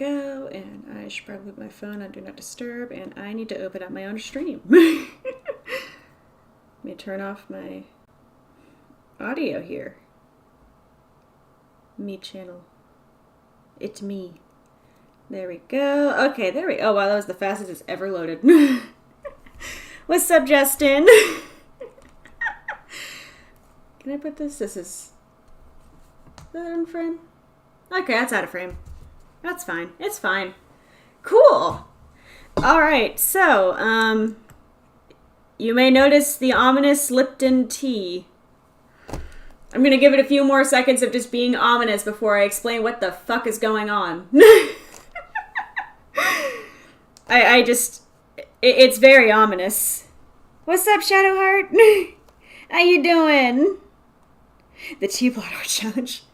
go. And I should probably put my phone on Do Not Disturb. And I need to open up my own stream. Let me turn off my audio here. Me channel. It's me. There we go. Okay, there we go. Oh, wow, that was the fastest it's ever loaded. What's up, Justin? Can I put this? This is that in frame? Okay, that's out of frame. That's fine. It's fine. Cool. All right, so, you may notice the ominous Lipton tea. I'm going to give it a few more seconds of just being ominous before I explain what the fuck is going on. It's very ominous. What's up, Shadowheart? How you doing? The tea blood art challenge.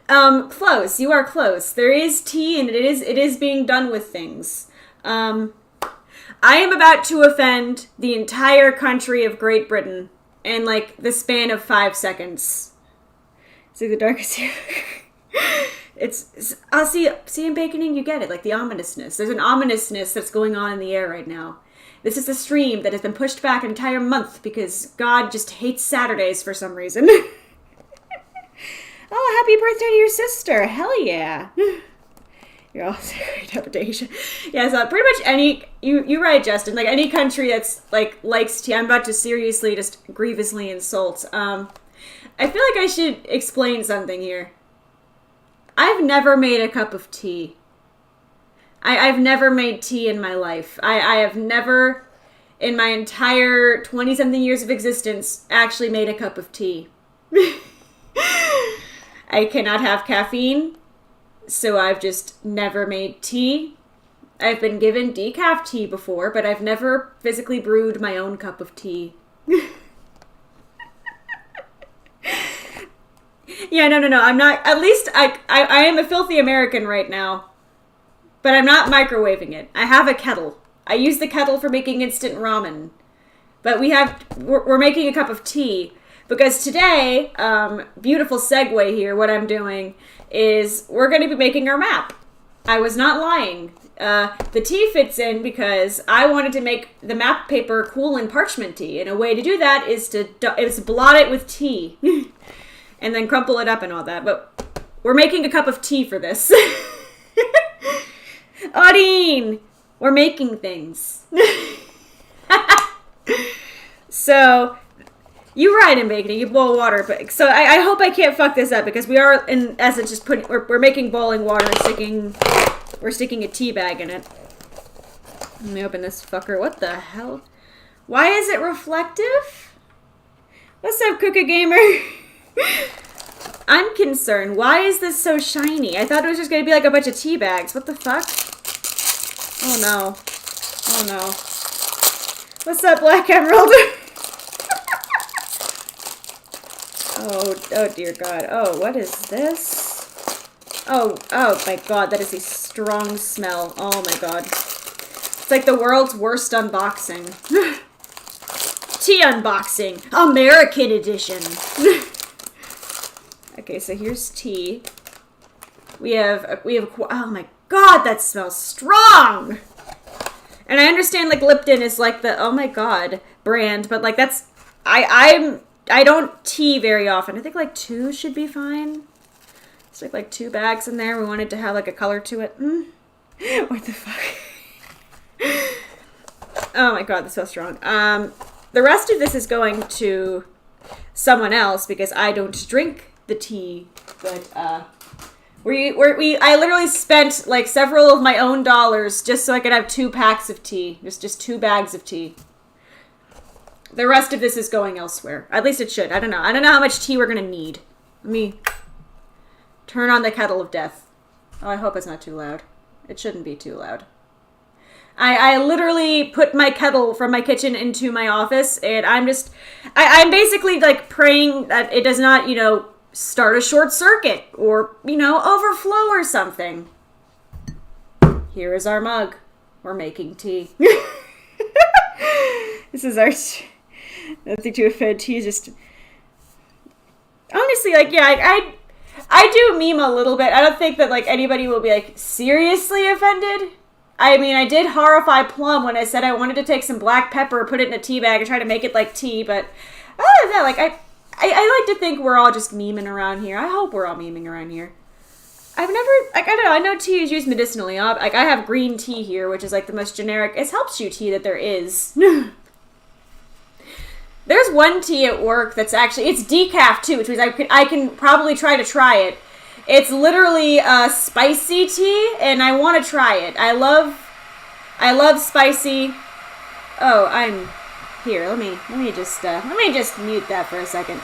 Close. You are close. There is tea, and it is being done with things. I am about to offend the entire country of Great Britain in, like, the span of 5 seconds. See the darkest here. I'll see in Baconing, you get it, like the ominousness. There's an ominousness that's going on in the air right now. This is a stream that has been pushed back an entire month because God just hates Saturdays for some reason. Oh, happy birthday to your sister. Hell yeah. You're all interpretation. Yeah, so pretty much you're right, Justin. Like any country that's like likes tea, I'm about to seriously just grievously insult. I feel like I should explain something here. I've never made a cup of tea. I've never made tea in my life. I have never, in my entire 20-something years of existence, actually made a cup of tea. I cannot have caffeine, so I've just never made tea. I've been given decaf tea before, but I've never physically brewed my own cup of tea. Yeah, no. I'm not. At least I am a filthy American right now. But I'm not microwaving it. I have a kettle. I use the kettle for making instant ramen. But we're making a cup of tea. Because today, beautiful segue here, what I'm doing is we're going to be making our map. I was not lying. The tea fits in because I wanted to make the map paper cool and parchment-y. And a way to do that is to blot it with tea. And then crumple it up and all that. But we're making a cup of tea for this. Audine! We're making things. So, you're right in baking. You boil water. But so I hope I can't fuck this up because we are, in essence, just we're making boiling water and we're sticking a tea bag in it. Let me open this fucker. What the hell? Why is it reflective? What's up, Cookie Gamer? I'm concerned. Why is this so shiny? I thought it was just going to be like a bunch of tea bags. What the fuck? Oh no. Oh no. What's up, Black Emerald? Oh dear God. Oh, what is this? Oh my God, that is a strong smell. Oh my God. It's like the world's worst unboxing. Tea unboxing. American edition. Okay, so here's tea. We have, oh my God, that smells strong! And I understand, like, Lipton is, like, the, oh my God, brand, but, like, that's, I don't tea very often. I think, like, 2 should be fine. Stick, like, 2 bags in there. We wanted to have, like, a color to it. What the fuck? Oh my God, this smells strong. The rest of this is going to someone else because I don't drink the tea, but I literally spent like several of my own dollars just so I could have 2 packs of tea, just 2 bags of tea. The rest of this is going elsewhere. At least it should. I don't know how much tea we're gonna need. Let me turn on the kettle of death. Oh, I hope it's not too loud. It shouldn't be too loud. I literally put my kettle from my kitchen into my office, and I'm basically like praying that it does not, start a short circuit or, overflow or something. Here is our mug. We're making tea. This is our, nothing to offend. Tea is just, honestly, like, yeah, I I do meme a little bit. I don't think that like anybody will be like seriously offended. I mean, I did horrify Plum when I said I wanted to take some black pepper, put it in a tea bag, and try to make it like tea. But other than that, like I like to think we're all just memeing around here. I hope we're all memeing around here. I've never, like, I don't know, I know tea is used medicinally. Like, I have green tea here, which is, like, the most generic, it helps you tea that there is. There's one tea at work that's actually, it's decaf, too, which means I can probably try it. It's literally spicy tea, and I want to try it. I love spicy. Oh, I'm here. Let me just mute that for a second.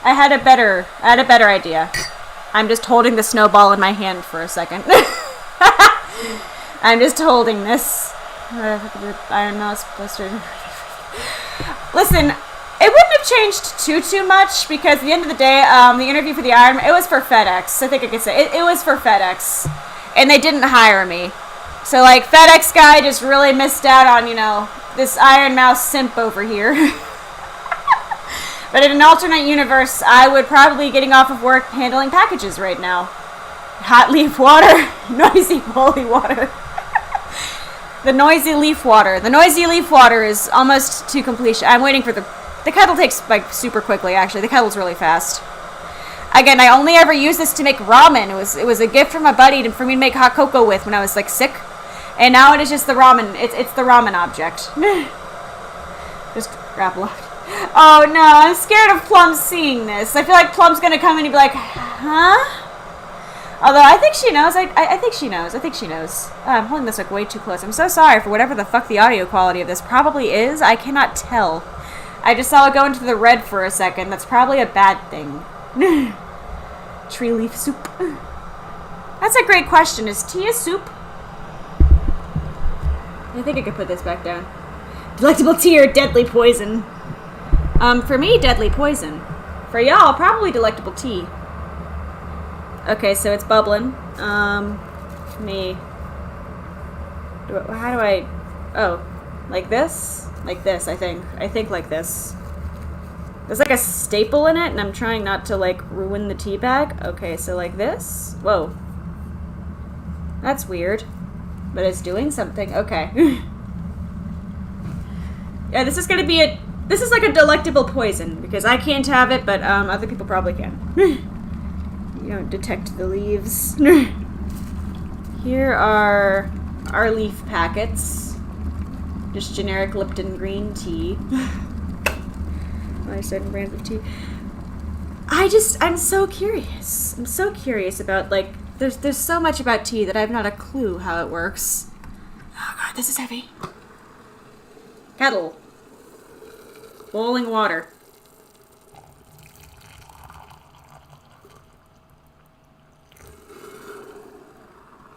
I had a better idea. I'm just holding the snowball in my hand for a second. I'm just holding this. Iron Mouse Buster. Listen, it wouldn't have changed too much because at the end of the day, the interview for the Iron Man, it was for FedEx. I think I could say it was for FedEx, and they didn't hire me. So like FedEx guy just really missed out on, you know, this Iron Mouse simp over here. But in an alternate universe, I would probably be getting off of work handling packages right now. Hot leaf water, noisy holy water. The noisy leaf water. The noisy leaf water is almost to completion. I'm waiting for the kettle takes like super quickly. Actually, the kettle's really fast. Again, I only ever used this to make ramen. It was a gift from a buddy for me to make hot cocoa with when I was like sick, and now it is just the ramen. It's the ramen object. Just grapple up. Oh no, I'm scared of Plum seeing this. I feel like Plum's gonna come in and be like, huh? Although I think she knows. I think she knows. I think she knows. I'm holding this like way too close. I'm so sorry for whatever the fuck the audio quality of this probably is. I cannot tell. I just saw it go into the red for a second. That's probably a bad thing. Tree leaf soup. That's a great question. Is tea a soup? I think I could put this back down. Delectable tea or deadly poison? For me, deadly poison. For y'all, probably delectable tea. Okay, so it's bubbling. Me. How do I... Oh, like this? Like this, I think. I think like this. There's like a staple in it, and I'm trying not to, like, ruin the tea bag. Okay, so like this. Whoa. That's weird. But it's doing something. Okay. Yeah, this is gonna be a... This is like a delectable poison, because I can't have it, but other people probably can. You don't detect the leaves. Here are our leaf packets. Just generic Lipton green tea. Certain brands of tea. I'm so curious. I'm so curious about, like, there's so much about tea that I have not a clue how it works. Oh god, this is heavy. Kettle. Boiling water.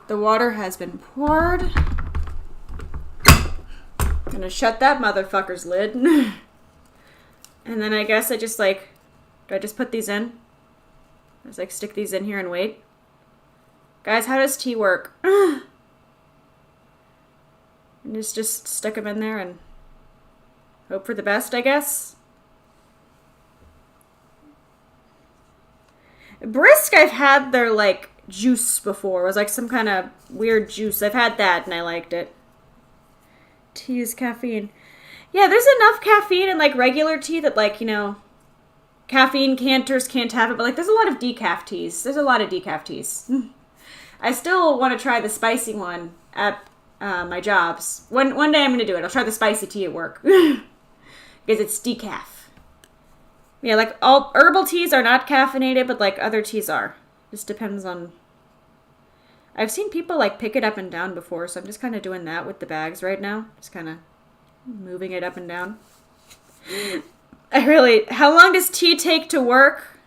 The water has been poured. Gonna shut that motherfucker's lid. And then I guess I just like, do I just put these in? Just like stick these in here and wait. Guys, how does tea work? And just stick them in there and hope for the best, I guess. Brisk, I've had their, like, juice before. It was like some kind of weird juice. I've had that and I liked it. Tea is caffeine. Yeah, there's enough caffeine in, like, regular tea that, like, you know, caffeine canters can't have it. But, like, there's a lot of decaf teas. There's a lot of decaf teas. I still want to try the spicy one at my jobs. One day I'm going to do it. I'll try the spicy tea at work. Because it's decaf. Yeah, like, all herbal teas are not caffeinated, but, like, other teas are. Just depends on... I've seen people, like, pick it up and down before, so I'm just kind of doing that with the bags right now. Just kind of moving it up and down. How long does tea take to work?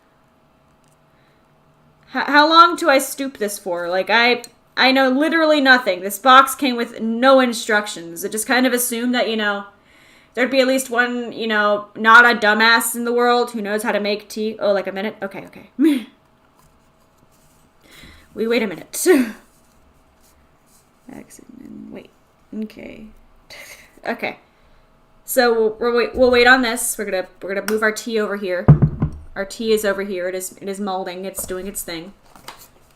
How long do I stoop this for? Like, I know literally nothing. This box came with no instructions. It just kind of assumed that, you know, there'd be at least one, you know, not a dumbass in the world who knows how to make tea. Oh, like a minute? Okay. We wait a minute. Wait. Okay. Okay. So we'll wait on this. We're gonna move our tea over here. Our tea is over here. It is molding. It's doing its thing.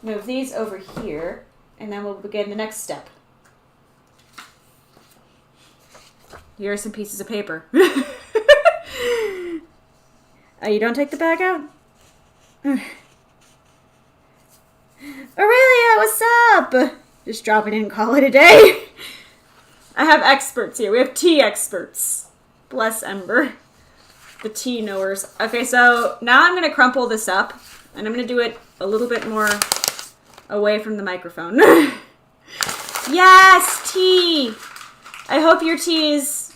Move these over here, and then we'll begin the next step. Here are some pieces of paper. You don't take the bag out? Aurelia, what's up? Just drop it in and call it a day. I have experts here. We have tea experts. Bless Ember. The tea knowers. Okay, so now I'm going to crumple this up. And I'm going to do it a little bit more away from the microphone. Yes, tea! I hope your tea is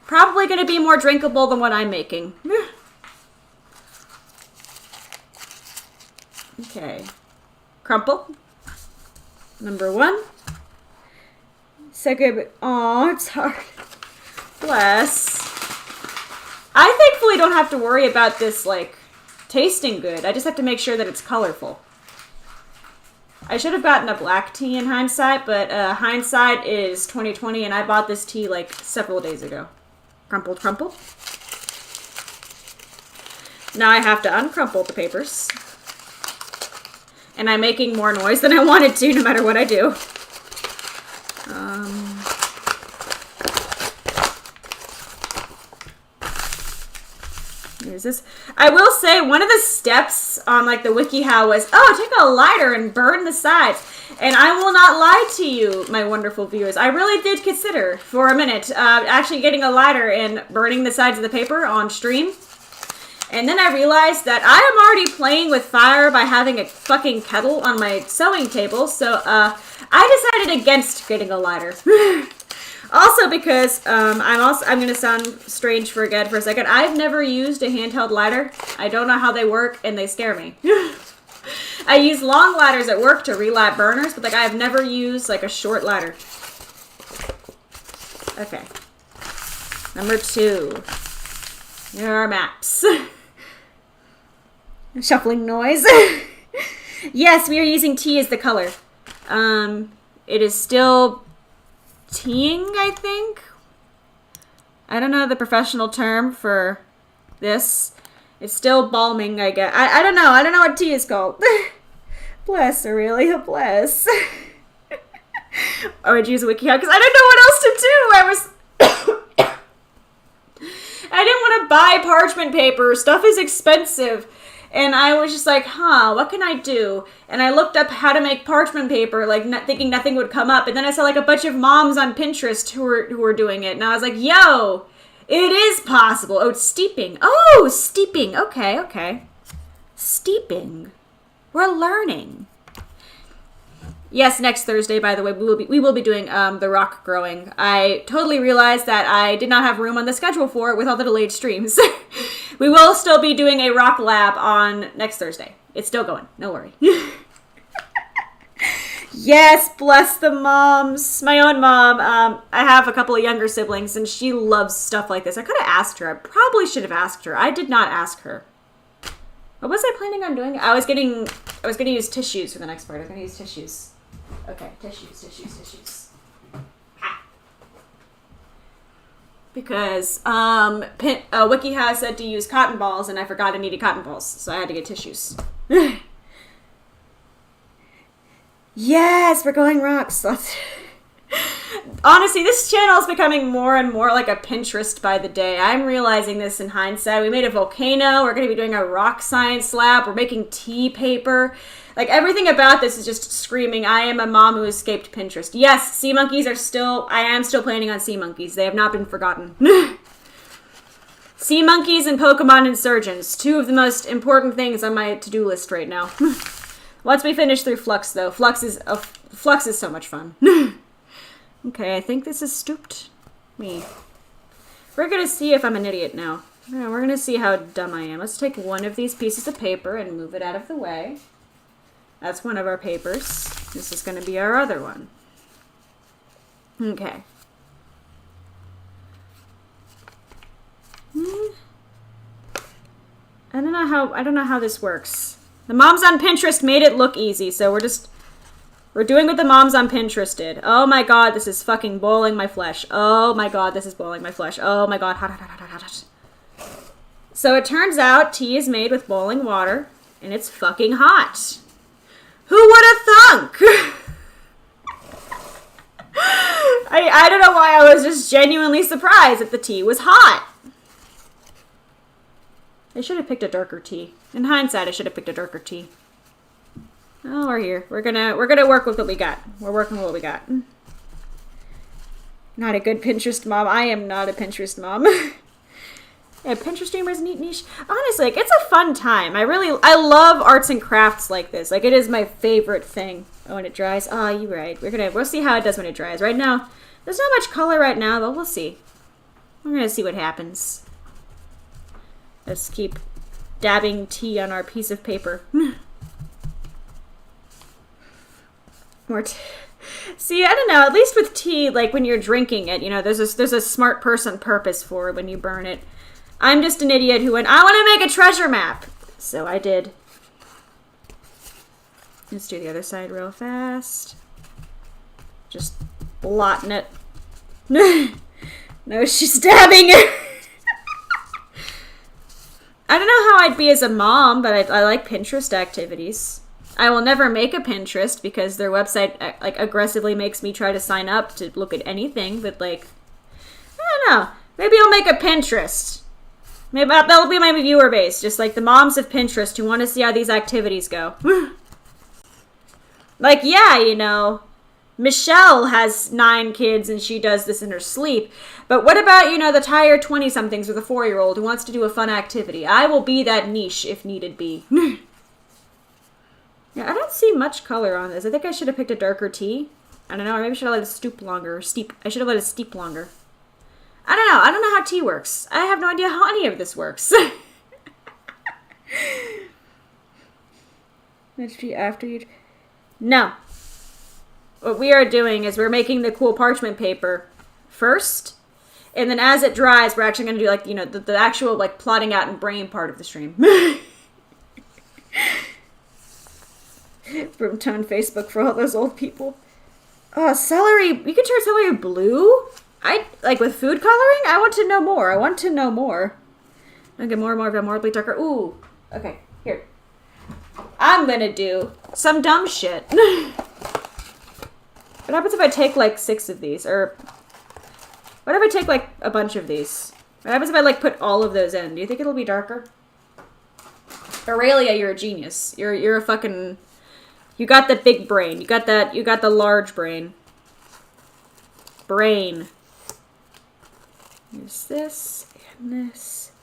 probably going to be more drinkable than what I'm making. Okay. Crumple. Number 1. Second, oh, it's hard. Bless. I thankfully don't have to worry about this, like, tasting good. I just have to make sure that it's colorful. I should have gotten a black tea in hindsight, but hindsight is 2020, and I bought this tea, like, several days ago. Crumpled, crumple. Now I have to uncrumple the papers. And I'm making more noise than I wanted to, no matter what I do. Here's this. I will say one of the steps on like the WikiHow was, oh, take a lighter and burn the sides. And I will not lie to you, my wonderful viewers. I really did consider for a minute actually getting a lighter and burning the sides of the paper on stream. And then I realized that I am already playing with fire by having a fucking kettle on my sewing table. So I decided against getting a lighter. Also because I'm gonna sound strange for a second. I've never used a handheld lighter. I don't know how they work and they scare me. I use long ladders at work to relight burners, but like I have never used like a short ladder. Okay. Number 2. Here are maps. Shuffling noise. Yes, we are using tea as the color. It is still teeing, I think. I don't know the professional term for this. It's still balming, I guess. I don't know. I don't know what tea is called. Bless, Aurelia, bless. I would use a WikiHow because I didn't know what else to do. I didn't want to buy parchment paper. Stuff is expensive. And I was just like, what can I do? And I looked up how to make parchment paper, like thinking nothing would come up. And then I saw like a bunch of moms on Pinterest who were doing it. And I was like, yo, it is possible. Oh, it's steeping. Oh, steeping. Okay, okay. Steeping. We're learning. Yes, next Thursday, by the way, we will be doing the rock growing. I totally realized that I did not have room on the schedule for it with all the delayed streams. We will still be doing a rock lab on next Thursday. It's still going. No worry. Yes, bless the moms. My own mom. I have a couple of younger siblings, and she loves stuff like this. I could have asked her. I probably should have asked her. I did not ask her. What was I planning on doing? I was going to use tissues for the next part. I was going to use tissues. Okay, tissues. Ha. Because WikiHow said to use cotton balls, and I forgot I needed cotton balls, so I had to get tissues. Yes, we're going rocks. Honestly, this channel is becoming more and more like a Pinterest by the day. I'm realizing this in hindsight. We made a volcano. We're going to be doing a rock science lab. We're making tea paper. Like, everything about this is just screaming, I am a mom who escaped Pinterest. Yes, sea monkeys are still... I am still planning on sea monkeys. They have not been forgotten. Sea monkeys and Pokemon Insurgents. 2 of the most important things on my to-do list right now. Once we finish through Flux, though. Flux is so much fun. Okay, I think this is stooped me. We're going to see if I'm an idiot now. Yeah, we're going to see how dumb I am. Let's take one of these pieces of paper and move it out of the way. That's one of our papers. This is going to be our other one. Okay. I don't know how this works. The moms on Pinterest made it look easy, so we're We're doing what the moms on Pinterest did. Oh my god, this is fucking boiling my flesh. Oh my god, this is boiling my flesh. Oh my god, hot, hot, hot, hot, hot, hot. So it turns out tea is made with boiling water, and it's fucking hot. Who would have thunk? I don't know why I was just genuinely surprised that the tea was hot. I should have picked a darker tea. In hindsight, I should have picked a darker tea. Oh, we're here. We're gonna work with what we got. We're working with what we got. Not a good Pinterest mom. I am not a Pinterest mom. Yeah, Pinterest streamers, neat niche. Honestly, like, it's a fun time. I love arts and crafts like this. Like, it is my favorite thing. Oh, when it dries. Oh, you're right. We'll see how it does when it dries. Right now, there's not much color right now, but we'll see. We're gonna see what happens. Let's keep dabbing tea on our piece of paper. More See, I don't know. At least with tea, like when you're drinking it, you know, there's a smart person purpose for it when you burn it. I'm just an idiot who went, I want to make a treasure map. So I did. Let's do the other side real fast. Just blotting it. No, she's stabbing it. I don't know how I'd be as a mom, but I like Pinterest activities. I will never make a Pinterest because their website like aggressively makes me try to sign up to look at anything. But like, I don't know. Maybe I'll make a Pinterest. Maybe that'll be my viewer base, just like the moms of Pinterest who want to see how these activities go. Like, yeah, you know, Michelle has 9 kids and she does this in her sleep. But what about, you know, the tired 20-somethings with a 4-year-old who wants to do a fun activity? I will be that niche if needed be. Yeah, I don't see much color on this. I think I should have picked a darker tea. I don't know, or maybe I should have let it steep longer. I should have let it steep longer. I don't know. I don't know how tea works. I have no idea how any of this works. After you... No. What we are doing is we're making the cool parchment paper first, and then as it dries, we're actually going to do, like, you know, the actual, like, plotting out and brain part of the stream. BRIMTONE Facebook for all those old people. Oh, celery. You can turn celery blue? Like with food coloring? I want to know more. I want to know more. I get more and more darker. Ooh. Okay, here. I'm gonna do some dumb shit. What happens if I take like 6 of these? Or what if I take like a bunch of these? What happens if I like put all of those in? Do you think it'll be darker? Aurelia, you're a genius. You're a fucking... You got the big brain. You got the large brain. Brain. Use this and this.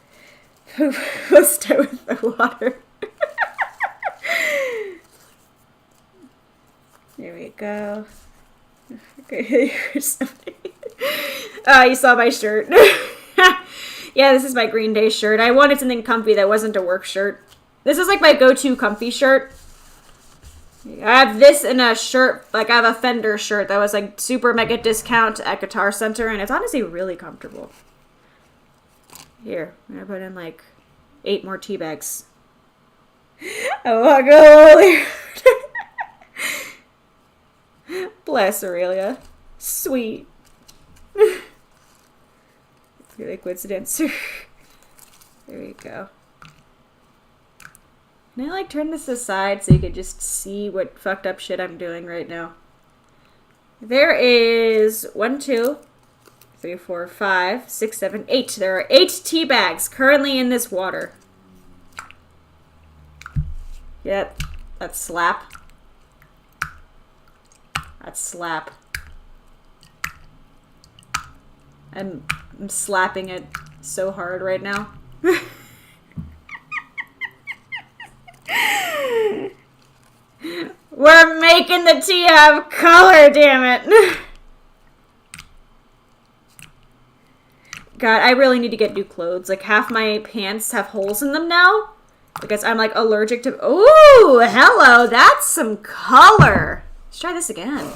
Let's start with the water. There we go. Okay, you saw my shirt. Yeah, this is my Green Day shirt. I wanted something comfy that wasn't a work shirt. This is like my go-to comfy shirt. I have this in a shirt, like I have a Fender shirt that was like super mega discount at Guitar Center, and it's honestly really comfortable. Here, I'm gonna put in like 8 more tea bags. Oh, holy. Bless Aurelia. Sweet. It's really a coincidence. There we go. Can I, like, turn this aside so you can just see what fucked up shit I'm doing right now? There is 1, 2, 3, 4, 5, 6, 7, 8. There are 8 tea bags currently in this water. Yep, that's slap. That's slap. I'm slapping it so hard right now. We're making the tea have color, damn it. God, I really need to get new clothes. Like, half my pants have holes in them now. Because I'm, like, allergic to... Ooh, hello. That's some color. Let's try this again.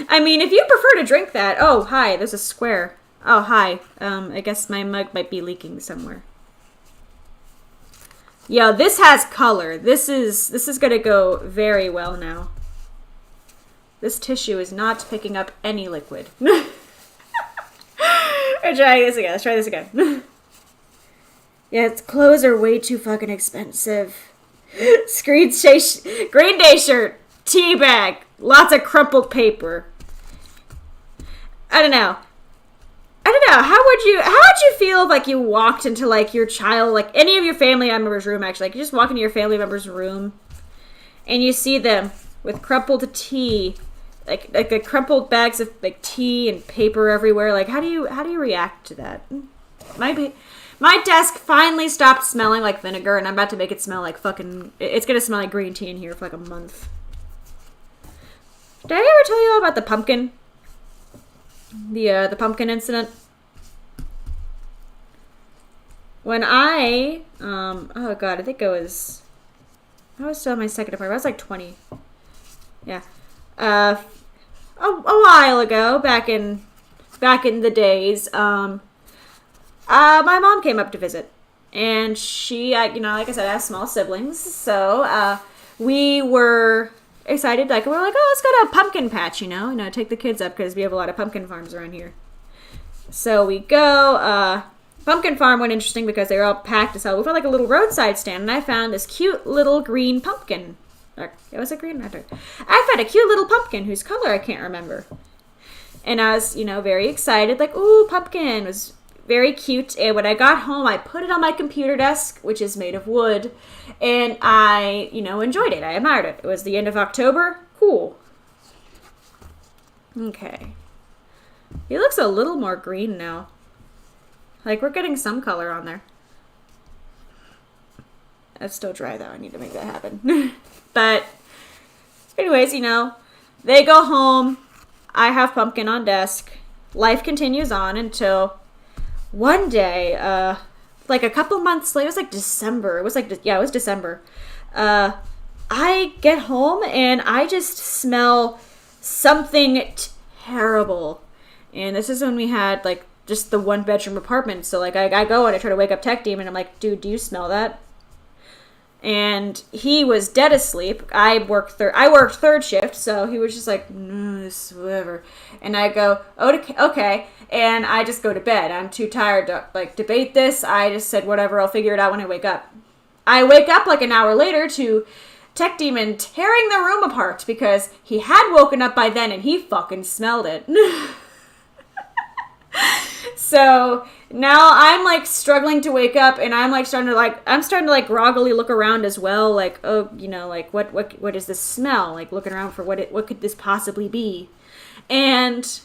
I mean, if you prefer to drink that... Oh, hi. There's a square. Oh, hi. I guess my mug might be leaking somewhere. Yo, this has color. This is gonna go very well now. This tissue is not picking up any liquid. Let's try this again. Let's try this again. Yeah, its clothes are way too fucking expensive. Green Day shirt, tea bag, lots of crumpled paper. I don't know. How would you feel if, like, you walked into, like, your child, like any of your family members' room, actually, like you just walk into your family member's room and you see them with crumpled tea, like the crumpled bags of, like, tea and paper everywhere. Like, how do you react to that? My desk finally stopped smelling like vinegar, and I'm about to make it smell like fucking... It's gonna smell like green tea in here for like a month. Did I ever tell you all about the pumpkin? The pumpkin incident? When I... oh god, I think I was still in my second apartment. I was like 20. Yeah. A while ago, back in the days, my mom came up to visit, and she, like I said, I have small siblings, so we were excited. Like, we were like, oh, let's go to a pumpkin patch, take the kids up because we have a lot of pumpkin farms around here. So we go. Pumpkin farm went interesting because they were all packed as hell. We found like a little roadside stand, and I found this cute little green pumpkin. Or, it was a green. I found a cute little pumpkin whose color I can't remember, and I was, very excited. Like, ooh, pumpkin. It was very cute. And when I got home, I put it on my computer desk, which is made of wood, and I, enjoyed it. I admired it. It was the end of October. Cool. Okay. He looks a little more green now. Like, we're getting some color on there. It's still dry, though. I need to make that happen. But, anyways, they go home. I have pumpkin on desk. Life continues on until... one day, like a couple months later, it was like December. It was December. I get home and I just smell something terrible. And this is when we had like just the 1-bedroom apartment. So like I go and I try to wake up Tech Demon. I'm like, dude, do you smell that? And he was dead asleep. I worked third shift, so he was just like, whatever. And I go, okay. And I just go to bed. I'm too tired to like debate this. I just said, whatever, I'll figure it out when I wake up. I wake up like an hour later to Tech Demon tearing the room apart because he had woken up by then and he fucking smelled it. So now I'm like struggling to wake up, and I'm starting to groggily look around as well, like, oh, like what is this smell? Like looking around for what could this possibly be? And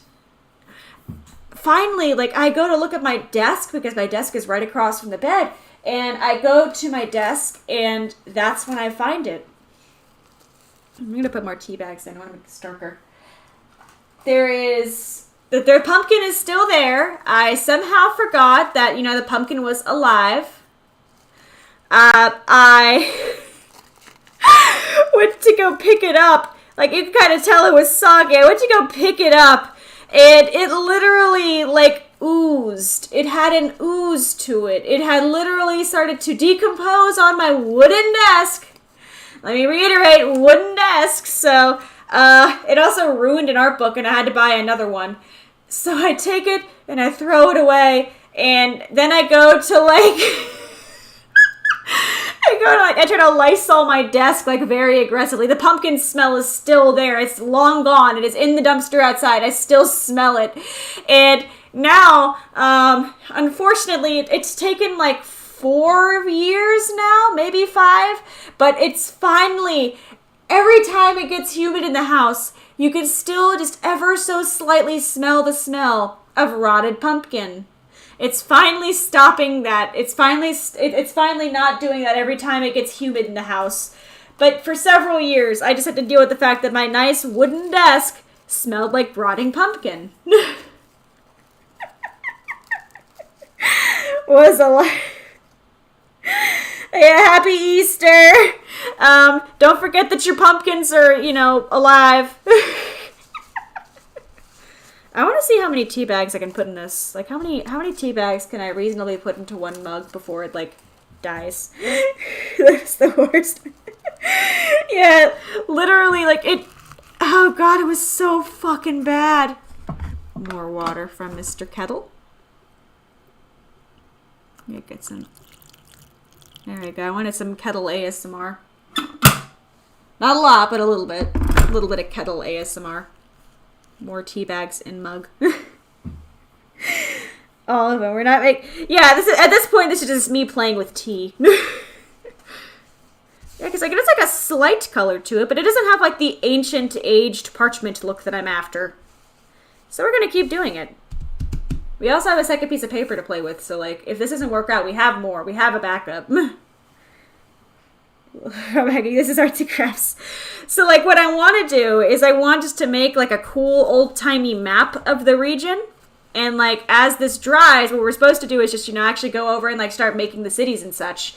finally, like, I go to look at my desk because my desk is right across from the bed, and I go to my desk, and that's when I find it. I'm gonna put more tea bags in. I want to make it starker. Their pumpkin is still there. I somehow forgot that, the pumpkin was alive. I went to go pick it up. Like, you can kind of tell it was soggy. I went to go pick it up, and it literally, like, oozed. It had an ooze to it. It had literally started to decompose on my wooden desk. Let me reiterate, wooden desk. So, it also ruined an art book, and I had to buy another one. So I take it and I throw it away, and then I go to like I try to Lysol my desk like very aggressively. The pumpkin smell is still there. It's long gone. It is in the dumpster outside. I still smell it. And now, unfortunately, it's taken like 4 years now, maybe 5, but it's finally, every time it gets humid in the house, you can still just ever so slightly smell the smell of rotted pumpkin. It's finally stopping that. It's finally not doing that every time it gets humid in the house. But for several years, I just had to deal with the fact that my nice wooden desk smelled like rotting pumpkin. Was a lot. Yeah, happy Easter. Don't forget that your pumpkins are, alive. I want to see how many tea bags I can put in this. Like, how many tea bags can I reasonably put into one mug before it, like, dies. That's the worst. Yeah, literally, like, it... Oh, God, it was so fucking bad. More water from Mr. Kettle. Yeah, get some... There we go. I wanted some kettle ASMR. Not a lot, but a little bit. A little bit of kettle ASMR. More tea bags in mug. All of them. We're not make. Yeah, this is, at this point, this is just me playing with tea. Yeah, because like, it has like a slight color to it, but it doesn't have like the ancient, aged parchment look that I'm after. So we're gonna keep doing it. We also have a second piece of paper to play with, so like, if this doesn't work out, we have more. We have a backup. This is artsy crafts. So like, what I want to do is I want just to make like a cool old-timey map of the region. And like, as this dries, what we're supposed to do is just, you know, actually go over and like start making the cities and such.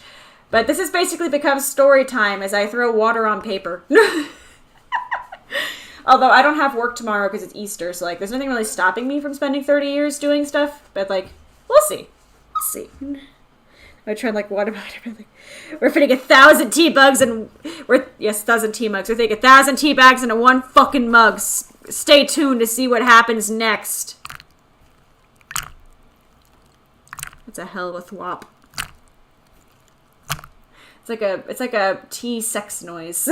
But this has basically become story time as I throw water on paper. Although I don't have work tomorrow because it's Easter, so like, there's nothing really stopping me from spending 30 years doing stuff. But like, we'll see. We'll see. I try like, what about it? We're fitting 1,000 tea bugs and yes, 1,000 tea mugs. We're taking 1,000 tea bags into one fucking mug. Stay tuned to see what happens next. It's a hell of a thwop. It's like a tea sex noise.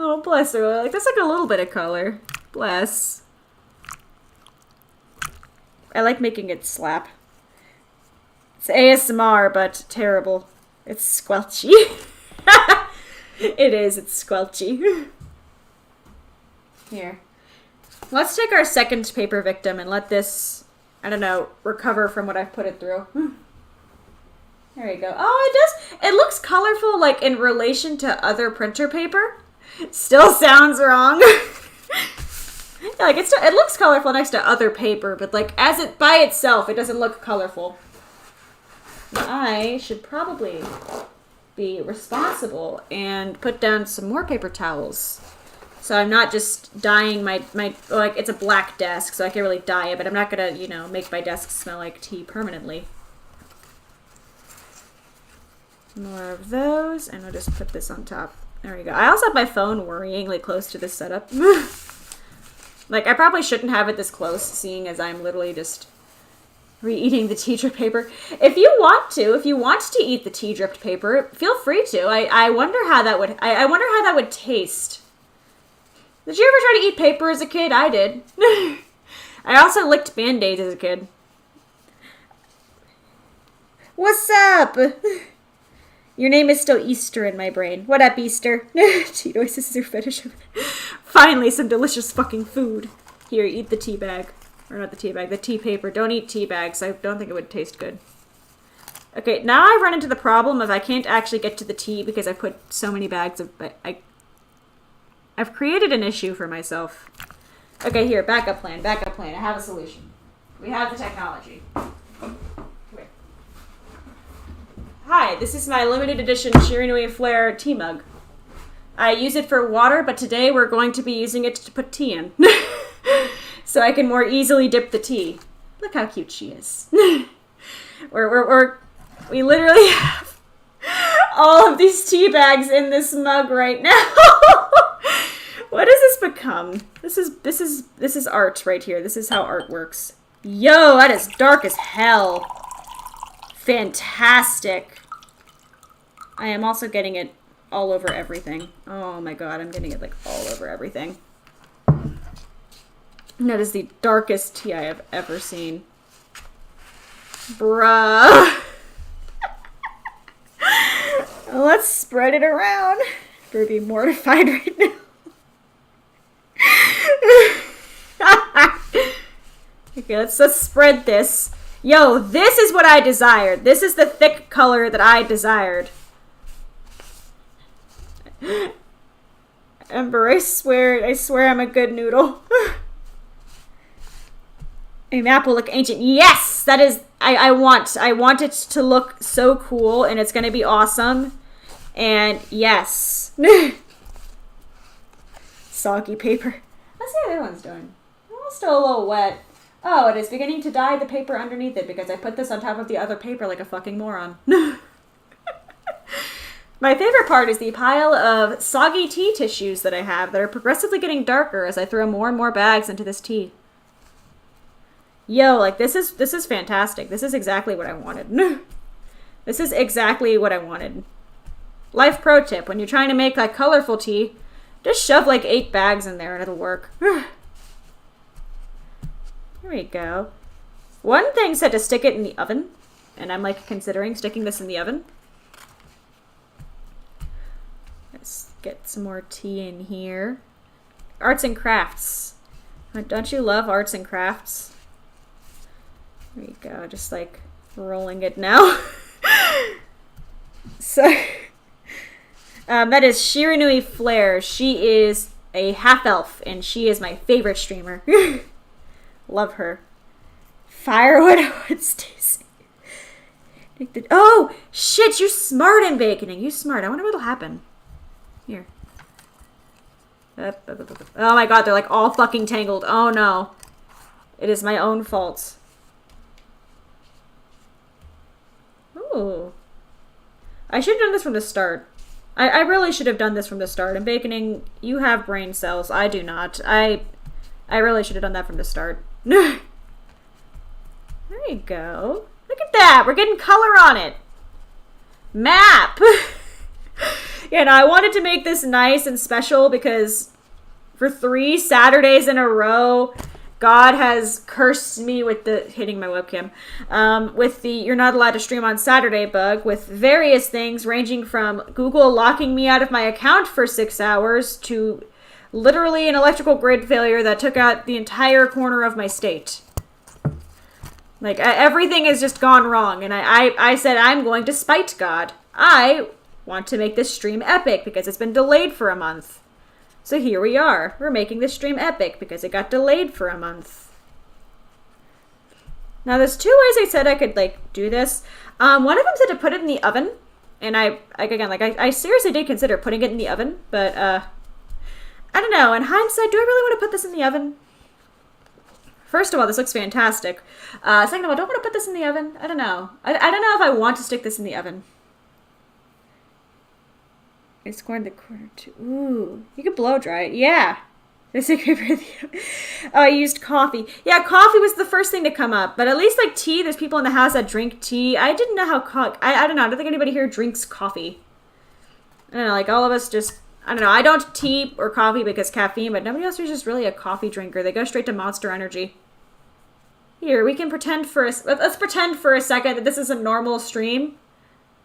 Oh, bless her. Like, that's like a little bit of color. Bless. I like making it slap. It's ASMR, but terrible. It's squelchy. It is. It's squelchy. Here. Let's take our second paper victim and let this, I don't know, recover from what I've put it through. There you go. Oh, it does. It looks colorful, like, in relation to other printer paper. Still sounds wrong. Yeah, like, it looks colorful next to other paper, but, like, as it by itself, it doesn't look colorful. I should probably be responsible and put down some more paper towels. So I'm not just dyeing my like, it's a black desk, so I can't really dye it, but I'm not gonna, you know, make my desk smell like tea permanently. More of those, and I'll just put this on top. There we go. I also have my phone worryingly close to this setup. Like, I probably shouldn't have it this close, seeing as I'm literally just re-eating the tea dripped paper. If you want to eat the tea dripped paper, feel free to. I wonder how that would, I wonder how that would taste. Did you ever try to eat paper as a kid? I did. I also licked Band-Aids as a kid. What's up? Your name is still Easter in my brain. What up, Easter? Tea noises is your fetish. Finally, some delicious fucking food. Here, eat the tea bag. Or not the tea bag, the tea paper. Don't eat tea bags. I don't think it would taste good. Okay, now I run into the problem of I can't actually get to the tea because I put so many bags of... I've created an issue for myself. Okay, here, backup plan. I have a solution. We have the technology. Hi, this is my limited edition Shirinui Flare tea mug. I use it for water, but today we're going to be using it to put tea in. So I can more easily dip the tea. Look how cute she is. We literally have all of these tea bags in this mug right now. What has this become? This is art right here. This is how art works. Yo, that is dark as hell. Fantastic. I am also getting it all over everything. Oh my god, I'm getting it like all over everything. That is the darkest tea I have ever seen. Bruh. Let's spread it around. Better be mortified right now. Okay, let's spread this. Yo, this is what I desired. This is the thick color that I desired. Ember, I swear I'm a good noodle. A map will look ancient. Yes! That is, I want it to look so cool, and it's gonna be awesome. And yes. Soggy paper. Let's see how the other one's doing. Oh, still a little wet. Oh, it is beginning to dye the paper underneath it because I put this on top of the other paper like a fucking moron. My favorite part is the pile of soggy tea tissues that I have that are progressively getting darker as I throw more and more bags into this tea. Yo, like, this is fantastic. This is exactly what I wanted. This is exactly what I wanted. Life pro tip, when you're trying to make, like, colorful tea, just shove, like, 8 bags in there and it'll work. Here we go. One thing said to stick it in the oven, and I'm, like, considering sticking this in the oven. Let's get some more tea in here. Arts and crafts. Don't you love arts and crafts? There you go, just like rolling it now. So, that is Shiranui Flare. She is a half-elf, and she is my favorite streamer. Love her. Firewood, Stacy. Oh, shit, you smart in baconing. You smart. I wonder what'll happen. Here. Oh my god, they're like all fucking tangled. Oh no. It is my own fault. Ooh. I should have done this from the start. I really should have done this from the start. In baconing, you have brain cells. I do not. I really should have done that from the start. There you go. Look at that. We're getting color on it. Map. Yeah, no, I wanted to make this nice and special because for 3 Saturdays in a row, God has cursed me with the hitting my webcam, with the you're not allowed to stream on Saturday bug, with various things ranging from Google locking me out of my account for 6 hours to literally an electrical grid failure that took out the entire corner of my state. Like, everything has just gone wrong, and I said I'm going to spite God. I want to make this stream epic because it's been delayed for a month. So here we are. We're making this stream epic because it got delayed for a month. Now there's 2 ways I said I could like do this. One of them said to put it in the oven, and I seriously did consider putting it in the oven, but I don't know. In hindsight, do I really want to put this in the oven? First of all, this looks fantastic. Second of all, do I want to put this in the oven? I don't know. I don't know if I want to stick this in the oven. I scored the quarter too. Ooh, you could blow dry it. Yeah. I used coffee. Yeah, coffee was the first thing to come up. But at least like tea, there's people in the house that drink tea. I didn't know how I don't know. I don't think anybody here drinks coffee. I don't know. Like all of us just, I don't know. I don't tea or coffee because caffeine, but nobody else is just really a coffee drinker. They go straight to Monster Energy. Here, we can pretend let's pretend for a second that this is a normal stream.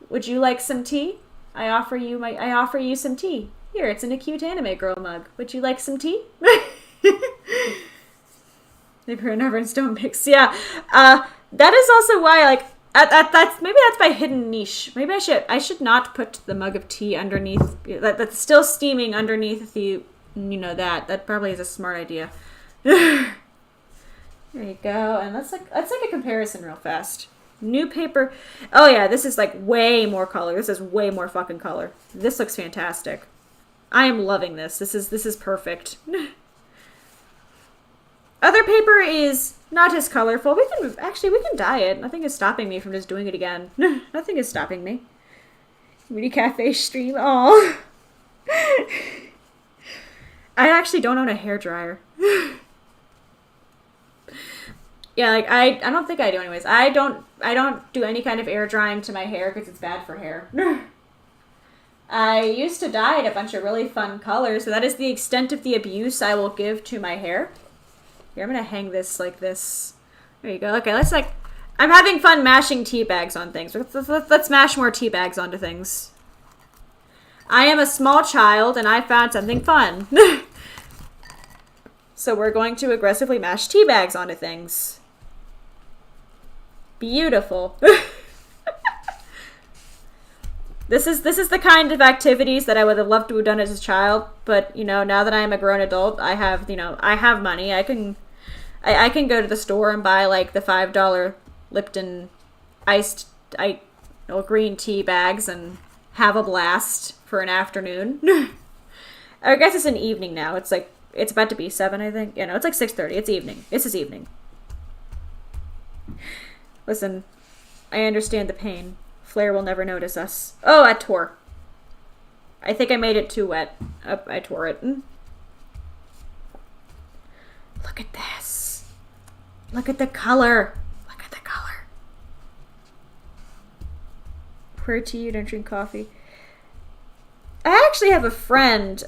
Would you like some tea? I offer you some tea. Here, it's in a cute anime girl mug. Would you like some tea? They put never in stone picks. Yeah. That is also why, like, maybe that's my hidden niche. Maybe I should not put the mug of tea underneath that's still steaming underneath the that probably is a smart idea. There you go. And let's like a comparison real fast. New paper. Oh yeah, this is like way more color. This is way more fucking color. This looks fantastic. I am loving this. This is perfect. Other paper is not as colorful. We can dye it. Nothing is stopping me from just doing it again. Nothing is stopping me. Mini cafe stream. Oh. I actually don't own a hairdryer. Yeah, like I don't think I do anyways. I don't do any kind of air drying to my hair because it's bad for hair. I used to dye it a bunch of really fun colors, so that is the extent of the abuse I will give to my hair. Here, I'm gonna hang this like this. There you go. Okay, I'm having fun mashing tea bags on things. Let's mash more tea bags onto things. I am a small child and I found something fun. So we're going to aggressively mash tea bags onto things. Beautiful. This is the kind of activities that I would have loved to have done as a child, but now that I am a grown adult, I have money. I can go to the store and buy like the $5 Lipton iced green tea bags and have a blast for an afternoon. I guess it's an evening now. It's about to be 7, I think. It's like 6:30. It's evening. This is evening. Listen, I understand the pain. Flair will never notice us. Oh, I tore. I think I made it too wet. I tore it. Look at this. Look at the color. Look at the color. Pour tea, you don't drink coffee. I actually have a friend.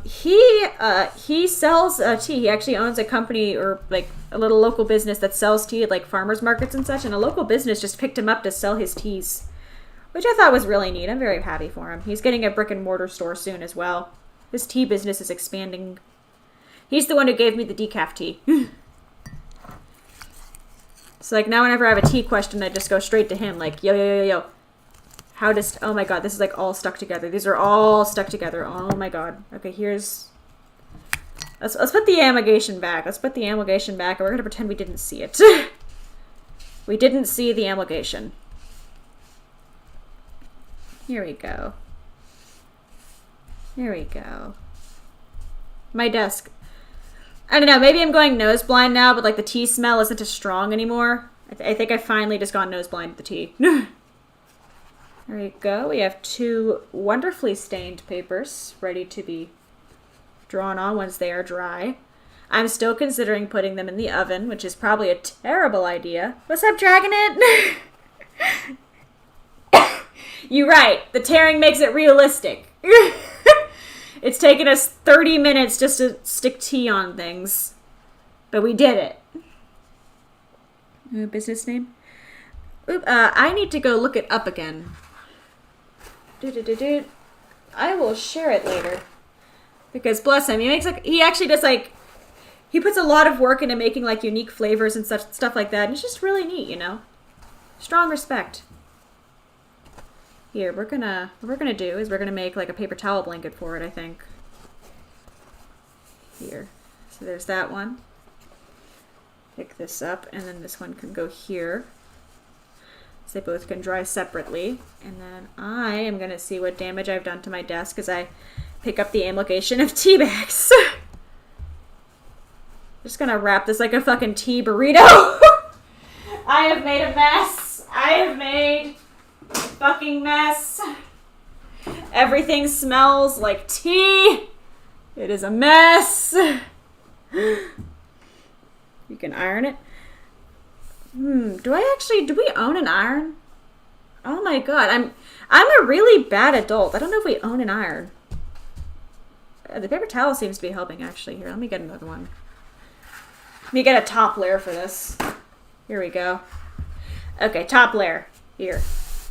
He sells tea. He actually owns a company or like a little local business that sells tea at like farmers markets and such. And a local business just picked him up to sell his teas, which I thought was really neat. I'm very happy for him. He's getting a brick and mortar store soon as well. His tea business is expanding. He's the one who gave me the decaf tea. So like now whenever I have a tea question, I just go straight to him. Like, yo. How does... Oh my god, this is like all stuck together. These are all stuck together. Oh my god. Okay, here's... Let's put the amalgamation back. Let's put the amalgamation back and we're going to pretend we didn't see it. We didn't see the amalgamation. Here we go. Here we go. My desk. I don't know, maybe I'm going nose blind now, but like the tea smell isn't as strong anymore. I think I finally just gone nose blind with the tea. There we go. We have 2 wonderfully stained papers ready to be drawn on once they are dry. I'm still considering putting them in the oven, which is probably a terrible idea. What's up, Dragon It? You're right. The tearing makes it realistic. It's taken us 30 minutes just to stick tea on things. But we did it. Business name? Oop, I need to go look it up again. I will share it later. Because bless him, he actually does like, he puts a lot of work into making like unique flavors and such stuff like that. And it's just really neat, you know? Strong respect. Here, what we're gonna do is we're gonna make like a paper towel blanket for it, I think. Here. So there's that one. Pick this up, and then this one can go here. So they both can dry separately. And then I am gonna see what damage I've done to my desk as I pick up the amalgamation of tea bags. Just gonna wrap this like a fucking tea burrito. I have made a mess. I have made a fucking mess. Everything smells like tea. It is a mess. You can iron it. Do we own an iron? Oh my god, I'm a really bad adult. I don't know if we own an iron. The paper towel seems to be helping actually. Here, let me get another one. Let me get a top layer for this. Here we go. Okay, top layer. Here.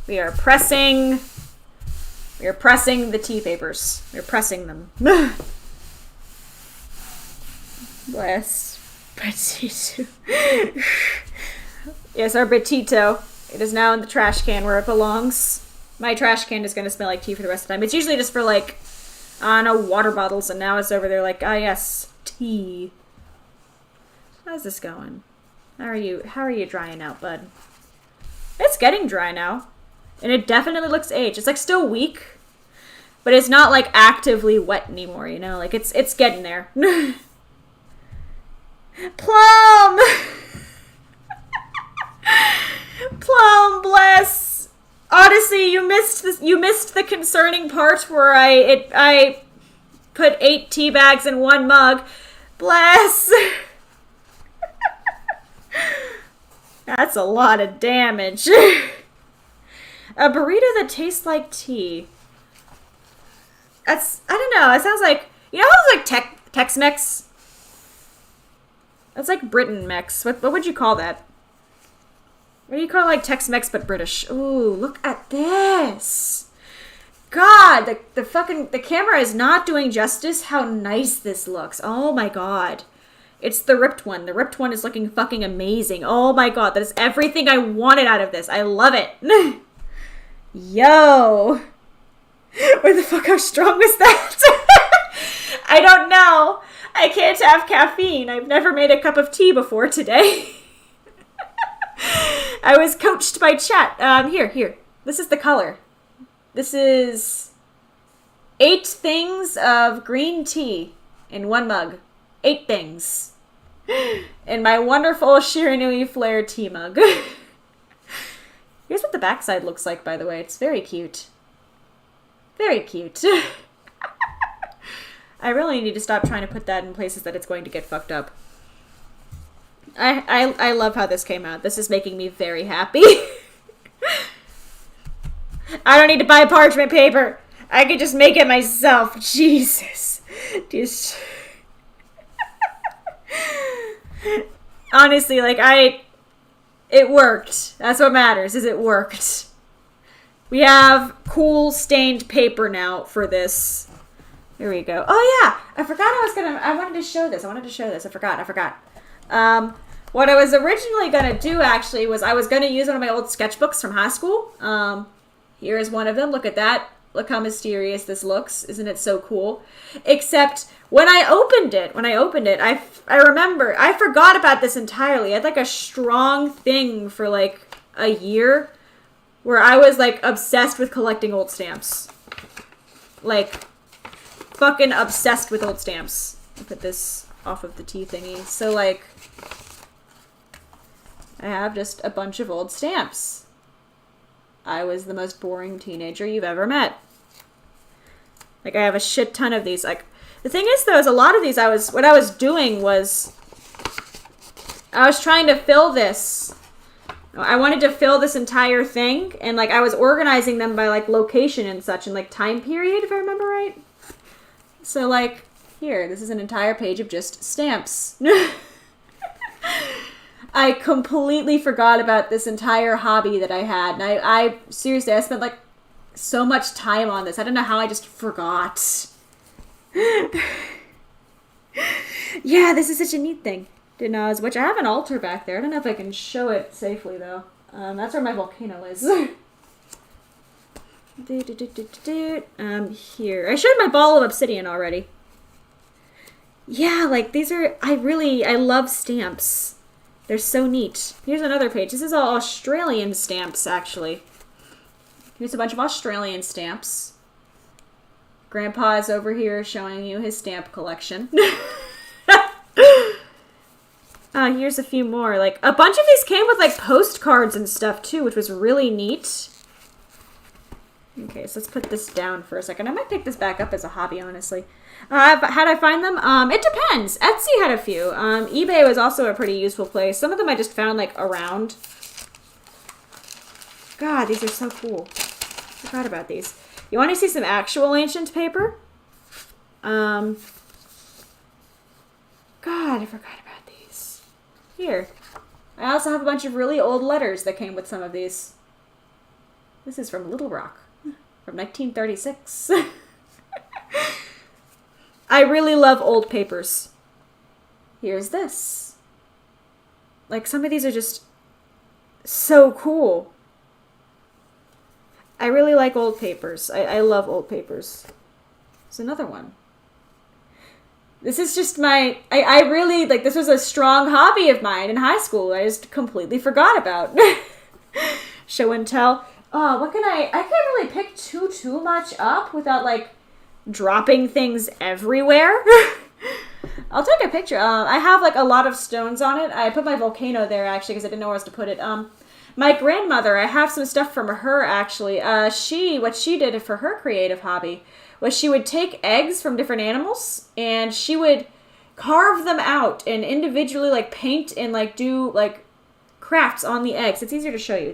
We are pressing the tea papers. We're pressing them. Bless. Petito. Yes, our Petito. It is now in the trash can where it belongs. My trash can is going to smell like tea for the rest of the time. It's usually just for like, I don't know, water bottles, and now it's over there like, ah yes, tea. How's this going? How are you drying out, bud? It's getting dry now. And it definitely looks aged. It's like still weak, but it's not like actively wet anymore, you know? Like it's getting there. Plum! Plum, bless. Odyssey, you missed the concerning part where I put 8 tea bags in 1 mug. Bless. That's a lot of damage. A burrito that tastes like tea. I don't know, it sounds like, you know how it's like Tex-Mex? That's like Britain Mex. What would you call that? What do you call like Tex-Mex but British? Ooh, look at this. God, the camera is not doing justice how nice this looks. Oh my god. It's the ripped one. The ripped one is looking fucking amazing. Oh my god, that is everything I wanted out of this. I love it. Yo. Where the fuck, how strong was that? I don't know. I can't have caffeine. I've never made a cup of tea before today. I was coached by chat. Here. This is the color. This is 8 things of green tea in 1 mug. 8 things. And in my wonderful Shiranui Flare tea mug. Here's what the backside looks like, by the way. It's very cute. Very cute. I really need to stop trying to put that in places that it's going to get fucked up. I love how this came out. This is making me very happy. I don't need to buy parchment paper. I could just make it myself. Jesus. Just... Honestly, like, it worked. That's what matters, is it worked. We have cool stained paper now for this. Here we go. Oh yeah, I wanted to show this. I forgot. What I was originally gonna do actually was I was gonna use one of my old sketchbooks from high school. Here is one of them. Look at that. Look how mysterious this looks. Isn't it so cool? Except when I opened it, I remember, I forgot about this entirely. I had like a strong thing for like a year where I was like obsessed with collecting old stamps. Like, fucking obsessed with old stamps. I'll put this off of the tea thingy. So like, I have just a bunch of old stamps. I was the most boring teenager you've ever met. Like, I have a shit ton of these. Like, the thing is, though, is a lot of these, what I was doing was, I was trying to fill this. I wanted to fill this entire thing, and, like, I was organizing them by, like, location and such, and, like, time period, if I remember right. So, like, here, this is an entire page of just stamps. I completely forgot about this entire hobby that I had. And I seriously, I spent like so much time on this. I don't know how I just forgot. Yeah, this is such a neat thing. Didn't know as much. I have an altar back there. I don't know if I can show it safely though. That's where my volcano is. Here. I showed my ball of obsidian already. Yeah, like these are, I love stamps. They're so neat. Here's another page. This is all Australian stamps, actually. Here's a bunch of Australian stamps. Grandpa is over here showing you his stamp collection. Here's a few more. Like, a bunch of these came with, like, postcards and stuff, too, which was really neat. Okay, so let's put this down for a second. I might pick this back up as a hobby, honestly. How'd I find them? It depends. Etsy had a few. eBay was also a pretty useful place. Some of them I just found, like, around. God, these are so cool. I forgot about these. You want to see some actual ancient paper? God, I forgot about these. Here. I also have a bunch of really old letters that came with some of these. This is from Little Rock. From 1936. I really love old papers. Here's this. Like, some of these are just so cool. I really like old papers. I love old papers. There's another one. This is just my... I really... Like, this was a strong hobby of mine in high school. I just completely forgot about. Show and tell. Oh, what can I can't really pick too much up without, like, dropping things everywhere. I'll take a picture. I have, like, a lot of stones on it. I put my volcano there, actually, because I didn't know where else to put it. My grandmother, I have some stuff from her, actually. What she did for her creative hobby was she would take eggs from different animals, and she would carve them out and individually, like, paint and, like, do, like, crafts on the eggs. It's easier to show you.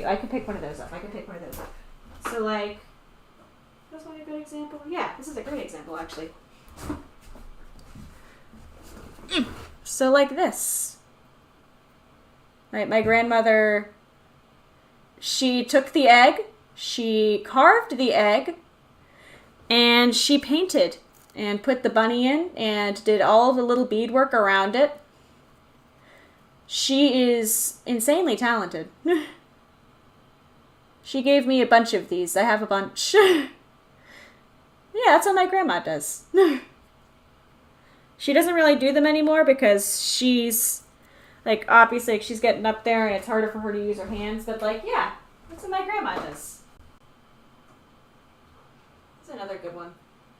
I can pick one of those up. So, like, that's one a good example. Yeah, this is a great example, actually. So, like this. Right, my grandmother, she took the egg, she carved the egg, and she painted and put the bunny in and did all the little beadwork around it. She is insanely talented. She gave me a bunch of these. I have a bunch. Yeah, that's what my grandma does. She doesn't really do them anymore because she's, like, obviously she's getting up there and it's harder for her to use her hands. But, like, yeah, that's what my grandma does. That's another good one.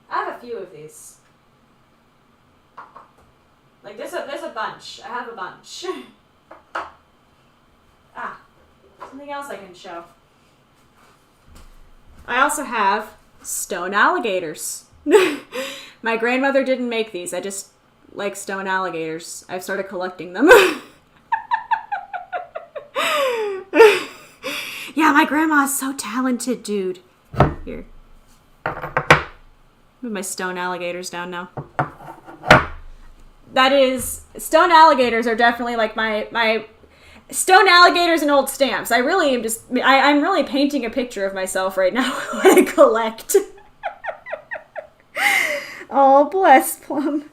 I have a few of these. Like, there's a bunch. I have a bunch. Ah, something else I can show. I also have stone alligators. My grandmother didn't make these. I just like stone alligators. I've started collecting them. Yeah, my grandma is so talented, dude. Here. Move my stone alligators down now. That is, stone alligators are definitely like my stone alligators and old stamps. I really am just, I'm really painting a picture of myself right now when I collect. Oh, bless Plum.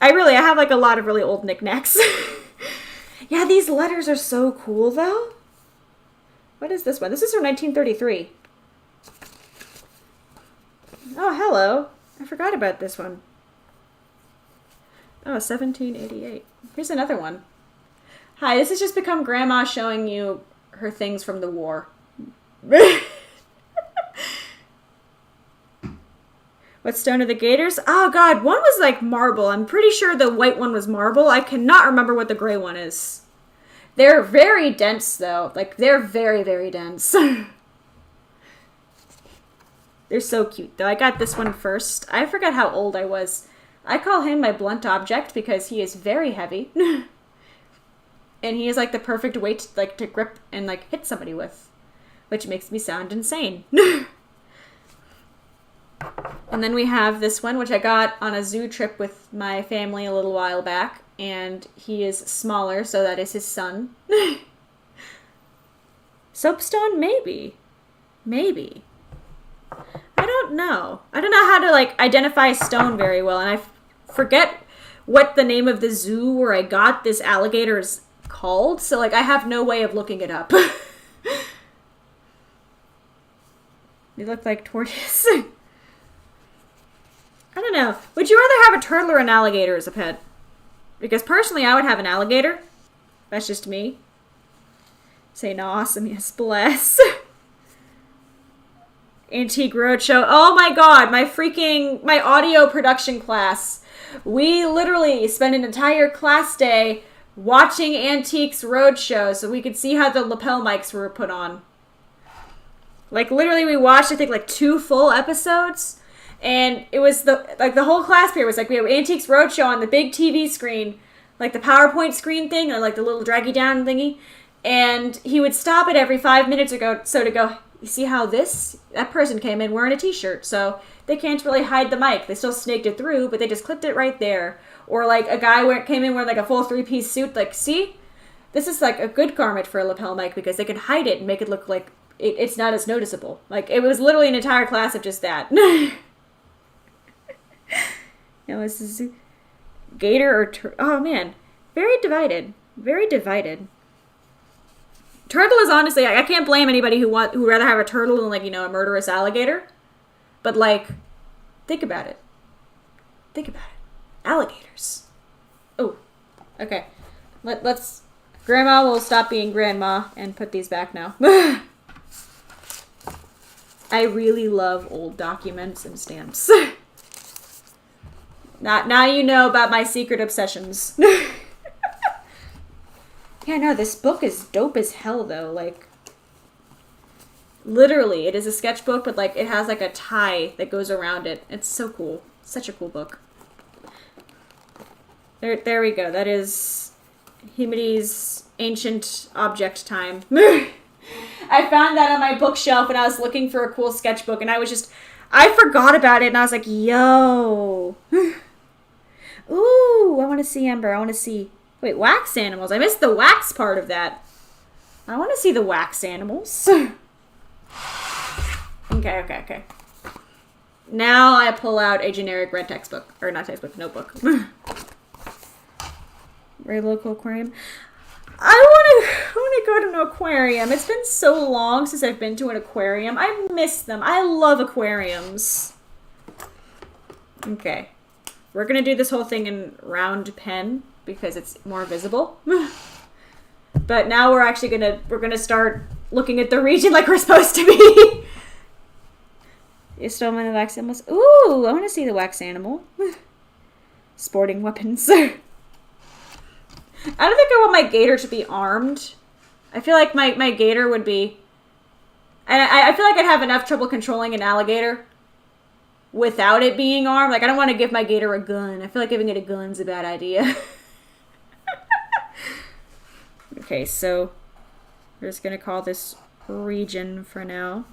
I have like a lot of really old knickknacks. Yeah, these letters are so cool though. What is this one? This is from 1933. Oh, hello. I forgot about this one. Oh, 1788. Here's another one. Hi, this has just become Grandma showing you her things from the war. What stone are the gators? Oh, God. One was like marble. I'm pretty sure the white one was marble. I cannot remember what the gray one is. They're very dense, though. Like, they're very, very dense. They're so cute, though. I got this one first. I forgot how old I was. I call him my blunt object because he is very heavy. And he is, like, the perfect weight, like, to grip and, like, hit somebody with. Which makes me sound insane. And then we have this one, which I got on a zoo trip with my family a little while back. And he is smaller, so that is his son. Soapstone? Maybe. Maybe. I don't know. I don't know how to, like, identify stone very well. And I forget what the name of the zoo where I got this alligator is called. So, like, I have no way of looking it up. They look like tortoise. I don't know. Would you rather have a turtle or an alligator as a pet? Because personally, I would have an alligator. That's just me. Saying awesome, yes, bless. Antique Roadshow. Oh my god, my audio production class. We literally spent an entire class day watching Antiques Roadshow so we could see how the lapel mics were put on. Like, literally, we watched, I think, like 2 full episodes. And it was the whole class period was like, we have Antiques Roadshow on the big TV screen, like the PowerPoint screen thing, or like the little draggy down thingy. And he would stop it every 5 minutes to go, you see how that person came in wearing a t-shirt, so they can't really hide the mic. They still snaked it through, but they just clipped it right there. Or like a guy came in wearing like a full 3-piece suit, like, see? This is like a good garment for a lapel mic because they can hide it and make it look like it's not as noticeable. Like, it was literally an entire class of just that. No, this is gator or oh man, very divided. Very divided. Turtle is honestly, I can't blame anybody who rather have a turtle than, like, you know, a murderous alligator. But, like, think about it. Think about it. Alligators. Oh, okay. Let's. Grandma will stop being grandma and put these back now. I really love old documents and stamps. Now you know about my secret obsessions. Yeah, no, this book is dope as hell, though. Like, literally, it is a sketchbook, but, like, it has, like, a tie that goes around it. It's so cool. Such a cool book. There we go. That is Himari's Ancient Object Time. I found that on my bookshelf when I was looking for a cool sketchbook, and I forgot about it, and I was like, yo. Ooh, I want to see Ember. I want to see... Wait, wax animals. I missed the wax part of that. I want to see the wax animals. Okay. Now I pull out a generic red textbook. Or not textbook, notebook. Very local aquarium. I want to go to an aquarium. It's been so long since I've been to an aquarium. I miss them. I love aquariums. Okay. We're going to do this whole thing in round pen because it's more visible. But now we're actually we're going to start looking at the region like we're supposed to be. You stole my wax animals. Ooh, I want to see the wax animal. Sporting weapons. I don't think I want my gator to be armed. I feel like my gator would be... And I feel like I'd have enough trouble controlling an alligator without it being armed. Like, I don't want to give my gator a gun. I feel like giving it a gun's a bad idea. Okay, so we're just going to call this region for now.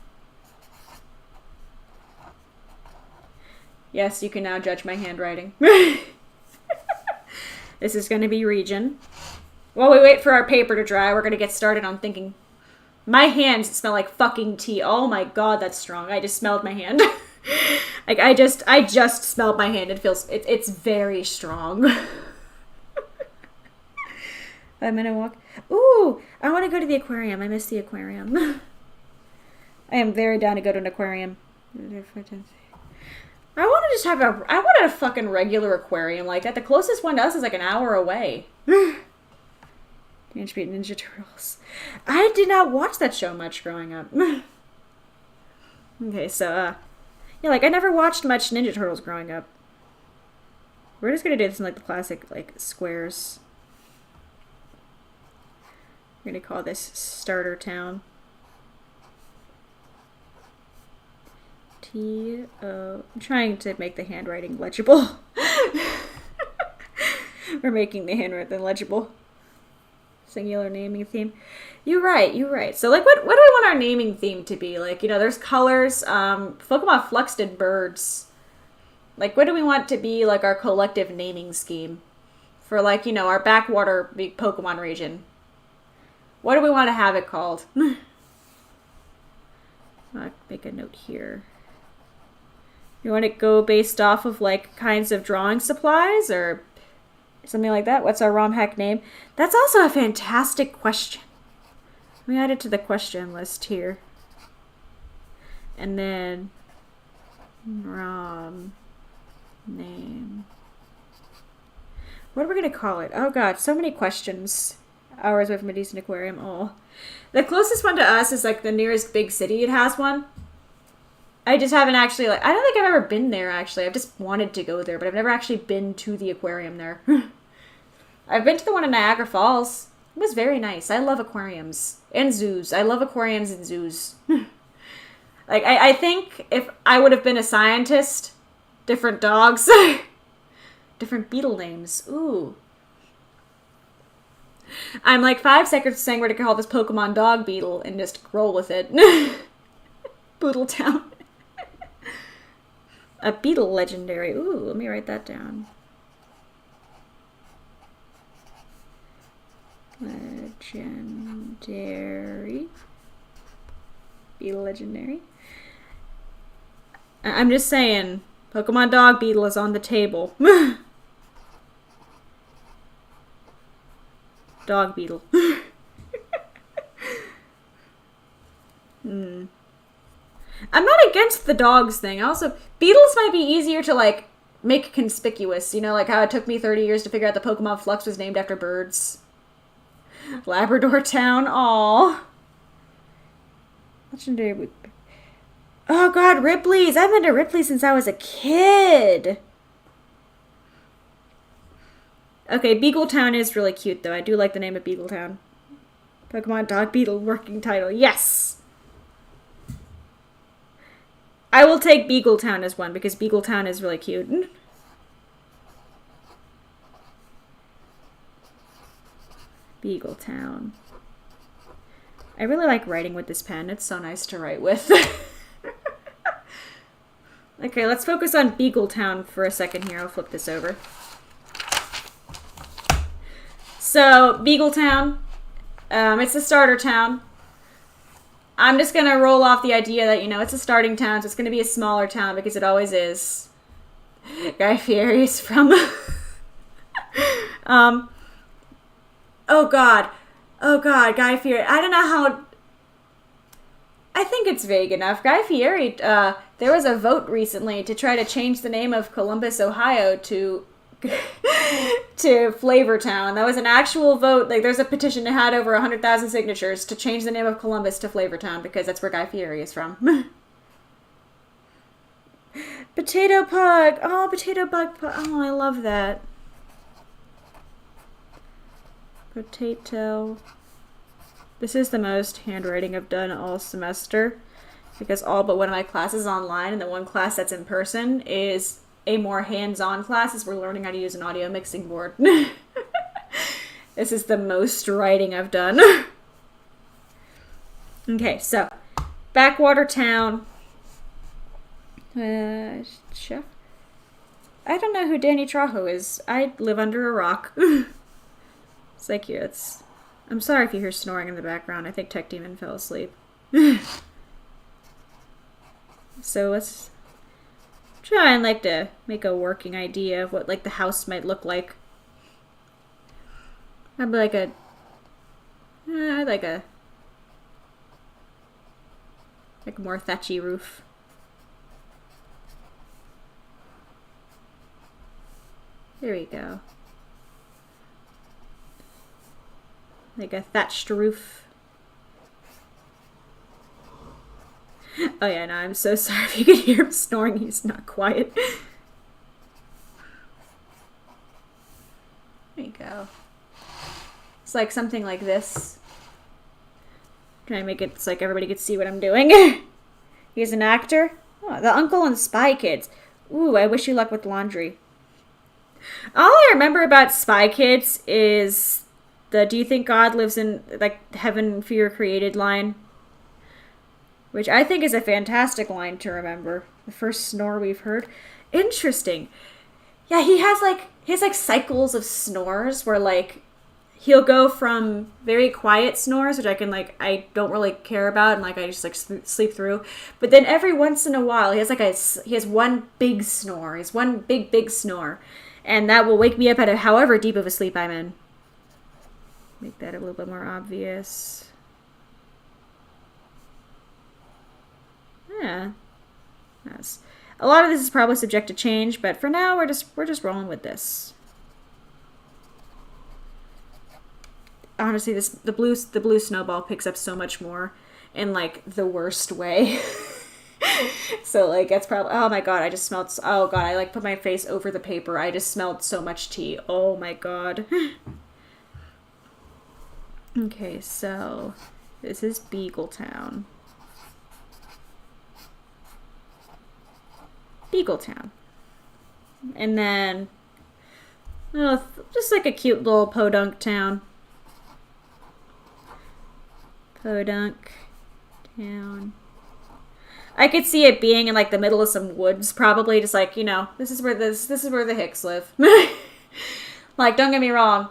Yes, you can now judge my handwriting. This is going to be region. While we wait for our paper to dry, we're going to get started on thinking. My hands smell like fucking tea. Oh my god, that's strong. I just smelled my hand. Like, I just smelled my hand. It's very strong. I'm going to walk. Ooh, I want to go to the aquarium. I miss the aquarium. I am very down to go to an aquarium. I want to just have I wanted a fucking regular aquarium like that. The closest one to us is like an hour away. Teenage Mutant Ninja Turtles. I did not watch that show much growing up. Okay, so, yeah, like, I never watched much Ninja Turtles growing up. We're just gonna do this in, like, the classic, like, squares. We're gonna call this Starter Town. T-O... I'm trying to make the handwriting legible. We're making the handwriting legible. Singular naming theme. You're right. So, like, what do we want our naming theme to be? Like, you know, there's colors. Pokemon Flux did birds. Like, what do we want to be, like, our collective naming scheme? For, like, you know, our backwater Pokemon region. What do we want to have it called? I'll make a note here. You want it to go based off of, like, kinds of drawing supplies, or something like that? What's our ROM hack name? That's also a fantastic question. Let me add it to the question list here. And then ROM name. What are we going to call it? Oh god, so many questions. Hours away from a decent aquarium. Oh. The closest one to us is like the nearest big city. It has one. I just haven't actually, like, I don't think I've ever been there, actually. I've just wanted to go there, but I've never actually been to the aquarium there. I've been to the one in Niagara Falls. It was very nice. I love aquariums. And zoos. I love aquariums and zoos. Like, I think if I would have been a scientist, different dogs, different beetle names. Ooh. I'm like 5 seconds saying we're to call this Pokemon Dog Beetle and just roll with it. Boodletown. A beetle legendary. Ooh, let me write that down. Legendary. Beetle legendary. I'm just saying, Pokemon Dog Beetle is on the table. Dog Beetle. I'm not against the dogs thing. Also, beetles might be easier to, like, make conspicuous. You know, like how it took me 30 years to figure out the Pokemon Flux was named after birds. Labrador Town. Aww. Legendary. Oh god, Ripley's. I've been to Ripley since I was a kid. Okay, Beagletown is really cute, though. I do like the name of Beagletown. Pokemon Dog Beetle working title. Yes! I will take Beagletown as one, because Beagletown is really cute. Beagletown. I really like writing with this pen. It's so nice to write with. Okay, let's focus on Beagletown for a second here. I'll flip this over. So, Beagletown. It's a starter town. I'm just going to roll off the idea that, you know, it's a starting town, so it's going to be a smaller town, because it always is. Guy Fieri is from... Oh, God, Guy Fieri. I don't know how... I think it's vague enough. Guy Fieri, there was a vote recently to try to change the name of Columbus, Ohio to Flavortown. That was an actual vote. Like, there's a petition that had over 100,000 signatures to change the name of Columbus to Flavortown, because that's where Guy Fieri is from. Potato pug. Oh, potato bug pug. Oh, I love that. Potato. This is the most handwriting I've done all semester because all but one of my classes is online, and the one class that's in person is a more hands-on class as we're learning how to use an audio mixing board. This is the most writing I've done. Okay, so backwater town. Chef. I don't know who Danny Trejo is. I live under a rock. It's like here. It's. I'm sorry if you hear snoring in the background. I think Tech Demon fell asleep. So let's try and like to make a working idea of what like the house might look like. I'd be like a. I'd like a more thatchy roof. There we go. Like a thatched roof. Oh yeah, no, I'm so sorry if you could hear him snoring. He's not quiet. There you go. It's like something like this. Trying to make it so like everybody could see what I'm doing. He's an actor. Oh, the uncle and Spy Kids. Ooh, I wish you luck with laundry. All I remember about Spy Kids is the "Do you think God lives in like heaven for your created" line, which I think is a fantastic line to remember. The first snore we've heard. Interesting. Yeah, he has like cycles of snores where like he'll go from very quiet snores, which I can like I don't really care about and like I just like sleep through, but then every once in a while he has one big snore. He has one big snore, and that will wake me up out of however deep of a sleep I'm in. Make that a little bit more obvious. Yeah. Yes. A lot of this is probably subject to change, but for now we're just rolling with this. Honestly, the blue snowball picks up so much more in like the worst way. So like that's probably, oh my god, I just smelled, oh god, I like put my face over the paper. I just smelled so much tea. Oh my god. Okay, so this is Beagletown. Beagletown. And then just like a cute little podunk town. Podunk town. I could see it being in like the middle of some woods, probably just like, you know, this is where the Hicks live. Like, don't get me wrong,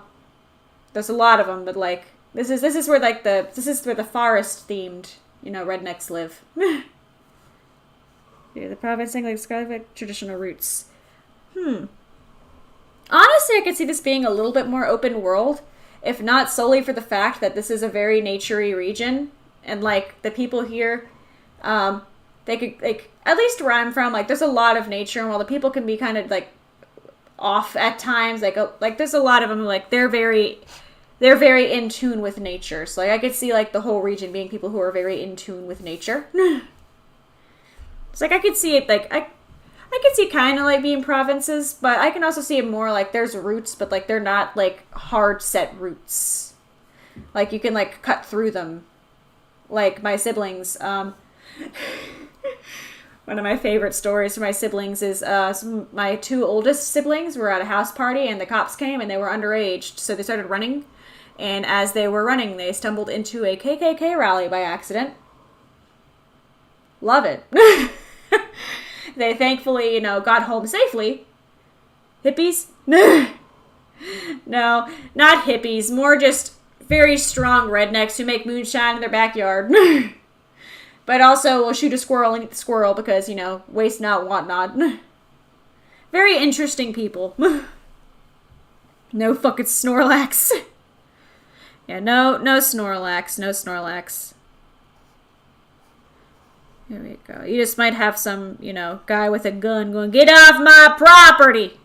there's a lot of them, but like this is where the forest themed, you know, rednecks live. Yeah, the province like described like traditional roots. Honestly, I could see this being a little bit more open world, if not solely for the fact that this is a very naturey region, and like the people here, they could like, at least where I'm from, like there's a lot of nature, and while the people can be kind of like off at times, like there's a lot of them who like they're very in tune with nature. So like I could see like the whole region being people who are very in tune with nature. It's like I could see it like I could see kind of like being provinces, but I can also see it more like there's roots, but like they're not like hard set roots. Like you can like cut through them. Like my siblings, one of my favorite stories for my siblings is my two oldest siblings were at a house party and the cops came and they were underage, so they started running. And as they were running, they stumbled into a KKK rally by accident. Love it. They thankfully, you know, got home safely. Hippies? No, not hippies. More just very strong rednecks who make moonshine in their backyard. But also will shoot a squirrel and eat the squirrel because, you know, waste not, want not. Very interesting people. No fucking Snorlax. Yeah, no Snorlax. No Snorlax. There we go. You just might have some, you know, guy with a gun going, "Get off my property!"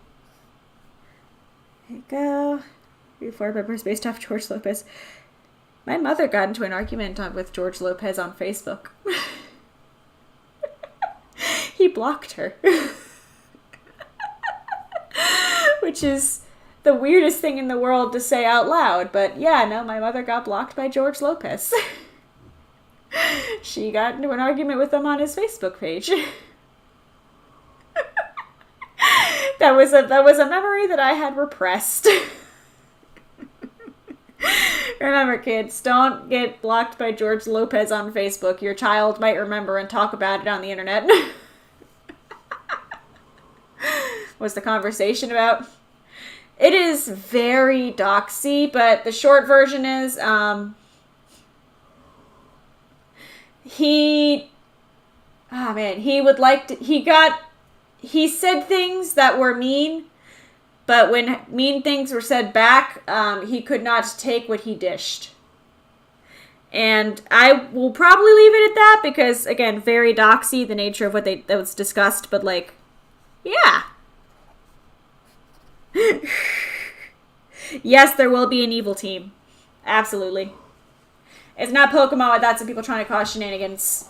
There you go. 4 peppers based off George Lopez. My mother got into an argument with George Lopez on Facebook. He blocked her. which is the weirdest thing in the world to say out loud. But yeah, no, my mother got blocked by George Lopez. She got into an argument with him on his Facebook page. That was a memory that I had repressed. Remember, kids, don't get blocked by George Lopez on Facebook. Your child might remember and talk about it on the internet. What's the conversation about? It is very doxy, but the short version is, he said things that were mean, but when mean things were said back, he could not take what he dished. And I will probably leave it at that because, again, very doxy, the nature of that was discussed, but like, yeah. Yes, there will be an evil team. Absolutely. It's not Pokemon without some people trying to cause shenanigans.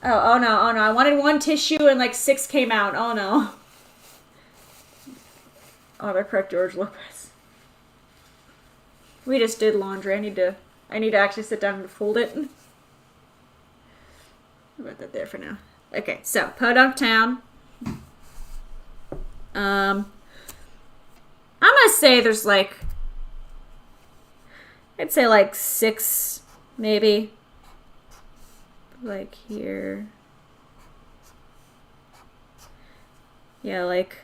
Oh no, I wanted one tissue and like 6 came out. Oh no. Oh, they're correct, George Lopez. We just did laundry. I need to actually sit down and fold it. I'll put that there for now. Okay, so Podunk Town. I'm gonna say there's like, I'd say like 6, maybe. Like here. Yeah, like.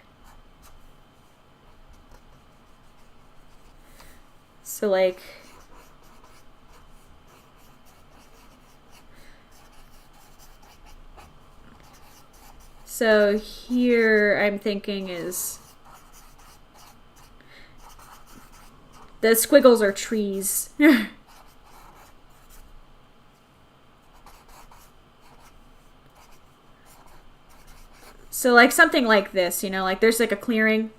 So like. So here I'm thinking is. The squiggles are trees. So like something like this, you know, like there's like a clearing.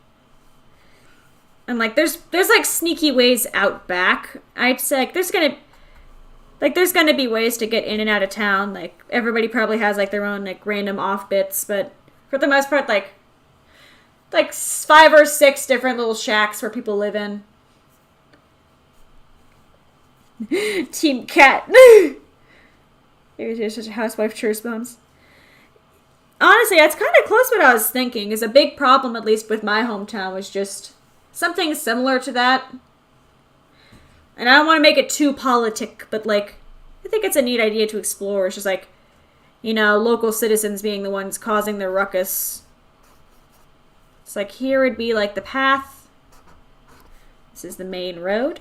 And like there's like sneaky ways out back. I'd say like there's gonna be ways to get in and out of town. Like everybody probably has like their own like random off bits, but for the most part like 5 or 6 different little shacks where people live in. Team Cat. Maybe she's such a housewife church bones. Honestly, that's kind of close to what I was thinking. Is a big problem, at least with my hometown, was just something similar to that. And I don't want to make it too politic, but like, I think it's a neat idea to explore. It's just like, you know, local citizens being the ones causing the ruckus. It's like here would be like the path. This is the main road.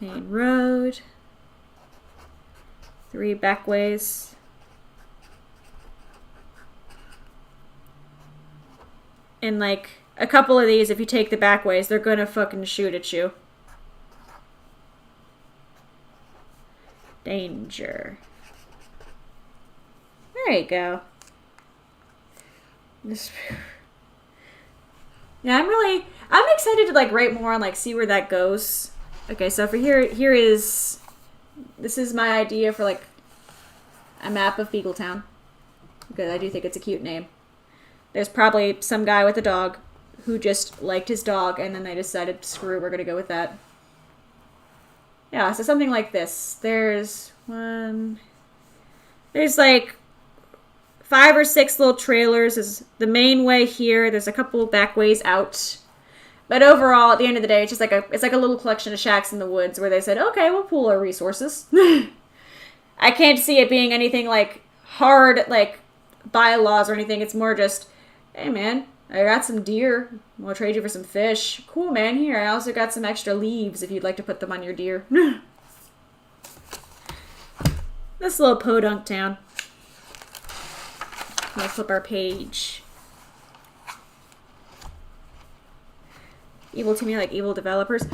Main road. 3 back ways. And like a couple of these, if you take the back ways, they're gonna fucking shoot at you. Danger. There you go. Yeah, I'm excited to like write more and like see where that goes. Okay, so for this is my idea for like a map of Beagletown. Because I do think it's a cute name. There's probably some guy with a dog who just liked his dog and then they decided, screw it, we're gonna go with that. Yeah, so something like this. There's like 5 or 6 little trailers is the main way here. There's a couple back ways out. But overall, at the end of the day, it's like a little collection of shacks in the woods where they said, okay, we'll pool our resources. I can't see it being anything like hard, like bylaws or anything. It's more just, hey man, I got some deer. I'll trade you for some fish. Cool, man. Here, I also got some extra leaves if you'd like to put them on your deer. This little podunk town. Let's flip our page. Evil to me like evil developers.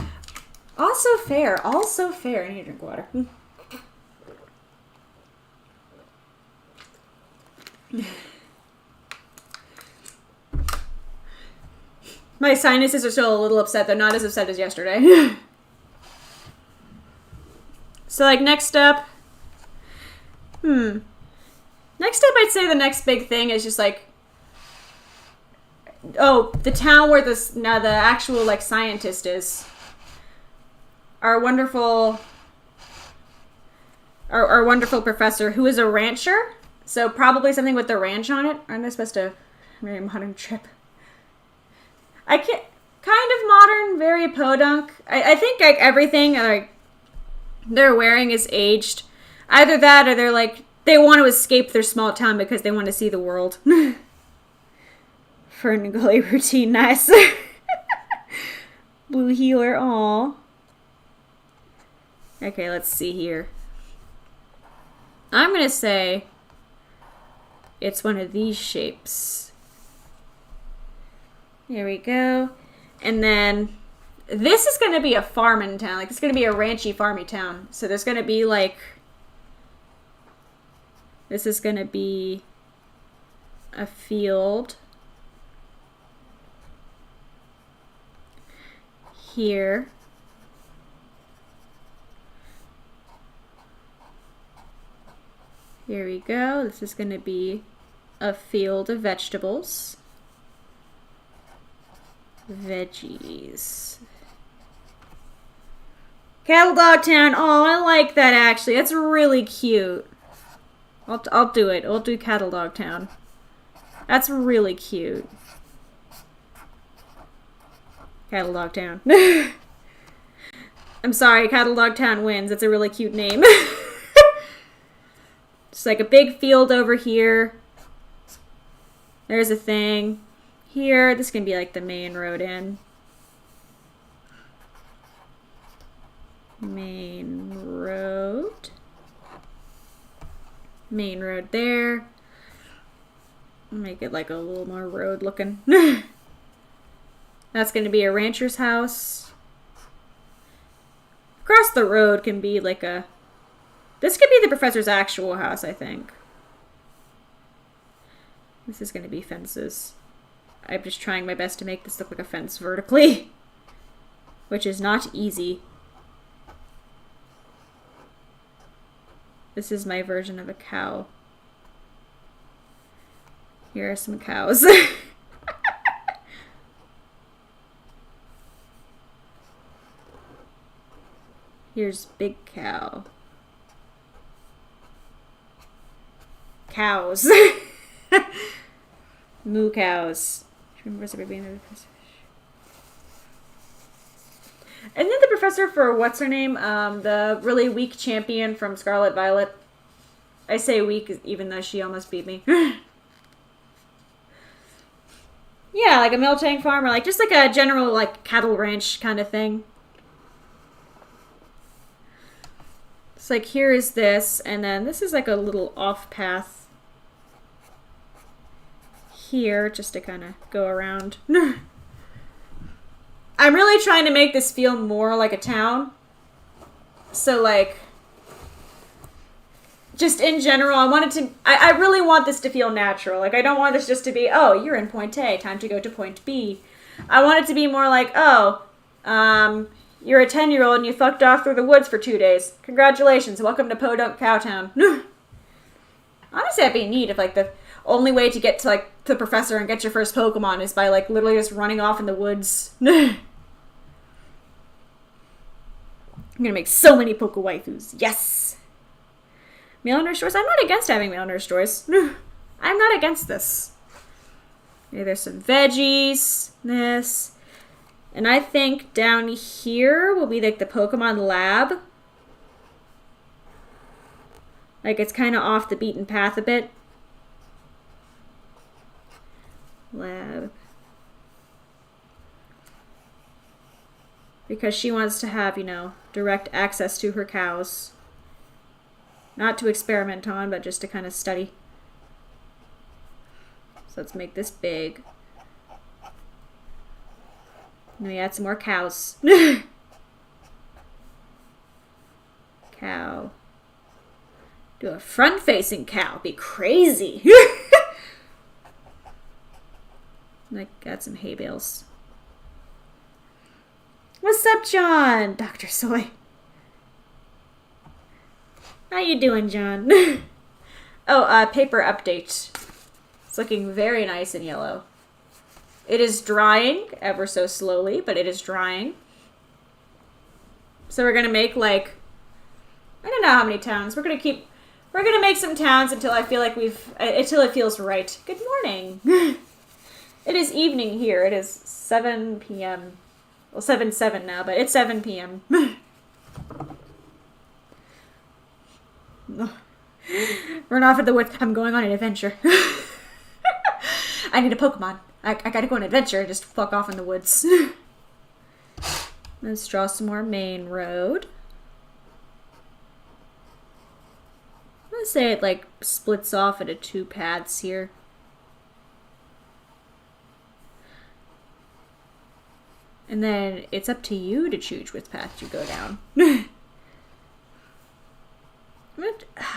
Also fair. Also fair. I need to drink water. My sinuses are still a little upset. They're not as upset as yesterday. So, like, next up. Now, Next step, I'd say the next big thing is just like, oh, the town where the actual like scientist is. Our wonderful professor, who is a rancher, so probably something with the ranch on it. Aren't they supposed to very modern trip? I can't. Kind of modern, very podunk. I think like everything like they're wearing is aged. Either that or they're like they want to escape their small town because they want to see the world. Ferngully routine, nice. Blue healer, aw. Okay, let's see here. I'm gonna say it's one of these shapes. Here we go. And then this is going to be a farming town. Like, it's going to be a ranchy, farmy town. So there's going to be, like... This is going to be a field. Here. Here we go. This is going to be a field of vegetables. Veggies. Cattle Dog Town. Oh, I like that actually. That's really cute. I'll do it. I'll do Cattle Dog Town. That's really cute. Cattle Dog Town. I'm sorry, Cattle Dog Town wins. That's a really cute name. Just like a big field over here. There's a thing. Here, this can be like the main road in. Main road. Main road there. Make it like a little more road looking. That's going to be a rancher's house. Across the road can be like a... This could be the professor's actual house, I think. This is going to be fences. I'm just trying my best to make this look like a fence vertically, which is not easy. This is my version of a cow. Here are some cows. Here's big cow. Cows. Moo cows. Remembers everybody in the professor. And then the professor for what's her name? The really weak champion from Scarlet Violet. I say weak even though she almost beat me. Yeah, like a miltang farmer, like just like a general like cattle ranch kind of thing. It's like here is this, and then this is like a little off path here just to kind of go around. I'm really trying to make this feel more like a town. So like, just in general, I really want this to feel natural. Like I don't want this just to be, oh, you're in point A, time to go to point B. I want it to be more like, oh, you're a 10-year-old and you fucked off through the woods for 2 days. Congratulations, welcome to Podunk Cowtown. Honestly, that'd be neat if like the only way to get to like the professor and get your first Pokemon is by like literally just running off in the woods. I'm gonna make so many Poke waifus. Yes! Mail order stores? I'm not against having mail order stores. I'm not against this. Okay, there's some veggies. This. And I think down here will be like the Pokemon lab. Like it's kind of off the beaten path a bit. Lab. Because she wants to have, you know, direct access to her cows. Not to experiment on, but just to kind of study. So let's make this big. And we add some more cows. Cow. Do a front-facing cow. Be crazy. Like, got some hay bales. What's up, John? Dr. Soy. How you doing, John? Oh, paper update. It's looking very nice and yellow. It is drying ever so slowly, but it is drying. So we're gonna make like, I don't know how many towns. We're gonna make some towns until I feel like until it feels right. Good morning. It is evening here. It is 7 p.m. Well, 7 now, but it's 7 p.m. Run off at the woods. I'm going on an adventure. I need a Pokemon. I gotta go on an adventure and just fuck off in the woods. Let's draw some more main road. I'm gonna say it like splits off into 2 paths here. And then it's up to you to choose which path you go down.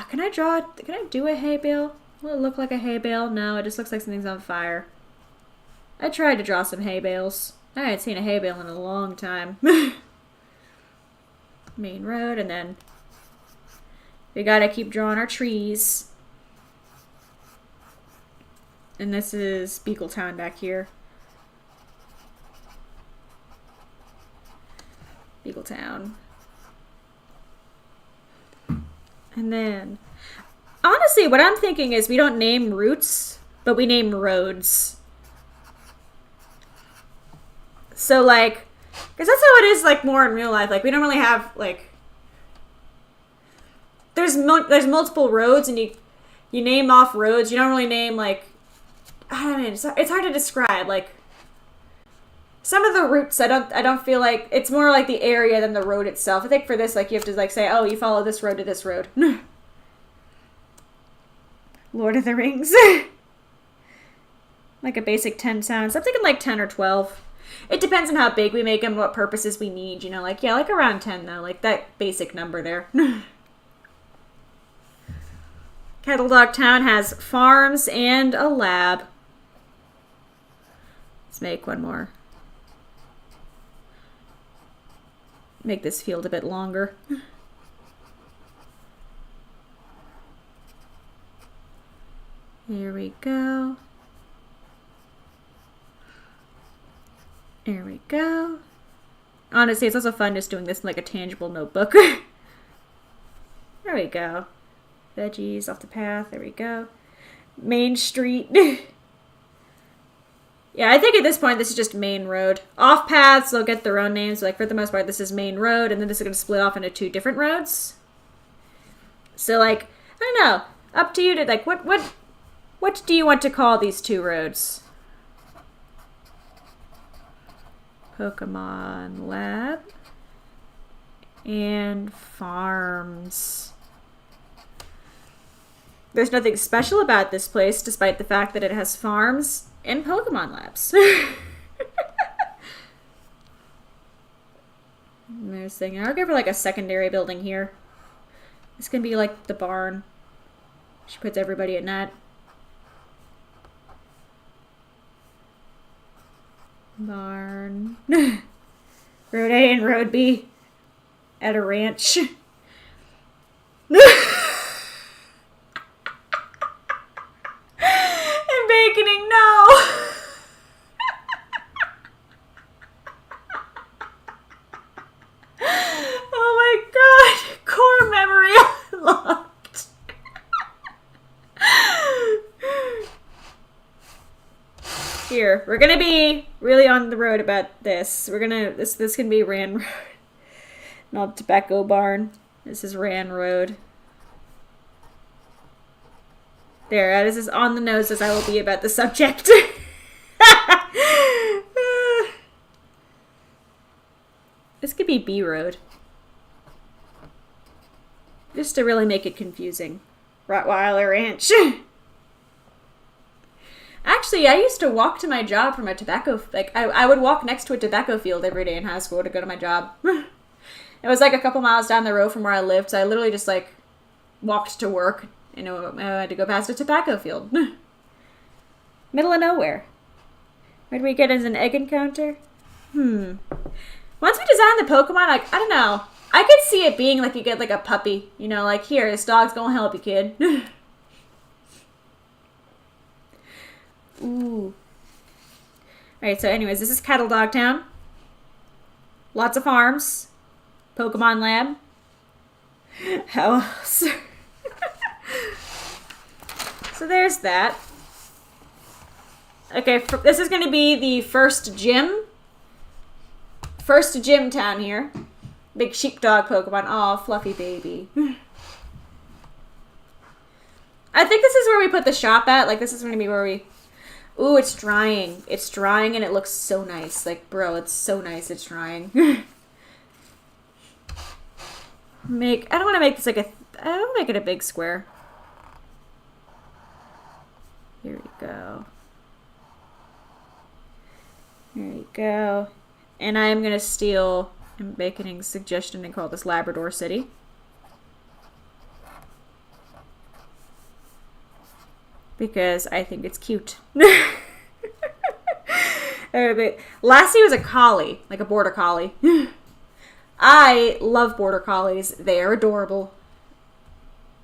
Can I do a hay bale? Will it look like a hay bale? No, it just looks like something's on fire. I tried to draw some hay bales. I hadn't seen a hay bale in a long time. Main road, and then we gotta keep drawing our trees. And this is Beagletown back here. Beagletown. And then, honestly, what I'm thinking is we don't name routes, but we name roads. So, like, because that's how it is, like, more in real life. Like, we don't really have, like, there's multiple roads, and you name off roads. You don't really name, like, I don't know, it's hard to describe. Like, some of the routes, I don't feel like, it's more like the area than the road itself. I think for this, like, you have to, like, say, oh, you follow this road to this road. Lord of the Rings. Like a basic 10 sounds. I'm thinking like 10 or 12. It depends on how big we make them, what purposes we need, you know, like, yeah, like around 10 though, like that basic number there. Cattle Dog Town has farms and a lab. Let's make one more. Make this field a bit longer. Here we go. There we go. Honestly, it's also fun just doing this in like a tangible notebook. There we go. Veggies off the path. There we go. Main Street. Yeah, I think at this point this is just main road. Off paths, they'll get their own names. Like for the most part, this is main road, and then this is going to split off into 2 different roads. So like, I don't know. Up to you to like, what do you want to call these 2 roads? Pokemon Lab and Farms. There's nothing special about this place, despite the fact that it has farms and Pokemon Labs. There's thing. I'll give her like a secondary building here. This can be like the barn. She puts everybody in that. Barn. Road A and Road B at a ranch. And baconing, no. Oh my god. Core memory unlocked. Here, we're gonna be really on the road about this. We're gonna, this can be Ran Road. Not Tobacco Barn. This is Ran Road. There, this is on the nose as I will be about the subject. This could be B Road. Just to really make it confusing. Rottweiler Ranch. Actually, I used to walk to my job from a tobacco... Like, I would walk next to a tobacco field every day in high school to go to my job. It was like a couple miles down the road from where I lived, so I literally just, like, walked to work. And I had to go past a tobacco field. Middle of nowhere. Where do we get as an egg encounter? Once we design the Pokemon, like, I don't know. I could see it being like you get, like, a puppy. You know, like, here, this dog's gonna help you, kid. Ooh. Alright, so anyways, this is Cattle Dog Town. Lots of farms. Pokemon Lab. How else? So there's that. Okay, this is going to be the first gym. First gym town here. Big sheepdog Pokemon. Oh, fluffy baby. I think this is where we put the shop at. Like, this is going to be where we... Ooh, it's drying. It's drying and it looks so nice. Like, bro, it's so nice it's drying. I don't want to make this like a... I don't want to make it a big square. Here we go. There you go. And I am going to steal Baconing's suggestion and call this Labrador City. Because I think it's cute. Lassie was a collie, like a border collie. I love border collies. They are adorable.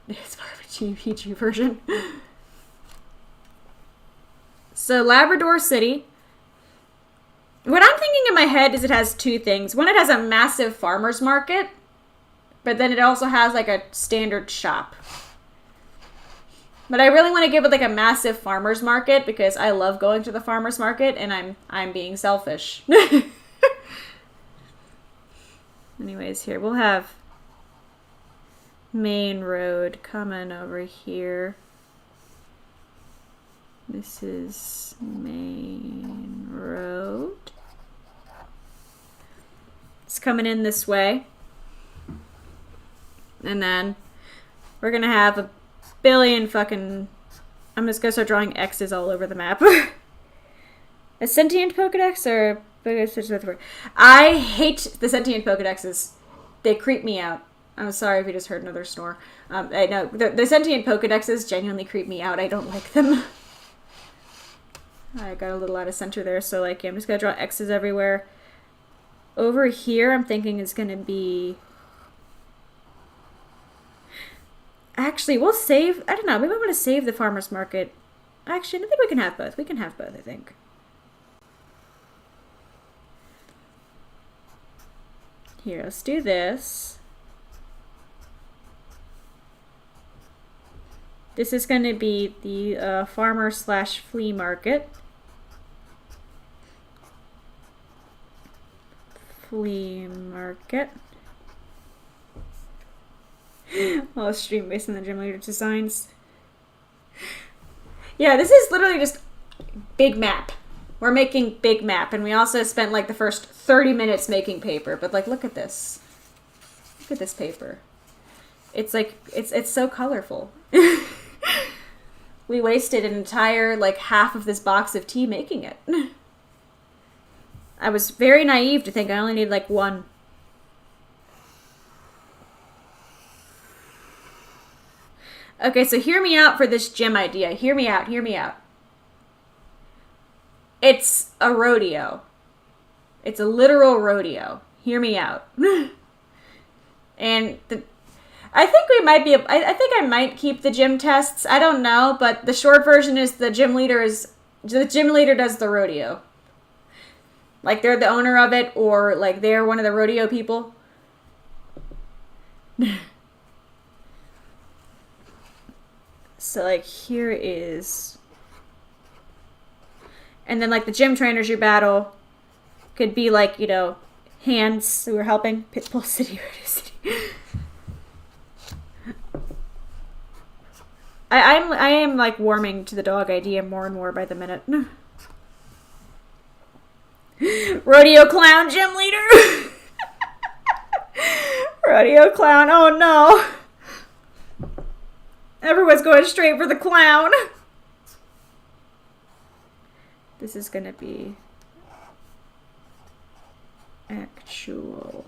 It's part of a GPG version. So Labrador City. What I'm thinking in my head is it has two things. One, it has a massive farmer's market, but then it also has like a standard shop. But I really want to give it like a massive farmer's market because I love going to the farmer's market and I'm being selfish. Anyways, here we'll have main road coming over here. This is main road. It's coming in this way. And then we're going to have a billion fucking... I'm just going to start drawing X's all over the map. A sentient Pokedex or... I hate the sentient Pokedexes. They creep me out. I'm sorry if you just heard another snore. I know. The sentient Pokedexes genuinely creep me out. I don't like them. I got a little out of center there, so like I'm just gonna draw X's everywhere. Over here, I'm thinking is gonna be... Actually, we'll save... I don't know, maybe I want to save the farmer's market. Actually, I think we can have both. We can have both, I think. Here, let's do this. This is going to be the farmer/flea market. Flea market. Oh, stream based on the gym leader designs. Yeah, this is literally just big map. We're making big map, and we also spent like the first 30 minutes making paper. But like, look at this. Look at this paper. It's like it's so colorful. We wasted an entire like half of this box of tea making it. I was very naive to think I only need like one. Okay, so hear me out for this gym idea. Hear me out. Hear me out. It's a rodeo. It's a literal rodeo. Hear me out. And I think we might be... I think I might keep the gym tests. I don't know, but the short version is the gym leader does the rodeo. Like they're the owner of it, or like they're one of the rodeo people. So like here is... And then like the gym trainers you battle could be like, you know, hands who are helping. Pitbull City, Rodeo City. I am like warming to the dog idea more and more by the minute. Rodeo clown gym leader. Rodeo clown. Oh no. Everyone's going straight for the clown. This is going to be actual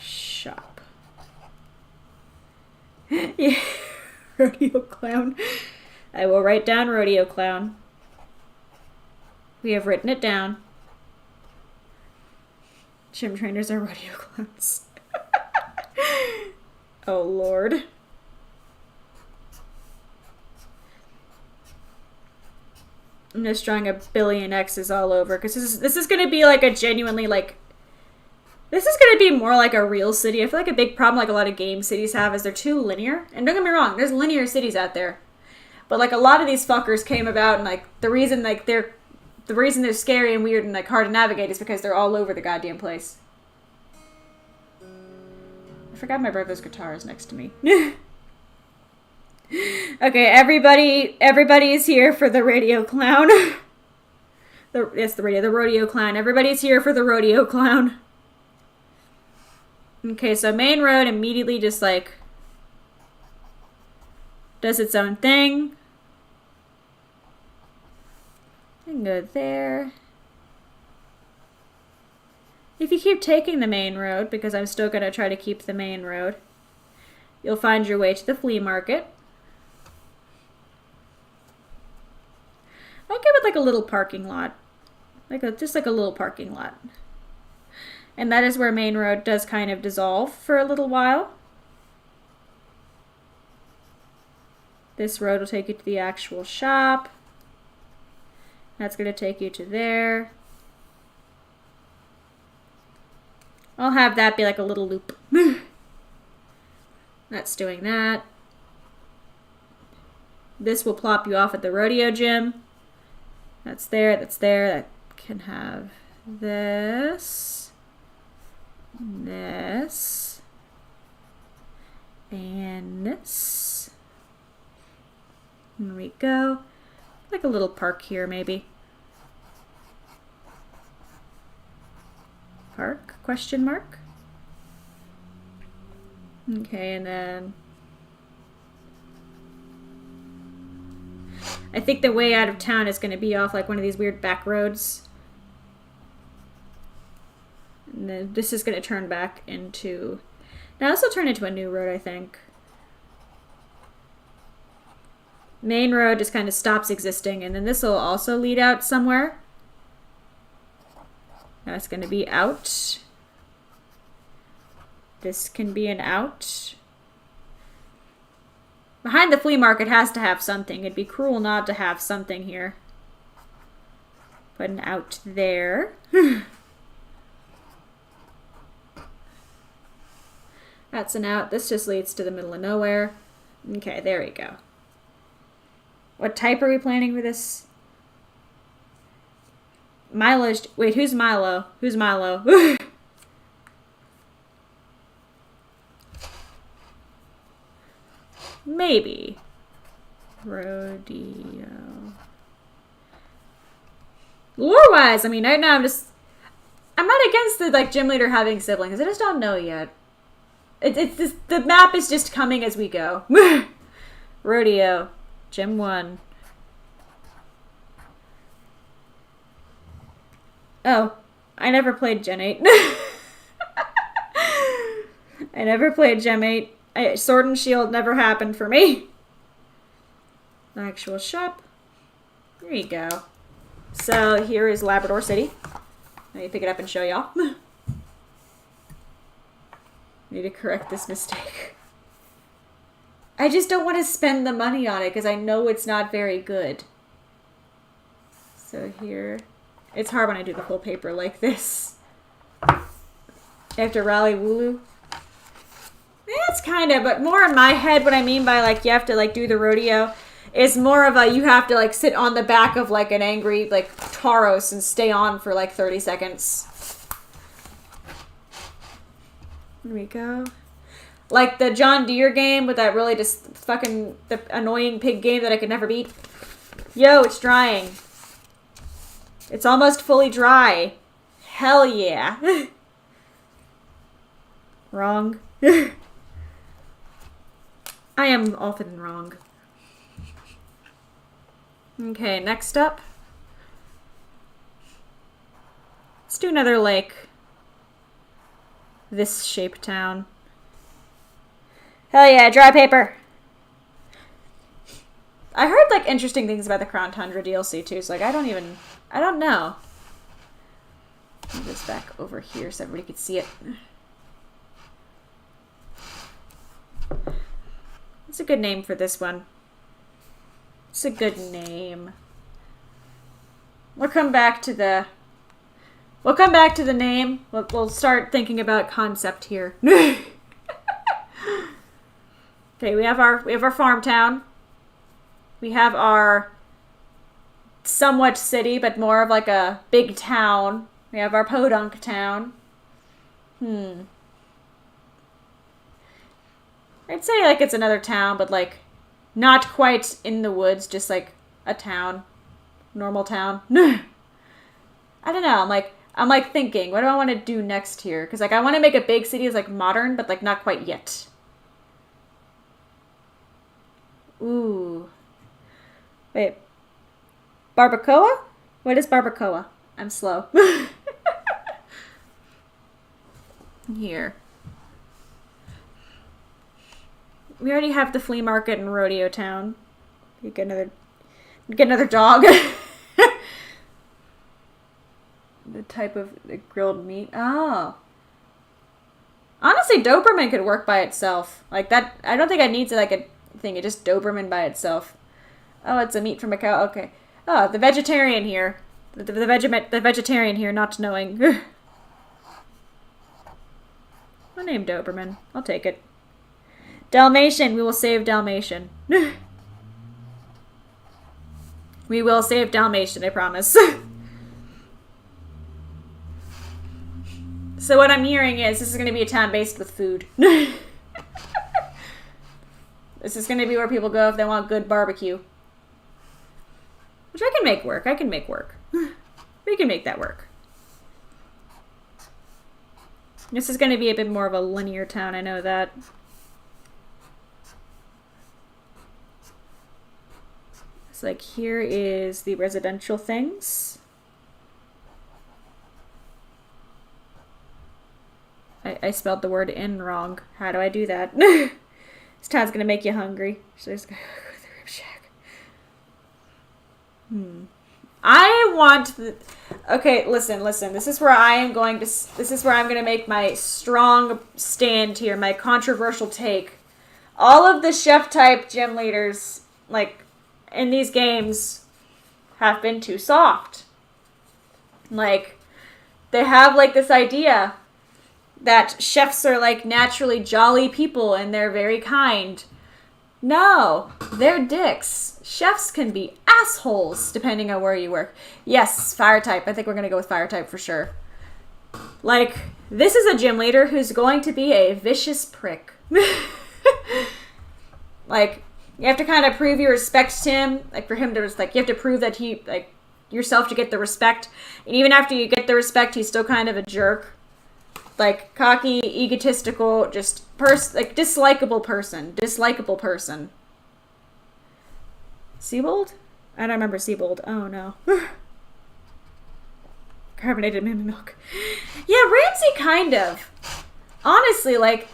shop. Yeah, rodeo clown. I will write down rodeo clown. We have written it down. Gym trainers are rodeo clowns. Oh, Lord. I'm just drawing a billion X's all over because this is going to be like a genuinely like. This is going to be more like a real city. I feel like a big problem like a lot of game cities have is they're too linear. And don't get me wrong, there's linear cities out there. But like a lot of these fuckers came about and like the reason they're scary and weird and like hard to navigate is because they're all over the goddamn place. I forgot my brother's guitar is next to me. Okay, everybody's here for the radio clown. The rodeo clown. Everybody's here for the rodeo clown. Okay, so main road immediately just like does its own thing. I can go there. If you keep taking the main road, because I'm still going to try to keep the main road, you'll find your way to the flea market. I'll give it like a little parking lot. Just like a little parking lot. And that is where main road does kind of dissolve for a little while. This road will take you to the actual shop. That's going to take you to there. I'll have that be like a little loop. That's doing that. This will plop you off at the rodeo gym. That's there, that's there. That can have this, this, and this. There we go. Like a little park here, maybe. Park, question mark. Okay, and then I think the way out of town is going to be off like one of these weird back roads. And then this is going to turn back into... Now this will turn into a new road, I think. Main road just kind of stops existing, and then this will also lead out somewhere. That's going to be out. This can be an out. Behind the flea market has to have something. It'd be cruel not to have something here. Put an out there. That's an out. This just leads to the middle of nowhere. Okay, there we go. What type are we planning for this? Milo's... Wait, who's Milo? Who's Milo? Maybe. Rodeo. Lore-wise, I mean, right now I'm not against the, like, gym leader having siblings. I just don't know yet. It's just, the map is just coming as we go. Rodeo. Gym 1. Oh, I never played Gen 8. I never played Gen 8. Sword and Shield never happened for me. Actual shop. There you go. So here is Labrador City. Let me pick it up and show y'all. Need to correct this mistake. I just don't want to spend the money on it because I know it's not very good. So here, it's hard when I do the whole paper like this. I have to rally Wooloo. It's kind of, but more in my head, what I mean by like you have to like do the rodeo is more of a you have to like sit on the back of like an angry like Tauros and stay on for like 30 seconds. There we go. Like the John Deere game with that really just fucking the annoying pig game that I could never beat. Yo, it's drying. It's almost fully dry. Hell yeah. Wrong. I am often wrong. Okay, next up. Let's do another like this shape town. Hell yeah, dry paper. I heard like interesting things about the Crown Tundra DLC too, so like I don't know. Move this back over here so everybody could see it. It's a good name for this one. It's a good name. We'll come back to the name. We'll start thinking about concept here. Okay, we have our farm town. We have our somewhat city, but more of like a big town. We have our podunk town. I'd say like it's another town, but like not quite in the woods, just like a town. Normal town. I don't know. I'm like thinking, what do I want to do next here? Because like I want to make a big city as like modern, but like not quite yet. Ooh. Wait. Barbacoa? What is barbacoa? I'm slow. Here. We already have the flea market in Rodeo Town. You get another dog. The type of grilled meat. Oh. Honestly, Doberman could work by itself. Like that, I don't think I need to like a thing. It just Doberman by itself. Oh, it's a meat from a cow. Okay. Oh, the vegetarian here. The vegetarian here, not knowing. I'll name Doberman. I'll take it. Dalmatian. We will save Dalmatian. We will save Dalmatian, I promise. So what I'm hearing is this is going to be a town based with food. This is going to be where people go if they want good barbecue. Which I can make work. I can make work. We can make that work. This is going to be a bit more of a linear town, I know that. It's like here is the residential things. I spelled the word in wrong. How do I do that? This town's gonna make you hungry. So just go to the rib shack. I want okay, listen. This is where I'm gonna make my strong stand here, my controversial take. All of the chef type gym leaders, like, in these games have been too soft. Like, they have like this idea that chefs are like naturally jolly people and they're very kind. No, they're dicks. Chefs can be assholes depending on where you work. Yes, fire type. I think we're going to go with fire type for sure. Like, this is a gym leader who's going to be a vicious prick. Like, you have to kind of prove you respect him. Like, for him to, like, you have to prove that he, like, yourself to get the respect. And even after you get the respect, he's still kind of a jerk. Like, cocky, egotistical, just like, dislikable person. Seabold? I don't remember Seabold. Oh, no. Carbonated milk. Yeah, Ramsey kind of. Honestly, like,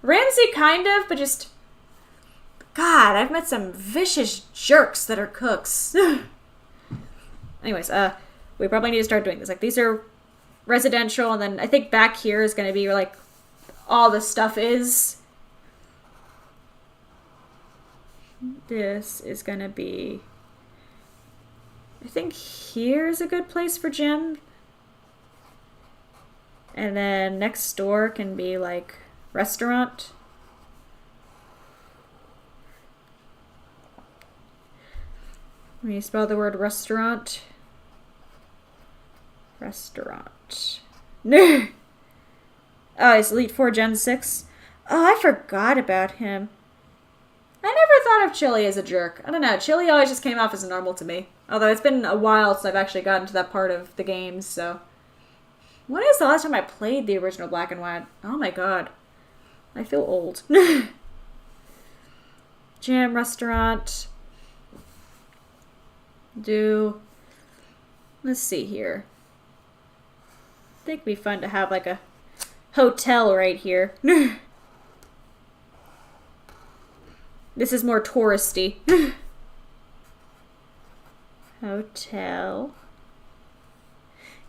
Ramsey kind of, but just... God, I've met some vicious jerks that are cooks. Anyways, we probably need to start doing this. Like, these are residential, and then I think back here is going to be where, like, all the stuff is. This is going to be... I think here is a good place for gym. And then next door can be, like, restaurant. When you spell the word restaurant. Restaurant. Oh, it's Elite 4 Gen 6. Oh, I forgot about him. I never thought of Chili as a jerk. I don't know. Chili always just came off as normal to me. Although it's been a while since I've actually gotten to that part of the games, so. When is the last time I played the original Black and White? Oh my god. I feel old. Gym, restaurant. Let's see here. I think it'd be fun to have like a hotel right here. This is more touristy. Hotel.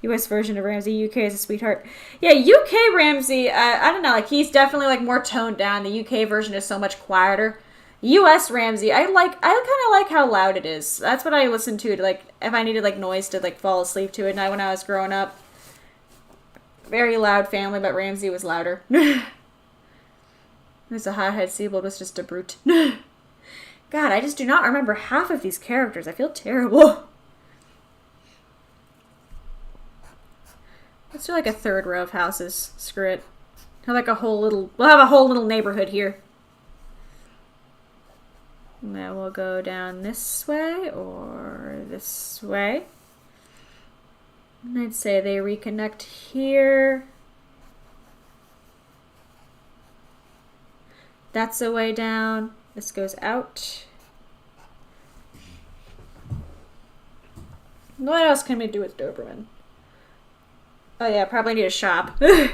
US version of Ramsey. UK is a sweetheart. Yeah, UK Ramsey, I don't know, like he's definitely like more toned down. The UK version is so much quieter. U.S. Ramsey. I kind of like how loud it is. That's what I listen to like if I needed like noise to like fall asleep to at night when I was growing up. Very loud family, but Ramsey was louder. There's a hothead. Seabold was just a brute. God, I just do not remember half of these characters. I feel terrible. Let's do like a third row of houses. Screw it. Have like a whole little. We'll have a whole little neighborhood here. And then we'll go down this way or this way. And I'd say they reconnect here. That's the way down. This goes out. What else can we do with Doberman? Oh yeah, probably need a shop. Let's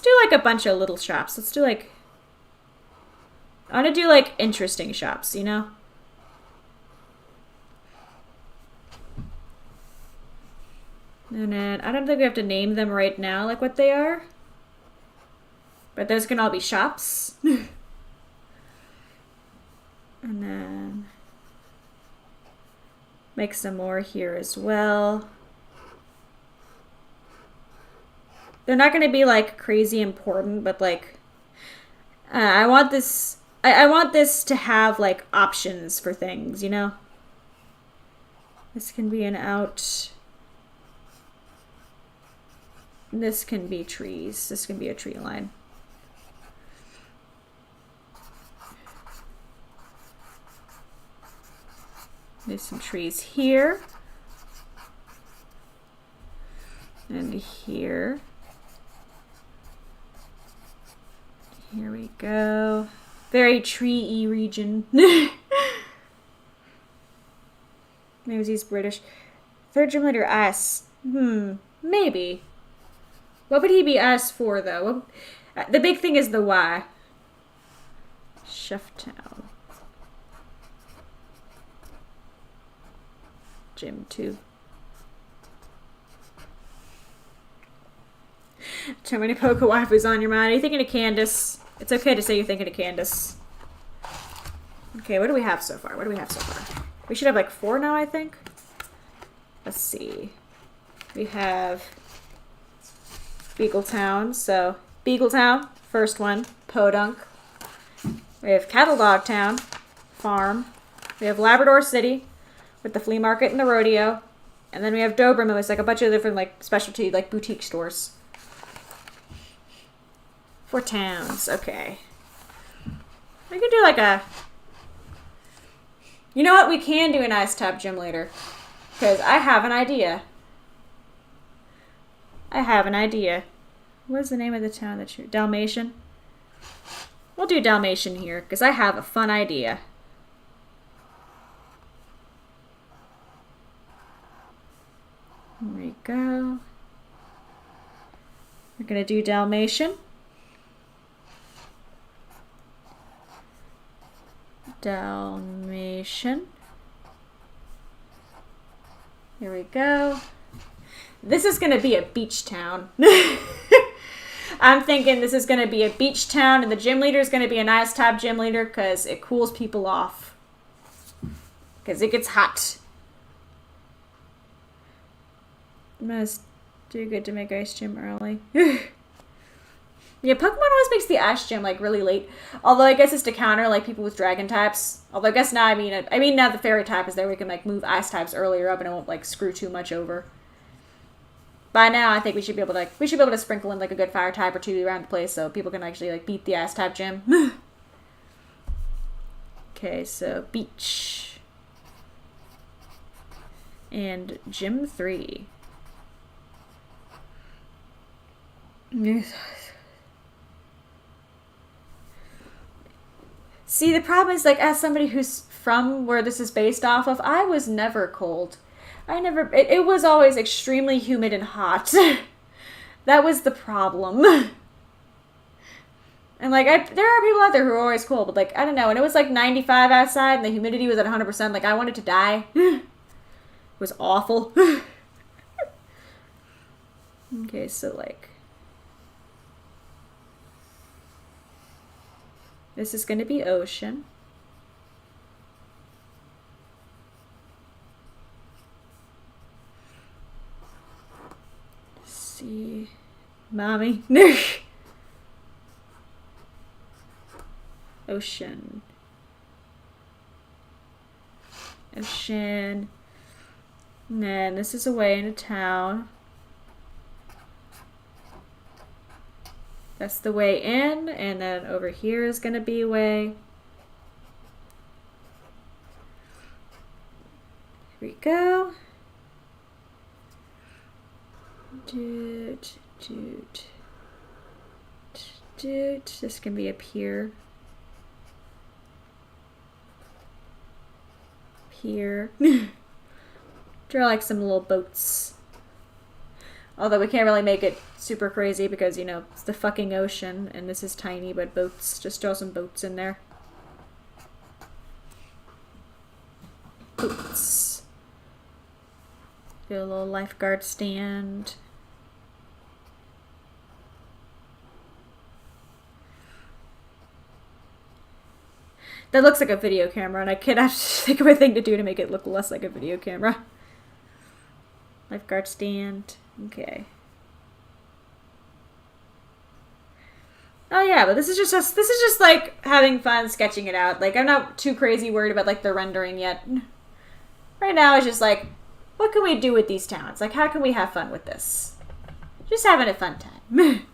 do like a bunch of little shops. Let's do like... I want to do like interesting shops, you know? And then I don't think we have to name them right now like what they are. But those can all be shops. And then make some more here as well. They're not going to be like crazy important, but like I want this I want this to have like options for things, you know? This can be an out. This can be trees. This can be a tree line. There's some trees here. And here. Here we go. Very tree-y region. Maybe he's British. Third gym leader S. Maybe. What would he be S for, though? The big thing is the Y. Chef Town. Gym 2. Too many Poke waifus on your mind. Are you thinking of Candace? It's okay to say you're thinking of Candace. Okay, what do we have so far? What do we have so far? We should have like 4 now, I think. Let's see. We have Beagletown. So, Beagletown, first one. Podunk. We have Cattle Dog Town. Farm. We have Labrador City with the flea market and the rodeo. And then we have Doberman. It's like a bunch of different like specialty like boutique stores. 4 towns. Okay. We could do like a... You know what? We can do an ice tub gym leader. Because I have an idea. What's the name of the town that you're... Dalmatian? We'll do Dalmatian here. Because I have a fun idea. There we go. We're going to do Dalmatian. Dalmatian. Here we go. This is going to be a beach town. I'm thinking this is going to be a beach town, and the gym leader is going to be a nice top gym leader because it cools people off. Because it gets hot. Must do good to make ice gym early. Yeah, Pokemon always makes the ice gym like really late. Although I guess it's to counter like people with dragon types. Although I guess now I mean now the fairy type is there, we can like move ice types earlier up and it won't like screw too much over. By now I think we should be able to sprinkle in like a good fire type or 2 around the place so people can actually like beat the ice type gym. Okay, so beach. And gym 3. See, the problem is, like, as somebody who's from where this is based off of, I was never cold. It was always extremely humid and hot. That was the problem. And, like, there are people out there who are always cold, but, like, I don't know. And it was, like, 95 outside, and the humidity was at 100%. Like, I wanted to die. It was awful. Okay, so, like... This is going to be ocean. Let's see. Mommy. Ocean. Ocean. And then this is a way into town. That's the way in, and then over here is going to be a way. Here we go. This can be up here. Here. Draw like some little boats. Although we can't really make it super crazy because, you know, it's the fucking ocean and this is tiny, but boats. Just draw some boats in there. Boats. Do a little lifeguard stand. That looks like a video camera, and I cannot think of a thing to do to make it look less like a video camera. Lifeguard stand. Okay. Oh yeah, but this is just like having fun sketching it out. Like I'm not too crazy worried about like the rendering yet. Right now it's just like, what can we do with these towns? Like how can we have fun with this? Just having a fun time.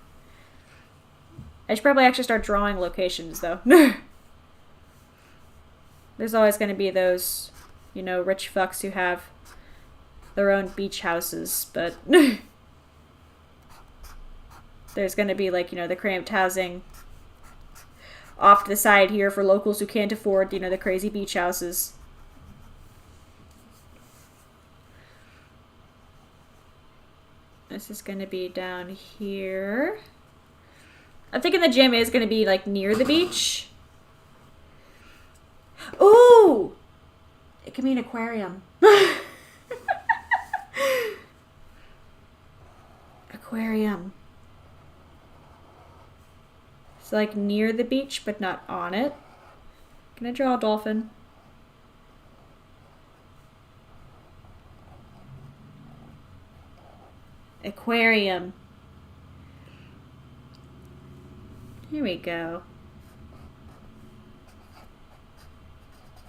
I should probably actually start drawing locations though. There's always going to be those, you know, rich fucks who have their own beach houses, but there's going to be like, you know, the cramped housing off to the side here for locals who can't afford, you know, the crazy beach houses. This is going to be down here. I'm thinking the gym is going to be like near the beach. Ooh! It could be an aquarium. Aquarium. It's like near the beach, but not on it. Can I draw a dolphin? Aquarium. Here we go.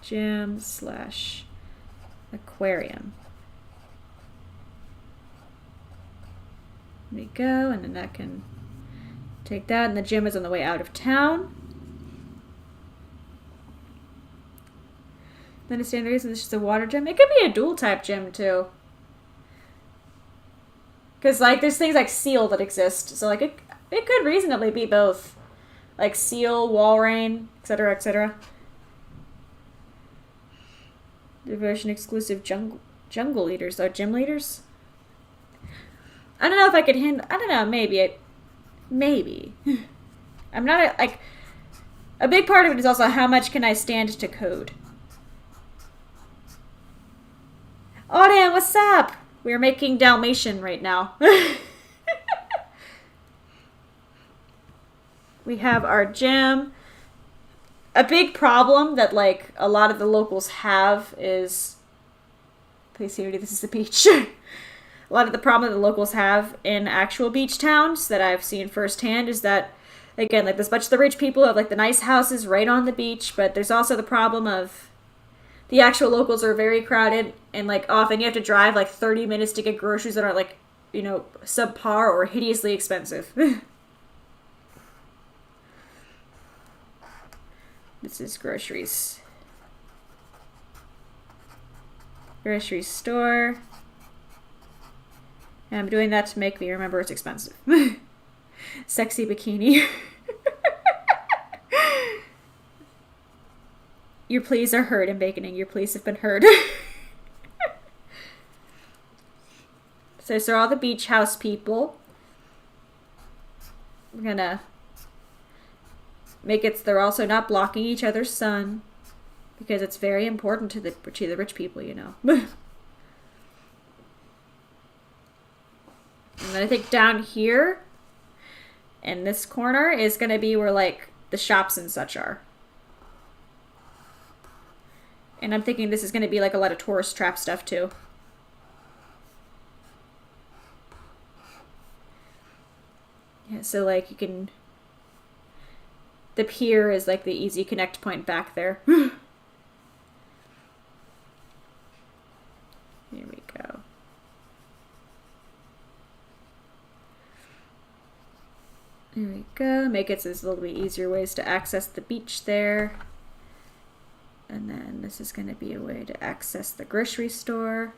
Gym / aquarium. There we go, and then that can take that, and the gym is on the way out of town. Then a standard reason this is just a water gym. It could be a dual type gym too. Because like there's things like seal that exist. So like it could reasonably be both. Like seal, wall rain, etc., etc. Devotion exclusive jungle leaders or gym leaders. I don't know if I could handle. I don't know. Maybe. I'm not like. A big part of it is also how much can I stand to code. Oh damn! What's up? We're making Dalmatian right now. We have our gym. A big problem that, like, a lot of the locals have is... Please, Siri, this is the beach. A lot of the problem that the locals have in actual beach towns that I've seen firsthand is that, again, like, there's much of the rich people have, like, the nice houses right on the beach, but there's also the problem of the actual locals are very crowded, and, like, often you have to drive, like, 30 minutes to get groceries that are, like, you know, subpar or hideously expensive. This is groceries. Grocery store. And I'm doing that to make me remember it's expensive. Sexy bikini. Your pleas are heard in baconing. Your pleas have been heard. So these are all the beach house people. We're gonna make it so they're also not blocking each other's sun, because it's very important to the rich people, you know. And then I think down here in this corner is going to be where, like, the shops and such are. And I'm thinking this is going to be like a lot of tourist trap stuff too. Yeah, so like you can... The pier is like the easy connect point back there. Here we go. There we go. Make it so there's a little bit easier ways to access the beach there. And then this is going to be a way to access the grocery store.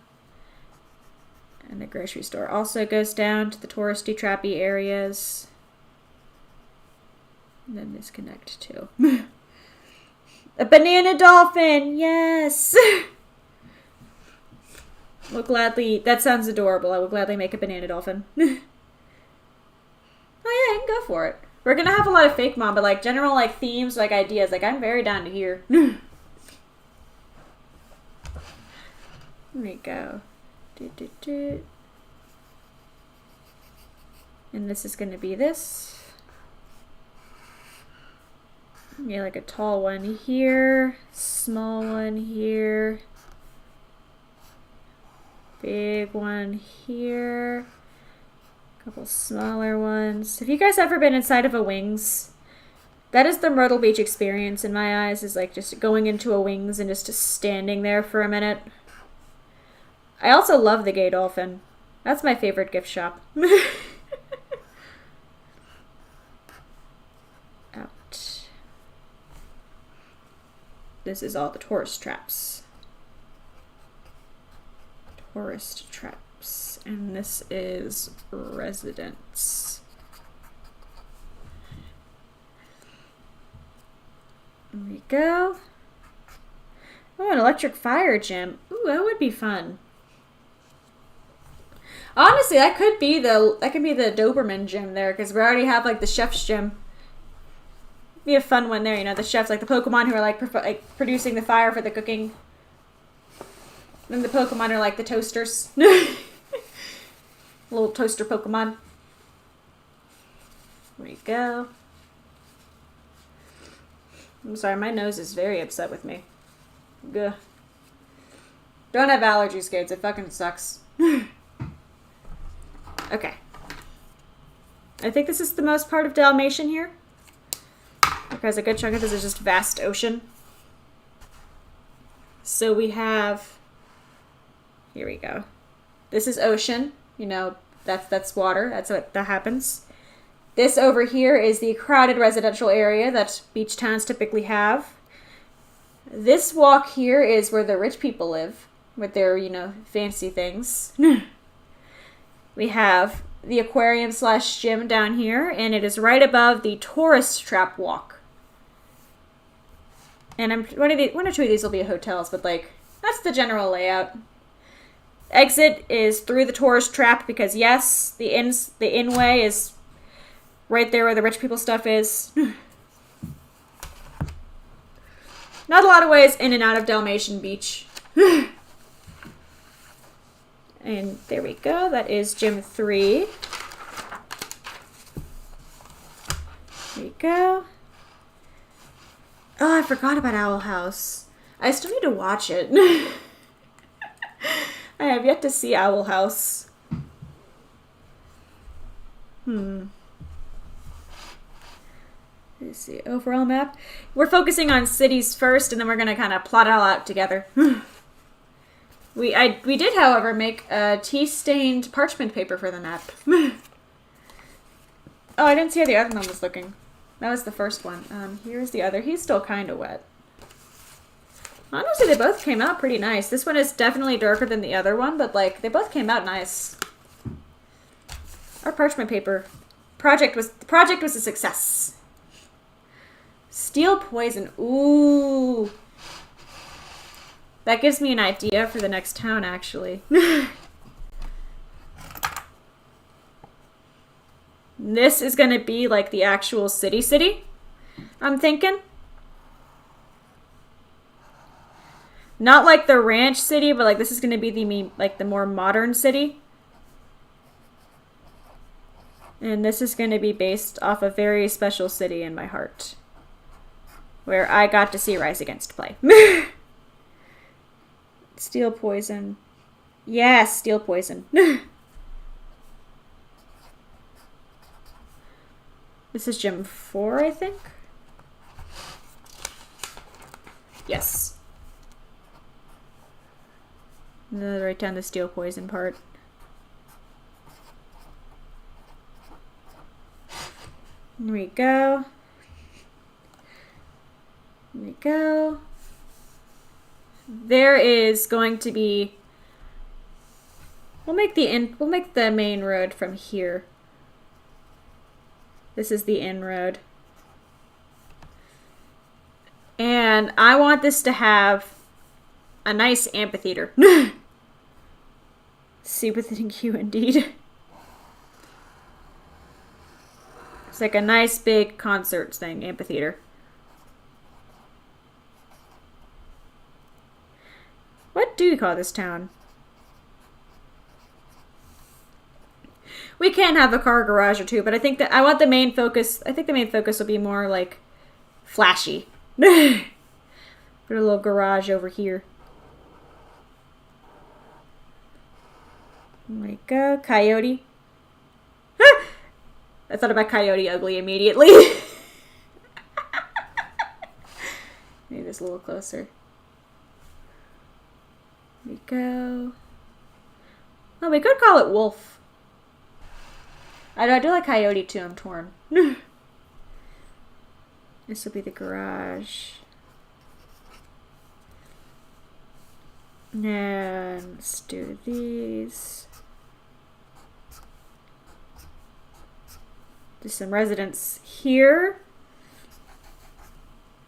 And the grocery store also goes down to the touristy trappy areas. And then disconnect too. A banana dolphin! Yes! We'll gladly... That sounds adorable. I will gladly make a banana dolphin. Oh yeah, I can go for it. We're gonna have a lot of fake mom, but like general like themes, like ideas, like I'm very down to hear. There we go. And this is gonna be this. Yeah, like a tall one here, small one here, big one here, a couple smaller ones. Have you guys ever been inside of a Wings? That is the Myrtle Beach experience in my eyes, is like just going into a Wings and just standing there for a minute. I also love the Gay Dolphin. That's my favorite gift shop. Out. This is all the tourist traps. Tourist traps. And this is residents. There we go. Oh, an electric fire gym. Ooh, that would be fun. Honestly, that could be the Doberman gym there, because we already have like the chef's gym. Be a fun one there, you know, the chefs, like the Pokemon who are like producing the fire for the cooking. Then the Pokemon are like the toasters. Little toaster Pokemon. There we go. I'm sorry, my nose is very upset with me. Gah. Don't have allergies, kids. It fucking sucks. Okay. I think this is the most part of Dalmatian here, because a good chunk of this is just vast ocean. So we have... Here we go. This is ocean. You know, that's water. That's what that happens. This over here is the crowded residential area that beach towns typically have. This walk here is where the rich people live with their, you know, fancy things. We have the aquarium / gym down here, and it is right above the tourist trap walk. And one or two of these will be hotels, but like that's the general layout. Exit is through the tourist trap because yes, the in way is right there where the rich people stuff is. Not a lot of ways in and out of Dalmatian Beach. And there we go. That is Gym 3. There you go. Oh, I forgot about Owl House. I still need to watch it. I have yet to see Owl House. Let's see. Overall map. We're focusing on cities first, and then we're going to kind of plot it all out together. We did, however, make a tea-stained parchment paper for the map. Oh, I didn't see how the other one was looking. That was the first one. Here's the other. He's still kind of wet. Honestly, they both came out pretty nice. This one is definitely darker than the other one, but like they both came out nice. Our parchment paper project was a success. Steel poison. Ooh. That gives me an idea for the next town, actually. This is going to be like the actual city, I'm thinking. Not like the ranch city, but like this is going to be the more modern city. And this is going to be based off a very special city in my heart. where I got to see Rise Against play. Steel poison. Yes, steel poison. This is gym 4, I think. Yes. Write down the steel poison part. Here we go. Here we go. There is going to be. We'll make the main road from here. This is the in road. And I want this to have a nice amphitheater. See within Q indeed. It's like a nice big concert thing, amphitheater. What do you call this town? We can have a car garage or two, but I think that I want the main focus. I think the main focus will be more like flashy. Put a little garage over here. There we go. Coyote. I thought about Coyote Ugly immediately. Maybe this a little closer. There we go. Oh, we could call it Wolf. I do like Coyote too. I'm torn. This will be the garage. And let's do these. Do some residents here.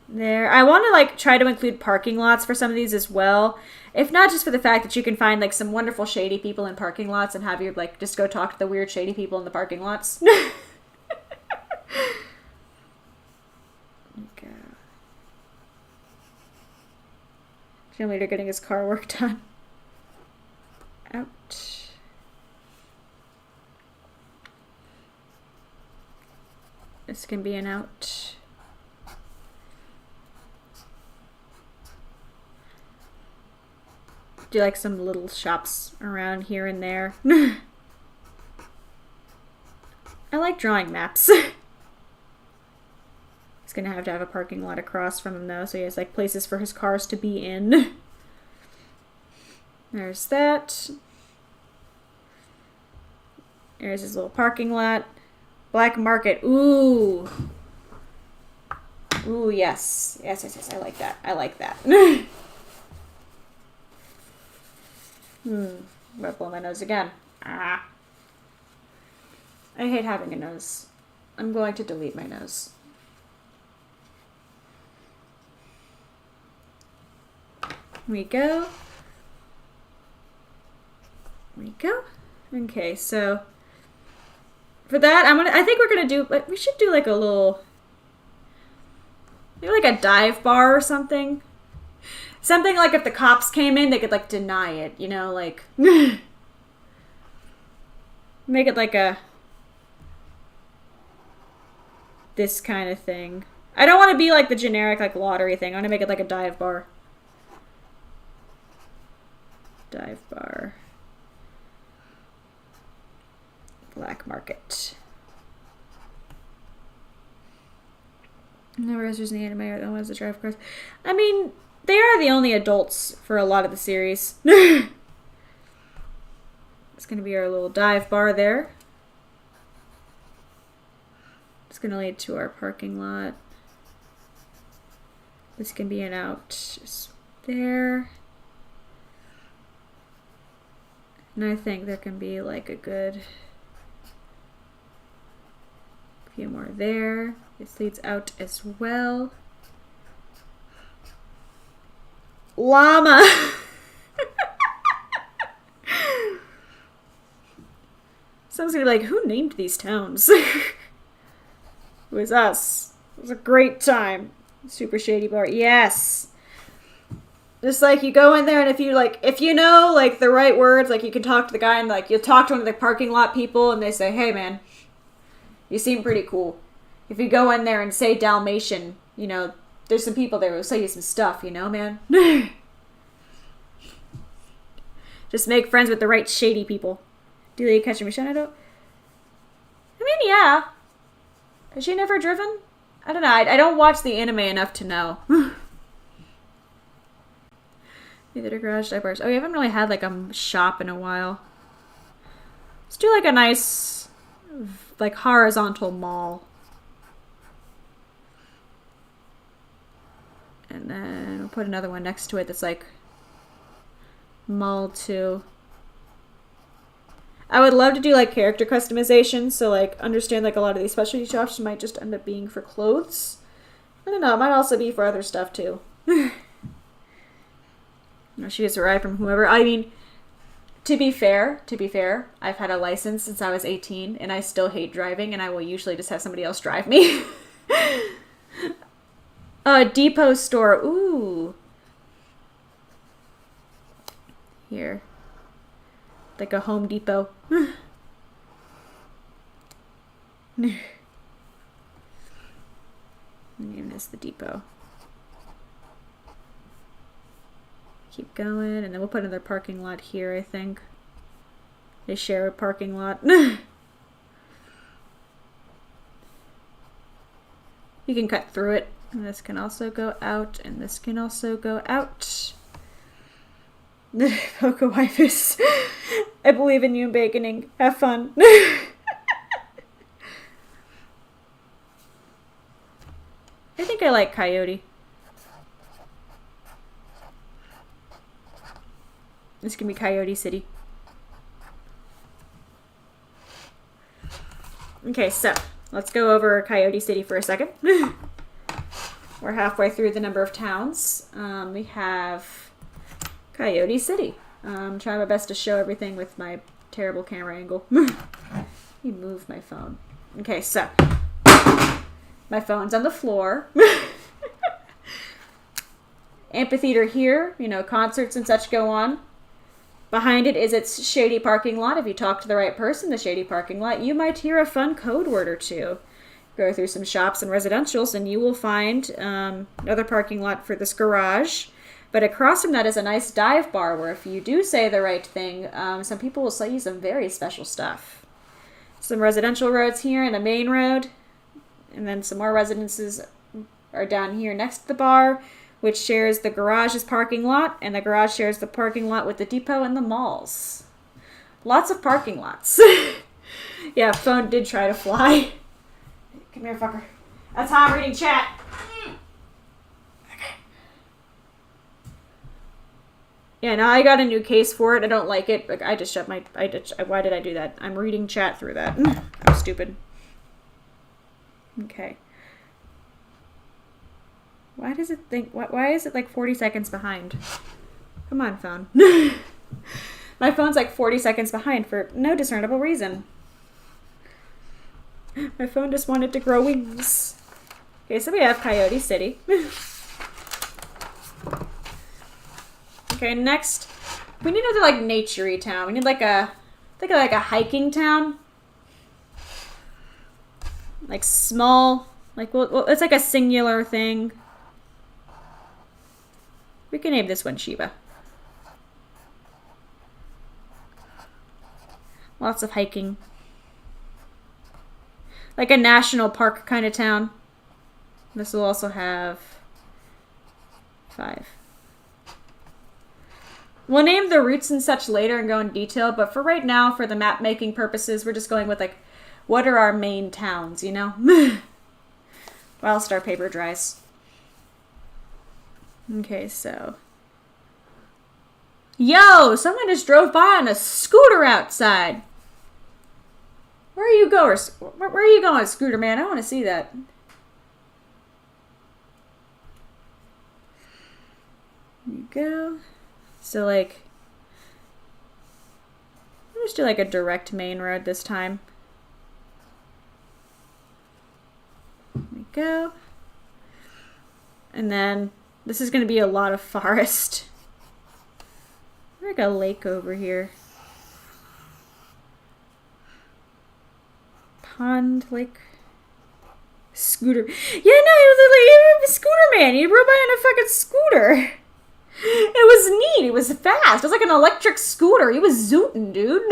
There. I want to like try to include parking lots for some of these as well. If not just for the fact that you can find like some wonderful shady people in parking lots and have you like just go talk to the weird shady people in the parking lots. Okay. Gym leader getting his car work done. Out. This can be an out. Do like some little shops around here and there. I like drawing maps. He's gonna have to have a parking lot across from him though, so he has like places for his cars to be in. There's that. There's his little parking lot. Black market. Ooh. Ooh, yes. Yes, yes, yes. I like that. I like that. I'm gonna blow my nose again. Ah. I hate having a nose. I'm going to delete my nose. Here we go. Here we go. Okay, so for that, I think we're gonna do, like, we should do like a little, maybe like a dive bar or something. Something like if the cops came in, they could like deny it, you know, like make it like a this kind of thing. I don't want to be like the generic like lottery thing. I want to make it like a dive bar. Dive bar. Black market. No racers in the anime are the ones that drive cars. I mean, they are the only adults for a lot of the series. It's going to be our little dive bar there. It's going to lead to our parking lot. This can be an out just there. And I think there can be like a good few more there. This leads out as well. Llama! Someone's gonna be like, who named these towns? It was us. It was a great time. Super shady bar. Yes! Just like you go in there and if you know like the right words, like you can talk to the guy and like you'll talk to one of the parking lot people and they say, hey man, you seem pretty cool. If you go in there and say Dalmatian, you know, there's some people there who will sell you some stuff, you know, man. Just make friends with the right shady people. Do they catch a machine? I mean, yeah. Has she never driven? I don't know. I don't watch the anime enough to know. Either garage diapers. Oh, we haven't really had like a shop in a while. Let's do like a nice, like horizontal mall. And then we'll put another one next to it that's like mall 2. I would love to do like character customization, so like understand like a lot of these specialty shops might just end up being for clothes. I don't know, it might also be for other stuff too. She gets a ride from whoever. I mean, to be fair, I've had a license since I was 18 and I still hate driving, and I will usually just have somebody else drive me. Depot store. Ooh. Here. Like a Home Depot. Name this the depot. Keep going, and then we'll put another parking lot here, I think. They share a parking lot. You can cut through it. And this can also go out, and this can also go out. Poco Wifus. I believe in you, baconing. Have fun. I think I like Coyote. This can be Coyote City. Okay, so let's go over Coyote City for a second. We're halfway through the number of towns. We have Coyote City. I'm trying my best to show everything with my terrible camera angle. You moved my phone. Okay, so my phone's on the floor. Amphitheater here, you know, concerts and such go on. Behind it is its shady parking lot. If you talk to the right person, the shady parking lot, you might hear a fun code word or two. Go through some shops and residentials, and you will find another parking lot for this garage. But across from that is a nice dive bar where if you do say the right thing, some people will sell you some very special stuff. Some residential roads here and a main road. And then some more residences are down here next to the bar, which shares the garage's parking lot, and the garage shares the parking lot with the depot and the malls. Lots of parking lots. Yeah, phone did try to fly. Come here, fucker. That's how I'm reading chat. Okay. Yeah, now I got a new case for it. I don't like it. Like, I just shut my... why did I do that? I'm reading chat through that. I'm stupid. Okay. Why does it think... Why is it like 40 seconds behind? Come on, phone. My phone's like 40 seconds behind for no discernible reason. My phone just wanted to grow wings. Okay, so we have Coyote City. Okay, next, we need another like nature-y town. We need like a, think of like a hiking town. Like small, like well, it's like a singular thing. We can name this one Shiba. Lots of hiking. Like a national park kind of town. This will also have 5. We'll name the routes and such later and go in detail, but for right now, for the map making purposes, we're just going with like, what are our main towns, you know? Whilst our paper dries. Okay, so. Yo, someone just drove by on a scooter outside. Where are you going? Where are you going, Scooter Man? I want to see that. There you go. So, like, I'll just do like a direct main road this time. There we go. And then this is going to be a lot of forest. There's like a lake over here. Pond, lake. Scooter. Yeah, no, he was a scooter man. He rode by on a fucking scooter. It was neat. It was fast. It was like an electric scooter. He was zooting, dude.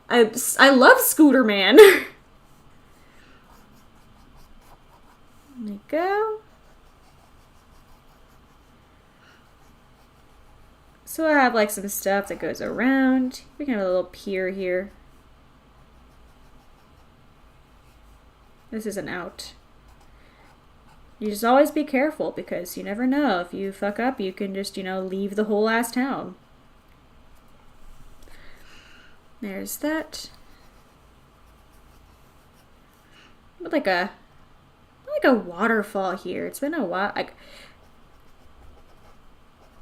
I love Scooter Man. There you go. So I have like some stuff that goes around. We can have a little pier here. This is an out. You just always be careful because you never know. If you fuck up, you can just, you know, leave the whole ass town. There's that. Like a waterfall here. It's been a while.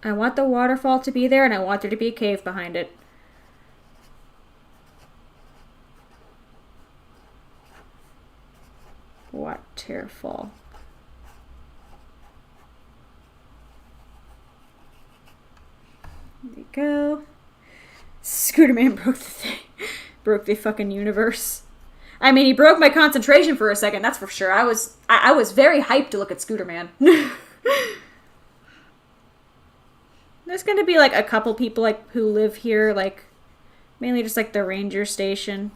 I want the waterfall to be there, and I want there to be a cave behind it. Waterfall. There you go. Scooter Man broke the thing. Broke the fucking universe. I mean, he broke my concentration for a second, that's for sure. I was very hyped to look at Scooter Man. There's gonna be like a couple people like who live here, like mainly just like the ranger station.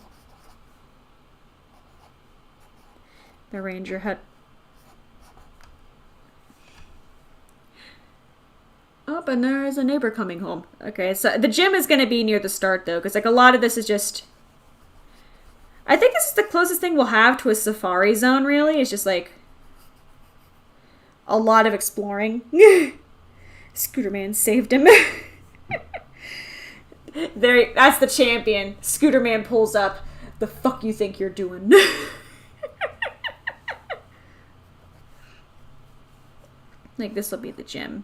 The ranger hut. Oh, and there's a neighbor coming home. Okay, so the gym is going to be near the start, though, because, like, a lot of this is just... I think this is the closest thing we'll have to a safari zone, really. It's just, like, a lot of exploring. Scooter Man saved him. There, that's the champion. Scooter Man pulls up. The fuck you think you're doing? Like, this will be the gym.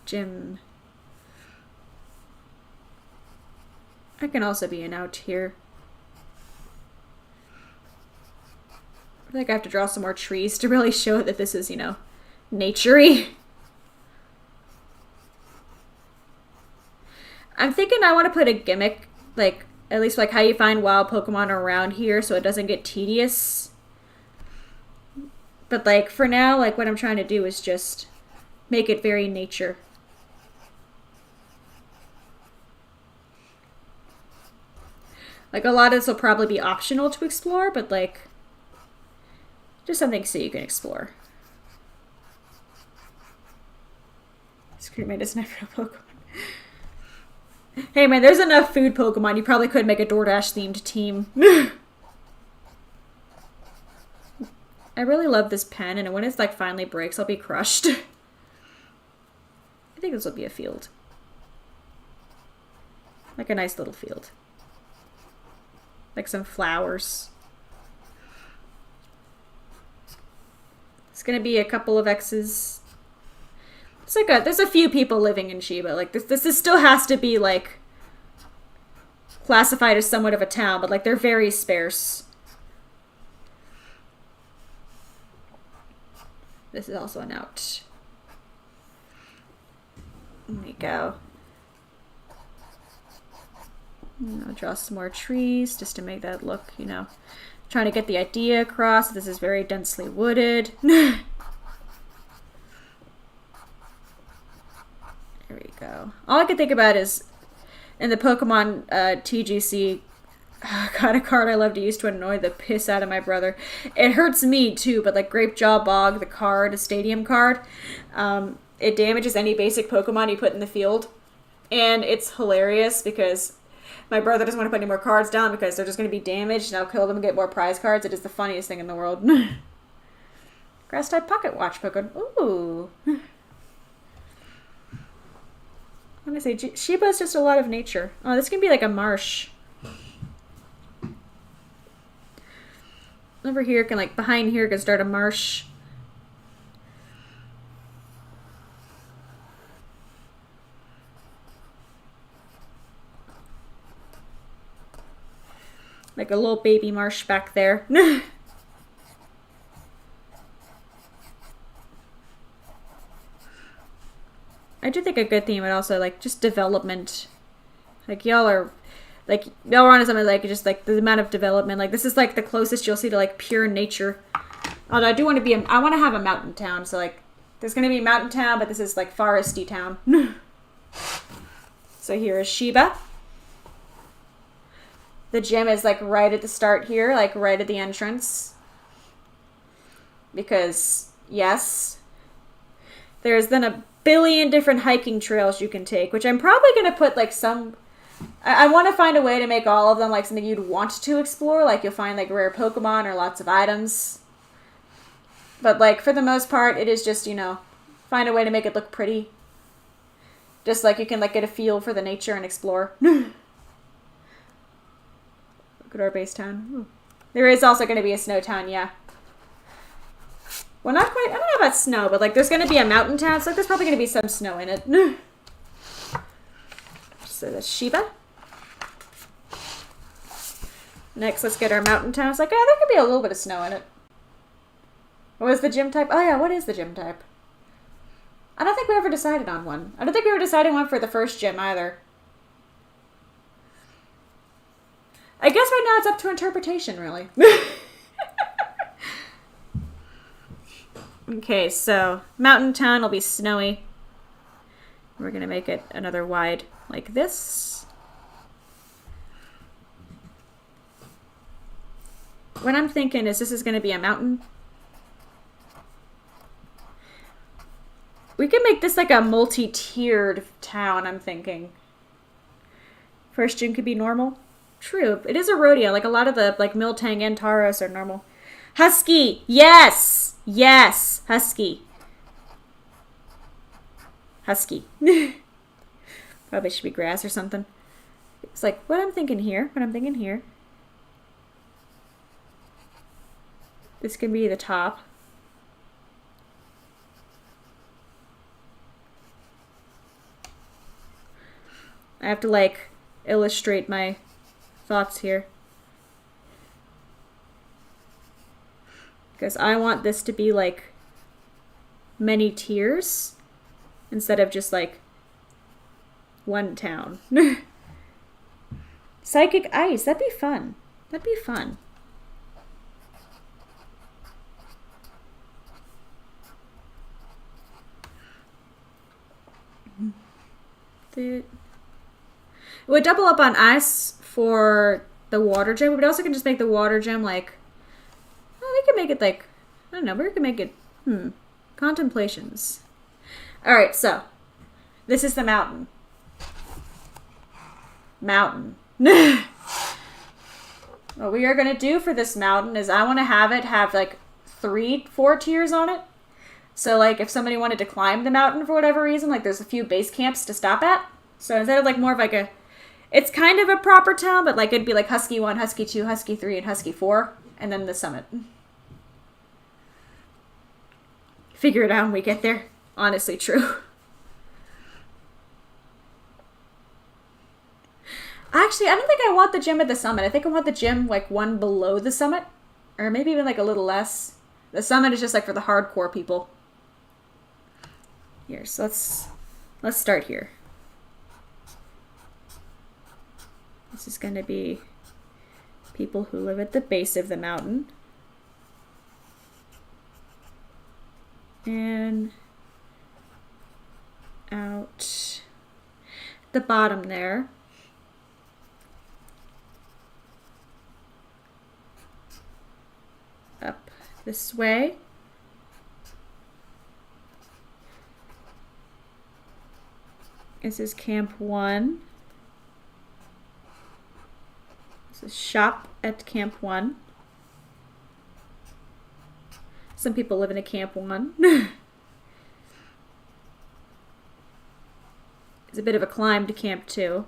Gym. I can also be an out here. I feel like I have to draw some more trees to really show that this is, you know, nature-y. I'm thinking I want to put a gimmick, like, at least like how you find wild Pokemon around here so it doesn't get tedious. But, like, for now, like, what I'm trying to do is just make it very nature. Like, a lot of this will probably be optional to explore, but, like, just something so you can explore. Screaming doesn't have real Pokemon. Hey, man, there's enough food Pokemon. You probably could make a DoorDash-themed team. I really love this pen, and when it's, like, finally breaks, I'll be crushed. I think this will be a field. Like a nice little field. Like some flowers. It's gonna be a couple of X's. It's like there's a few people living in Shiba. Like this still has to be like classified as somewhat of a town, but like they're very sparse. This is also an out. There we go. I'll draw some more trees just to make that look, you know, trying to get the idea across. This is very densely wooded. There we go. All I can think about is in the Pokemon TGC kind of card I love to use to annoy the piss out of my brother. It hurts me too, but like Grapejaw Bog, the card, a stadium card, it damages any basic Pokemon you put in the field. And it's hilarious because my brother doesn't want to put any more cards down because they're just going to be damaged, and I'll kill them and get more prize cards. It is the funniest thing in the world. Grass-type Pocket Watch Pokemon. Ooh. I'm going to say, Shiba is just a lot of nature. Oh, this can be like a marsh. Over here, can like, behind here can start a marsh. Like a little baby marsh back there. I do think a good theme would also like just development Like, y'all are, like, y'all are on something, like, just, like, the amount of development. Like, this is, like, the closest you'll see to, like, pure nature. Although I do want to be, I want to have a mountain town. So, like, there's going to be a mountain town, but this is, like, foresty town. So here is Shiba. The gym is, like, right at the start here, like, right at the entrance. Because, yes, there's then a billion different hiking trails you can take, which I'm probably going to put, like, some... I want to find a way to make all of them, like, something you'd want to explore. Like, you'll find, like, rare Pokemon or lots of items. But, like, for the most part, it is just, you know, find a way to make it look pretty. Just, like, you can, like, get a feel for the nature and explore. Look at our base town. Ooh. There is also going to be a snow town, yeah. Well, not quite. I don't know about snow, but, like, there's going to be a mountain town, so like, there's probably going to be some snow in it. So that's Shiba. Next, let's get our mountain town. It's like, oh, there could be a little bit of snow in it. What was the gym type? Oh, yeah, what is the gym type? I don't think we ever decided on one. I don't think we were deciding one for the first gym either. I guess right now it's up to interpretation, really. Okay, so mountain town will be snowy. We're going to make it another wide like this. What I'm thinking is this is going to be a mountain. We can make this like a multi-tiered town, I'm thinking. First gym could be normal. True. It is a rodeo. Like a lot of the like Miltang and Tauros are normal. Husky! Yes! Yes! Husky. Husky. Probably should be grass or something. It's like, what I'm thinking here. This can be the top. I have to, like, illustrate my thoughts here. Because I want this to be, like, many tiers instead of just, like, one town. Psychic ice. That'd be fun. That'd be fun. It would double up on ice for the water gem, but also can just make the water gem like, oh, we can make it like, I don't know, we can make it, contemplations. Alright, so, this is the mountain. Mountain. What we are going to do for this mountain is I want to have it have like 3-4 tiers on it. So, like, if somebody wanted to climb the mountain for whatever reason, like, there's a few base camps to stop at. So, instead of, like, more of, like, a... It's kind of a proper town, but, like, it'd be, like, Husky 1, Husky 2, Husky 3, and Husky 4. And then the summit. Figure it out when we get there. Honestly, true. Actually, I don't think I want the gym at the summit. I think I want the gym, like, one below the summit. Or maybe even, like, a little less. The summit is just, like, for the hardcore people. Here, so let's start here. This is going to be people who live at the base of the mountain. And out the bottom there. Up this way. This is Camp 1. This is shop at Camp 1. Some people live in a Camp 1. It's a bit of a climb to Camp 2.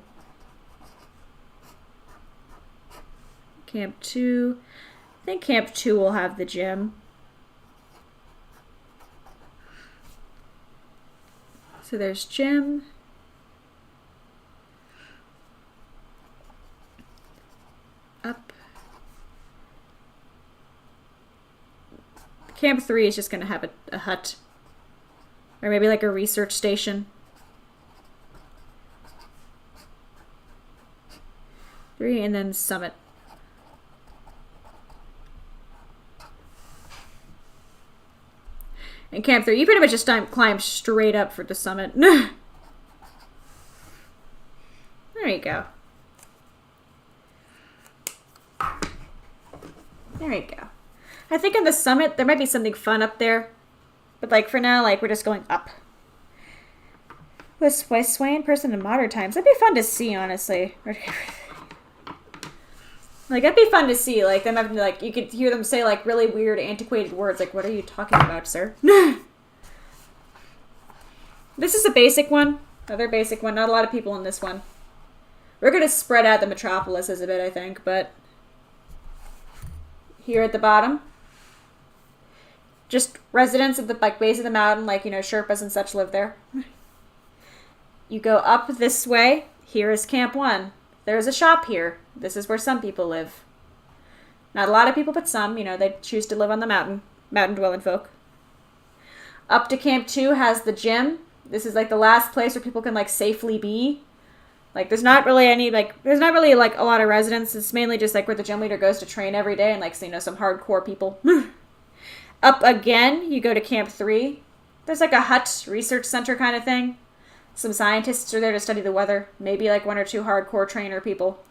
Camp 2. I think Camp 2 will have the gym. So there's gym. Up. Camp 3 is just going to have a hut. Or maybe like a research station. 3, and then summit. And camp 3, you pretty much just climb straight up for the summit. There you go. There you go. I think on the summit, there might be something fun up there. But, like, for now, like, we're just going up. Was swaying person in modern times. That'd be fun to see, honestly. Like, that'd be fun to see. Like, them having to, like, you could hear them say, like, really weird, antiquated words. Like, what are you talking about, sir? This is a basic one. Another basic one. Not a lot of people in this one. We're going to spread out the metropolises a bit, I think, but... Here at the bottom, just residents at the like base of the mountain, like, you know, Sherpas and such live there. You go up this way. Here is Camp 1. There's a shop here. This is where some people live. Not a lot of people, but some. You know, they choose to live on the mountain. Mountain-dwelling folk. Up to Camp 2 has the gym. This is like the last place where people can like safely be. Like, there's not really any, like, there's not really, like, a lot of residents. It's mainly just, like, where the gym leader goes to train every day and, like, so, you know, some hardcore people. Up again, you go to Camp 3. There's, like, a hut research center kind of thing. Some scientists are there to study the weather. Maybe, like, 1 or 2 hardcore trainer people.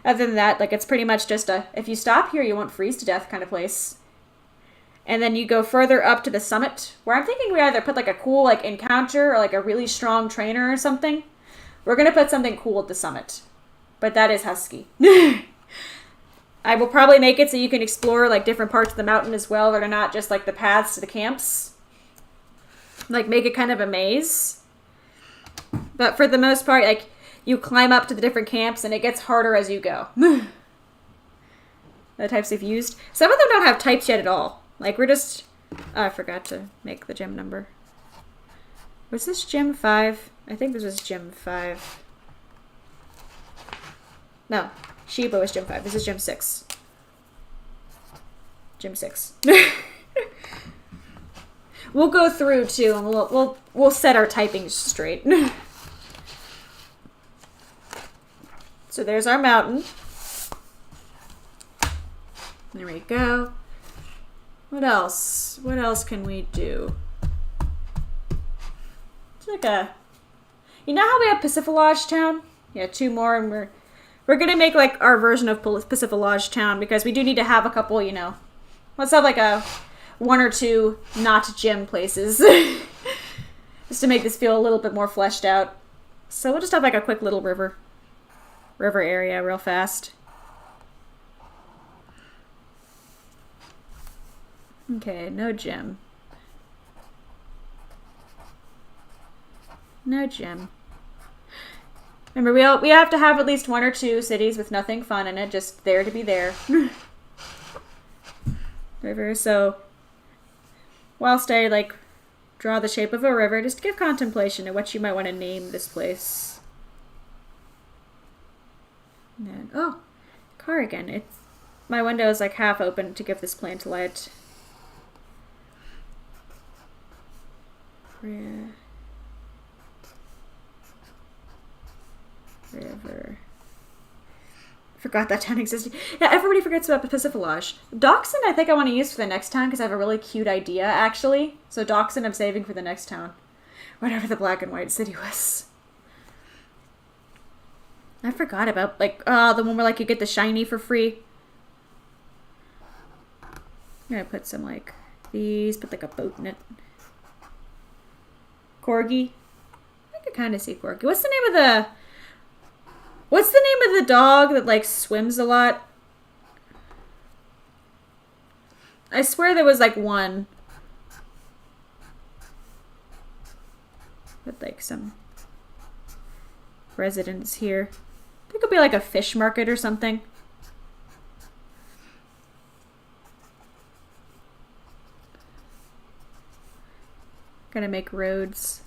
Other than that, like, it's pretty much just a, if you stop here, you won't freeze to death kind of place. And then you go further up to the summit, where I'm thinking we either put, like, a cool, like, encounter or, like, a really strong trainer or something. We're going to put something cool at the summit. But that is husky. I will probably make it so you can explore, like, different parts of the mountain as well that are not just, like, the paths to the camps. Like, make it kind of a maze. But for the most part, like, you climb up to the different camps and it gets harder as you go. The types they've used. Some of them don't have types yet at all. Like, we're just... Oh, I forgot to make the gym number. Was this gym 5? I think this was gym 5. No, Shiba was gym 5. This is gym 6. Gym 6. We'll go through too, and we'll set our typing straight. So there's our mountain. There we go. What else? What else can we do? It's like a... You know how we have Pacificlage Town? Yeah, 2 more, and we're gonna make, like, our version of Pacificlage Town, because we do need to have a couple, you know... Let's have, like, 1 or 2 not gym places. Just to make this feel a little bit more fleshed out. So we'll just have, like, a quick little river area real fast. Okay, no gym. No gym. Remember, we have to have at least 1 or 2 cities with nothing fun in it, just there to be there. River, so... Whilst I, like, draw the shape of a river, just give contemplation to what you might want to name this place. And then, oh, car again. My window is, like, half open to give this plant light. River. Forgot that town existed. Yeah, everybody forgets about Pacificlage. Dachshund, I think I want to use for the next town because I have a really cute idea, actually. So Dachshund I'm saving for the next town. Whatever the black and white city was. I forgot about, like, the one where, like, you get the shiny for free. I'm gonna put some, like, these, put, like, a boat in it. Corgi. I could kind of see Corgi. What's the name of the dog that, like, swims a lot? I swear there was, like, one. With, like, some residents here. I think it'll be, like, a fish market or something. Gonna make roads.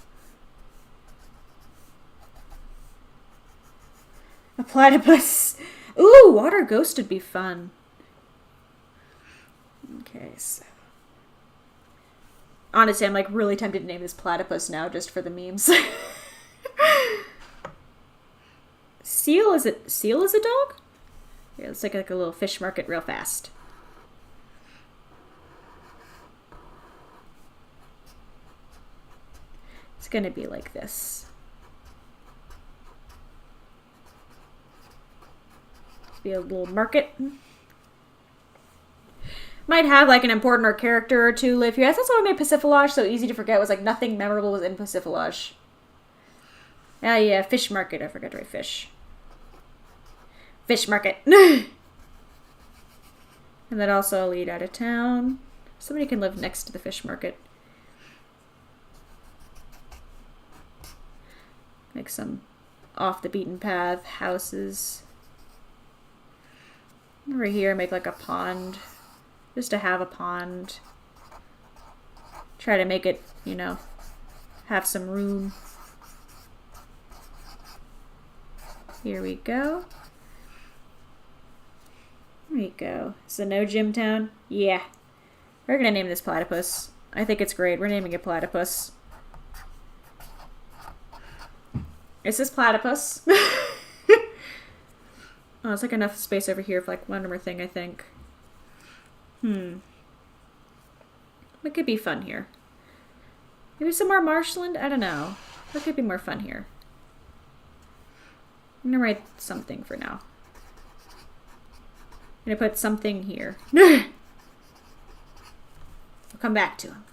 A platypus. Ooh, water ghost would be fun. Okay, so... Honestly, I'm, like, really tempted to name this platypus now, just for the memes. Seal is a dog? Here, let's take like a little fish market real fast. It's gonna be like this. Be a little market. Might have like an important or character or two live here. That's also what made Passiflage so easy to forget, was like nothing memorable was in Passiflage. Ah, yeah, fish market. I forgot to write fish. Fish market. And that also lead out of town. Somebody can live next to the fish market. Like some off the beaten path houses. Over here, make like a pond. Just to have a pond. Try to make it, you know, have some room. Here we go. There we go. Is it no gym town? Yeah. We're gonna name this Platypus. I think it's great. We're naming it Platypus. Is this Platypus? Oh, it's like enough space over here for like one more thing, I think. What could be fun here? Maybe some more marshland? I don't know. What could be more fun here? I'm gonna write something for now. I'm gonna put something here. We'll come back to him.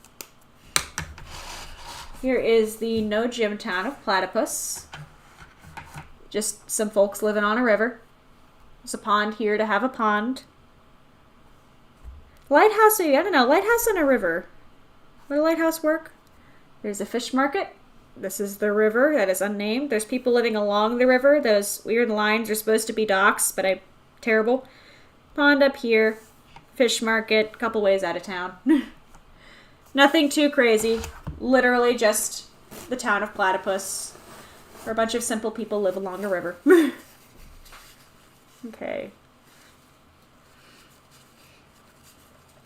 Here is the no gym town of Platypus. Just some folks living on a river. There's a pond here to have a pond. Lighthouse, I don't know, lighthouse on a river. Would a lighthouse work? There's a fish market. This is the river that is unnamed. There's people living along the river. Those weird lines are supposed to be docks, but terrible. Pond up here. Fish market, couple ways out of town. Nothing too crazy. Literally just the town of Platypus, where a bunch of simple people live along a river. Okay.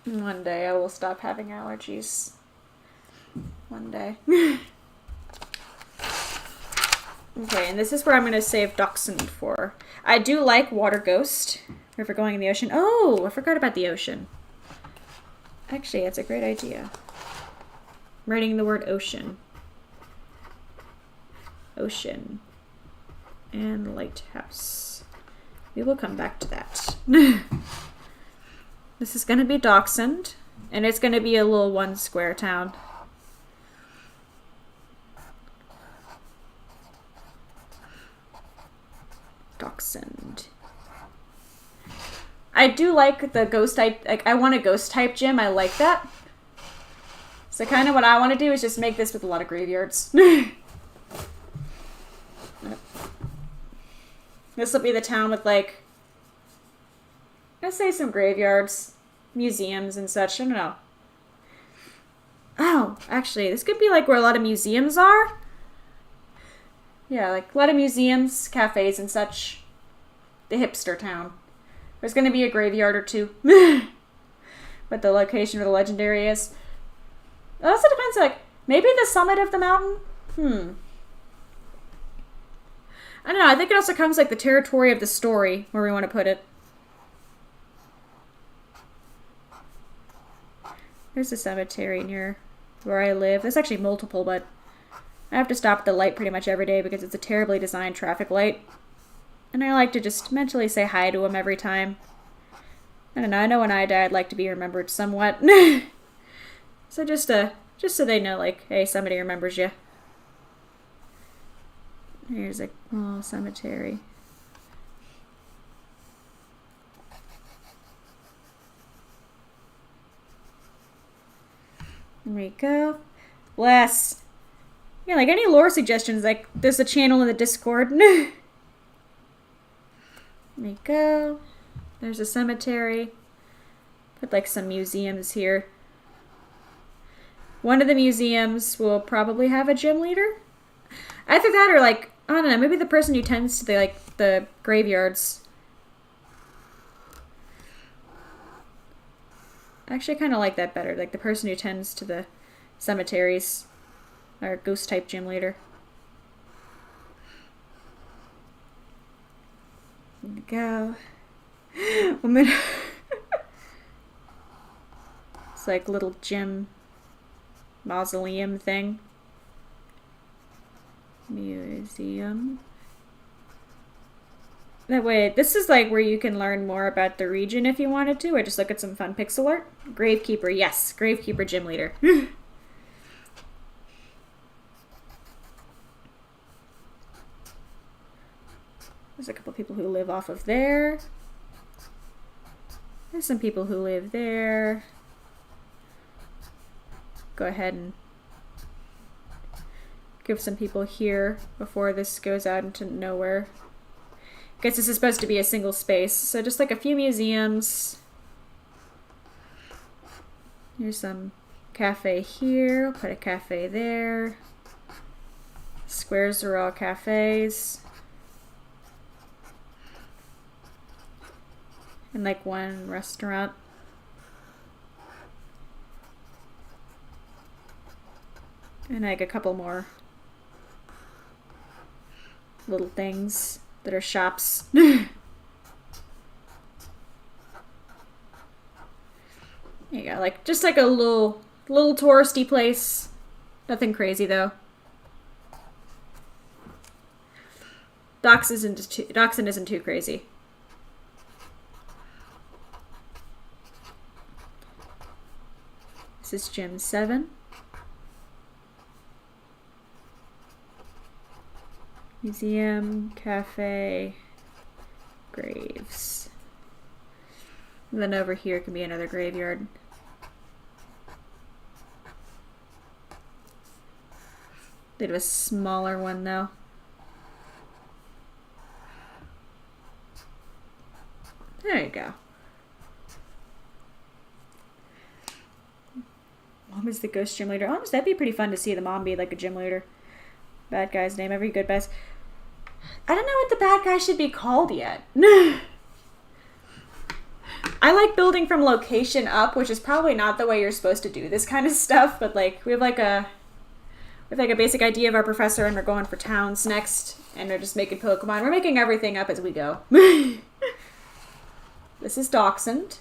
One day I will stop having allergies. One day. Okay, and this is where I'm going to save Dachshund for. I do like Water Ghost. If we're going in the ocean. Oh, I forgot about the ocean. Actually, that's a great idea. I'm writing the word ocean. Ocean. And lighthouse. We will come back to that. This is going to be Dachshund, and it's going to be a little one square town. Dachshund. I do like the ghost type. Like, I want a ghost type gym. I like that. So kind of what I want to do is just make this with a lot of graveyards. This will be the town with, like, let's say some graveyards, museums and such. I don't know. Oh, actually, this could be, like, where a lot of museums are. Yeah, like, a lot of museums, cafes and such. The hipster town. There's going to be a graveyard or two. But the location where the legendary is. It also depends, like, maybe the summit of the mountain? I don't know, I think it also comes like the territory of the story where we want to put it. There's a cemetery near where I live. There's actually multiple, but I have to stop at the light pretty much every day because it's a terribly designed traffic light. And I like to just mentally say hi to them every time. I don't know, I know when I die I'd like to be remembered somewhat. So just so they know, like, hey, somebody remembers you. Here's a little cemetery. There we go. Bless. Yeah, like any lore suggestions, like there's a channel in the Discord. There we go. There's a cemetery. Put like some museums here. One of the museums will probably have a gym leader. Either that or like, I don't know, maybe the person who tends to the graveyards. I actually kind of like that better. Like the person who tends to the cemeteries. Or ghost type gym leader. There we go. Woman. It's like little gym mausoleum thing. Museum. That way, this is like where you can learn more about the region if you wanted to, or just look at some fun pixel art. Gravekeeper, yes. Gravekeeper gym leader. There's a couple people who live off of there. There's some people who live there. Go ahead and give some people here before this goes out into nowhere. I guess this is supposed to be a single space, so just like a few museums. Here's some cafe here. I'll put a cafe there. Squares are all cafes. And like one restaurant. And like a couple more little things that are shops. There you go, like just like a little touristy place. Nothing crazy though. Dachshund isn't too crazy. This is Gym 7. Museum, cafe, graves. And then over here can be another graveyard. Bit of a smaller one though. There you go. Mom is the ghost gym leader. Honestly, that'd be pretty fun to see the mom be like a gym leader. Bad guy's name, every good best. I don't know what the bad guy should be called yet. I like building from location up, which is probably not the way you're supposed to do this kind of stuff, but like we have like a basic idea of our professor and we're going for towns next and we're just making Pokemon. We're making everything up as we go. This is Dachshund.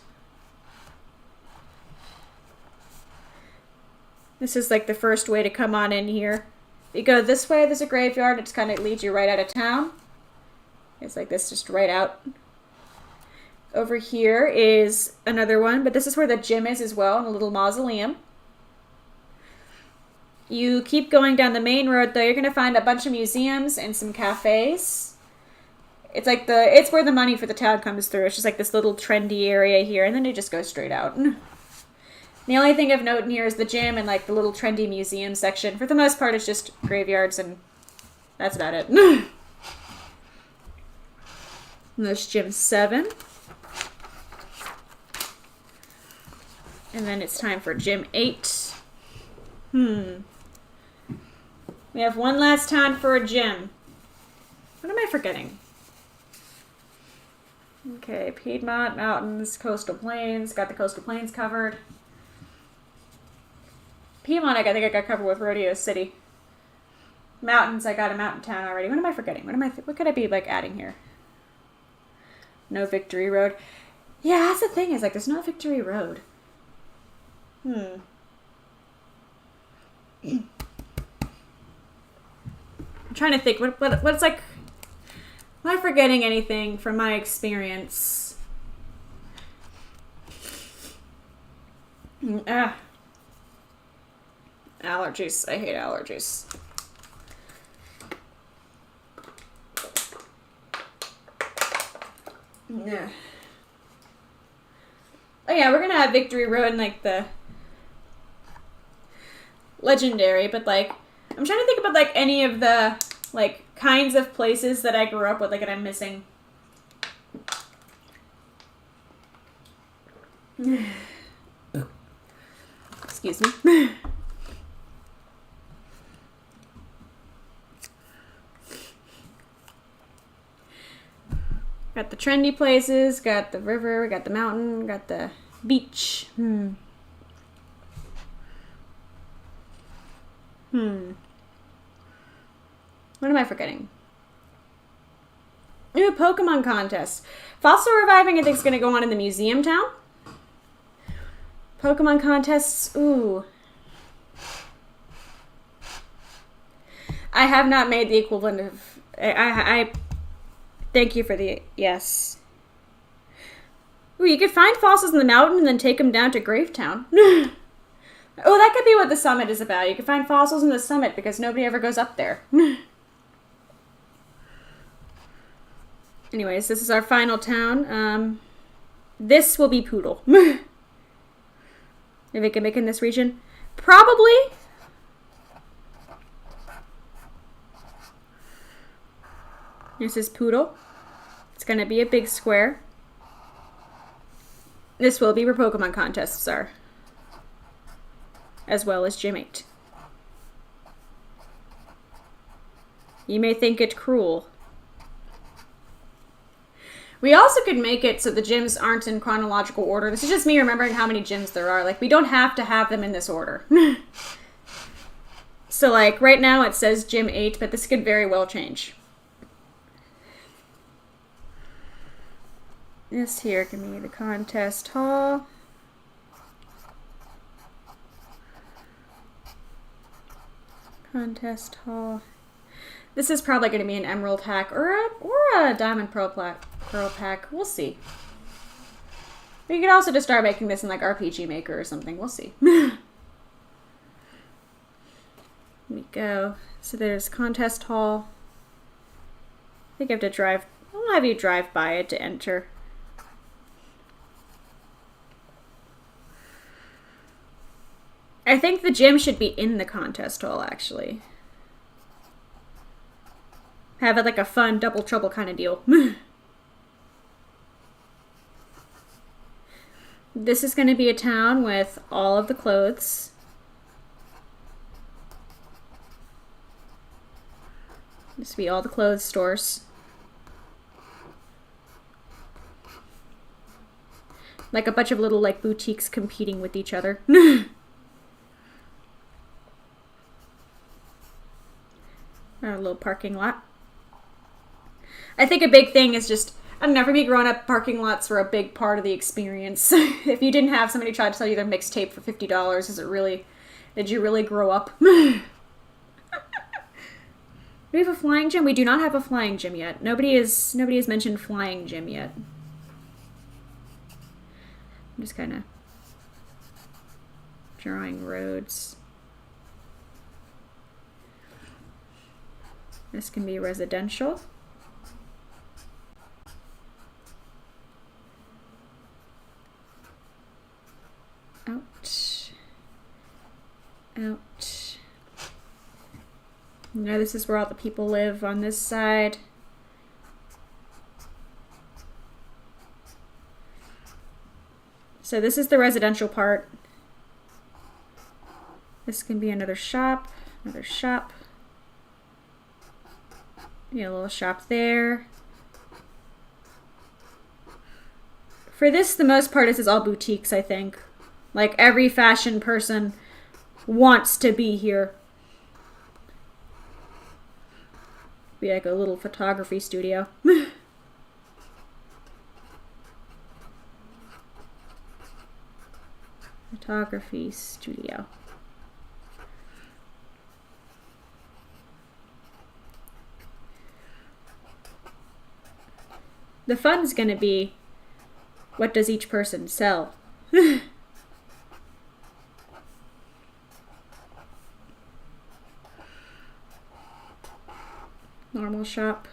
This is like the first way to come on in here. If you go this way, there's a graveyard. It just kind of leads you right out of town. It's like this, just right out. Over here is another one, but this is where the gym is as well, in a little mausoleum. You keep going down the main road, though. You're going to find a bunch of museums and some cafes. It's like it's where the money for the town comes through. It's just like this little trendy area here, and then you just go straight out. The only thing of note in here is the gym and like the little trendy museum section. For the most part, it's just graveyards and that's about it. And there's Gym 7. And then it's time for Gym 8. We have one last time for a gym. What am I forgetting? Okay, Piedmont, mountains, coastal plains. Got the coastal plains covered. Piedmont, I think I got covered with Rodeo City. Mountains, I got a mountain town already. What am I forgetting? What could I be like adding here? No Victory Road. Yeah, that's the thing is like there's no Victory Road. I'm trying to think what's like. Am I forgetting anything from my experience? Allergies. I hate allergies. Yeah. Oh yeah, we're gonna have Victory Road and like the legendary, but like I'm trying to think about like any of the like kinds of places that I grew up with, like that I'm missing. Excuse me. Got the trendy places, got the river, got the mountain, got the beach. What am I forgetting? Ooh, Pokemon contest. Fossil reviving, I think, is going to go on in the museum town. Pokemon contests. Ooh. I have not made the equivalent of... I thank you for the... Yes. Ooh, you could find fossils in the mountain and then take them down to Gravetown. Oh, that could be what the summit is about. You can find fossils in the summit because nobody ever goes up there. Anyways, this is our final town. This will be Poodle. If we can make it in this region. Probably. This is Poodle. It's going to be a big square. This will be where Pokemon contests are. As well as Gym 8. You may think it cruel. We also could make it so the gyms aren't in chronological order. This is just me remembering how many gyms there are. Like, we don't have to have them in this order. So, like, right now it says Gym 8, but this could very well change. This here can be the contest hall. Contest hall. This is probably going to be an emerald hack or a diamond pearl pack. We'll see. We could also just start making this in like RPG Maker or something. We'll see. Here we go. So there's contest hall. I think I have to drive. I'll have you drive by it to enter. I think the gym should be in the contest hall, actually. Have it like a fun Double Trouble kind of deal. This is going to be a town with all of the clothes. This will be all the clothes stores. Like a bunch of little like boutiques competing with each other. Our little parking lot. I think a big thing is just, I don't know, for me growing up, parking lots were a big part of the experience. If you didn't have somebody try to sell you their mixtape for $50, did you really grow up? We have a flying gym? We do not have a flying gym yet. Nobody has mentioned flying gym yet. I'm just kind of drawing roads. This can be residential. Out. Out. Now this is where all the people live on this side. So this is the residential part. This can be another shop, another shop. Yeah, a little shop there. For this, the most part, this is all boutiques, I think. Like, every fashion person wants to be here. Be like a little photography studio. Photography studio. The fun is going to be, what does each person sell? Normal shop.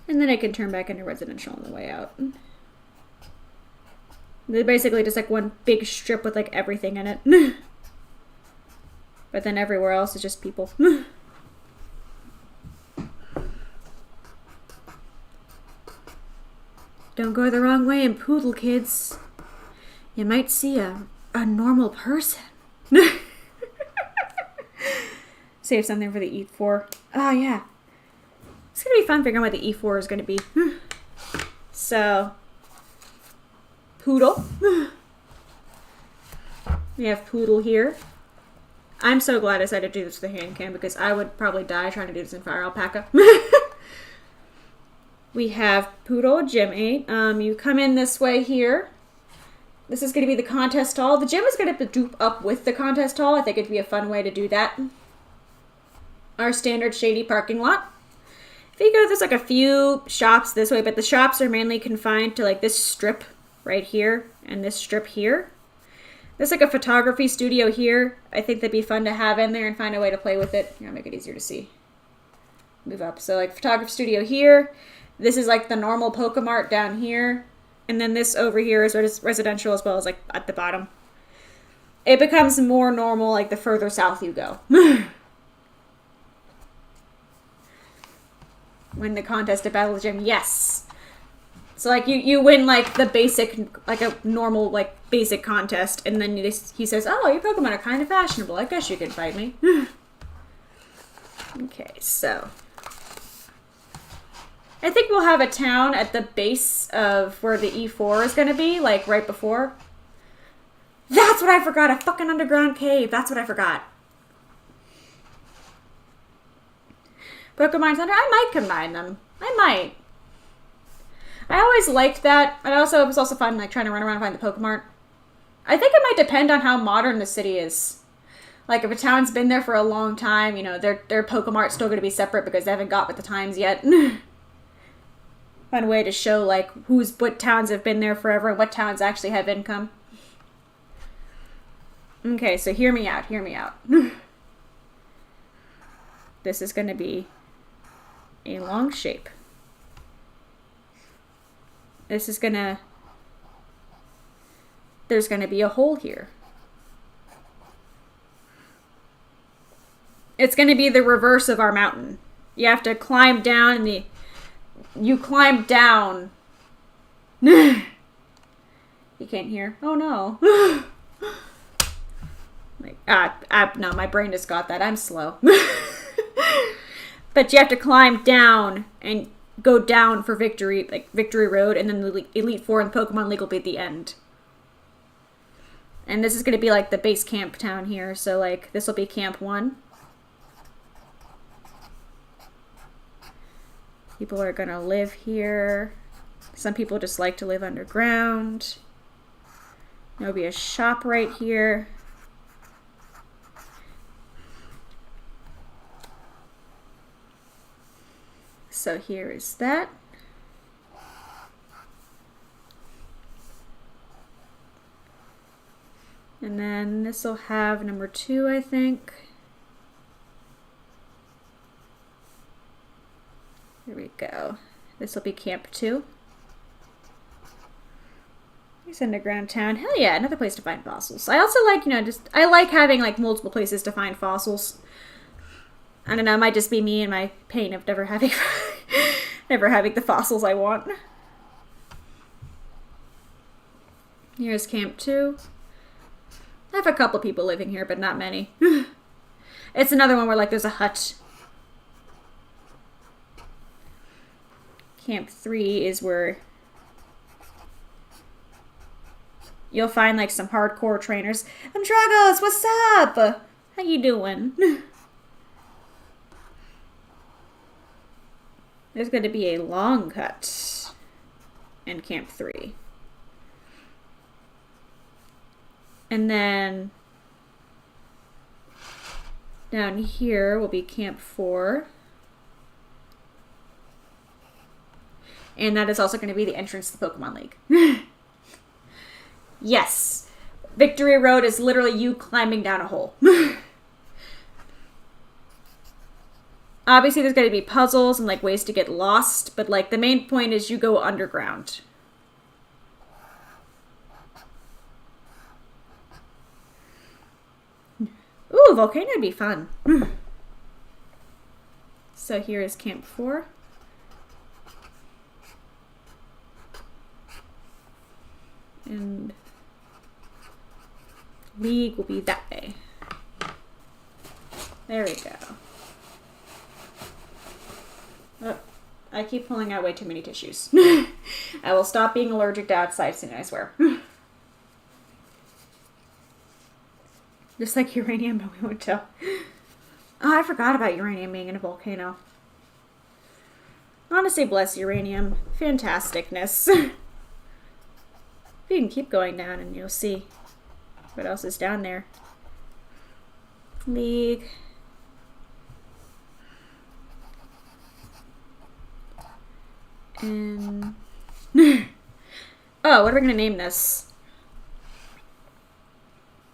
And then I can turn back into residential on the way out. They're basically just like one big strip with like everything in it. But then everywhere else is just people. Don't go the wrong way in Poodle, kids. You might see a normal person. Save something for the E4. Oh, yeah. It's going to be fun figuring out what the E4 is going to be. So, Poodle. We have Poodle here. I'm so glad I decided to do this with the hand cam because I would probably die trying to do this in Fire Alpaca. We have Poodle, Gym 8. You come in this way here. This is going to be the contest hall. The gym is going to dupe up with the contest hall. I think it'd be a fun way to do that. Our standard shady parking lot. If you go, there's like a few shops this way, but the shops are mainly confined to like this strip right here and this strip here. There's like a photography studio here. I think that'd be fun to have in there and find a way to play with it. Make it easier to see. Move up. So like photography studio here. This is like the normal Pokemart down here. And then this over here is residential as well as like at the bottom. It becomes more normal like the further south you go. Win the contest at Battle of the Gym. Yes. So like you win like the basic, like a normal like basic contest. And then he says, oh, your Pokemon are kind of fashionable. I guess you can fight me. Okay, so. I think we'll have a town at the base of where the E4 is going to be, like right before. That's what I forgot, a fucking underground cave. That's what I forgot. Pokemon Center, I might combine them. I might. I always liked that. And also, it was also fun, like trying to run around and find the Pokemart. I think it might depend on how modern the city is. Like if a town's been there for a long time, you know, their Pokemart's still going to be separate because they haven't got with the times yet. Fun way to show like what towns have been there forever and what towns actually have income. Okay, so hear me out, hear me out. This is going to be a long shape. This is gonna, there's gonna be a hole here. It's gonna be the reverse of our mountain. You have to climb down and you climb down. You can't hear. Oh no. Like, no, my brain just got that. I'm slow. But you have to climb down and go down for victory, like Victory Road, and then the Elite Four and Pokemon League will be at the end. And this is going to be like the base camp town here, so like this will be Camp 1. People are going to live here. Some people just like to live underground. There'll be a shop right here. So here is that. And then this will have number 2, I think. Here we go. This will be Camp 2. Nice underground town. Hell yeah, another place to find fossils. I also like, I like having like multiple places to find fossils. I don't know, it might just be me and my pain of never having the fossils I want. Here's Camp 2. I have a couple people living here, but not many. It's another one where like there's a hut. Camp 3 is where you'll find like some hardcore trainers. Dragos, what's up? How you doing? There's going to be a long cut in Camp 3. And then down here will be Camp 4. And that is also going to be the entrance to the Pokemon League. Yes. Victory Road is literally you climbing down a hole. Obviously, there's going to be puzzles and like ways to get lost, but like the main point is you go underground. Ooh, volcano would be fun. So here is Camp 4. And League will be that way. There we go. Oh, I keep pulling out way too many tissues. I will stop being allergic to outside soon, I swear. Just like uranium, but we won't tell. Oh, I forgot about uranium being in a volcano. Honestly, bless uranium. Fantasticness. You can keep going down and you'll see what else is down there. League. And oh, what are we gonna name this?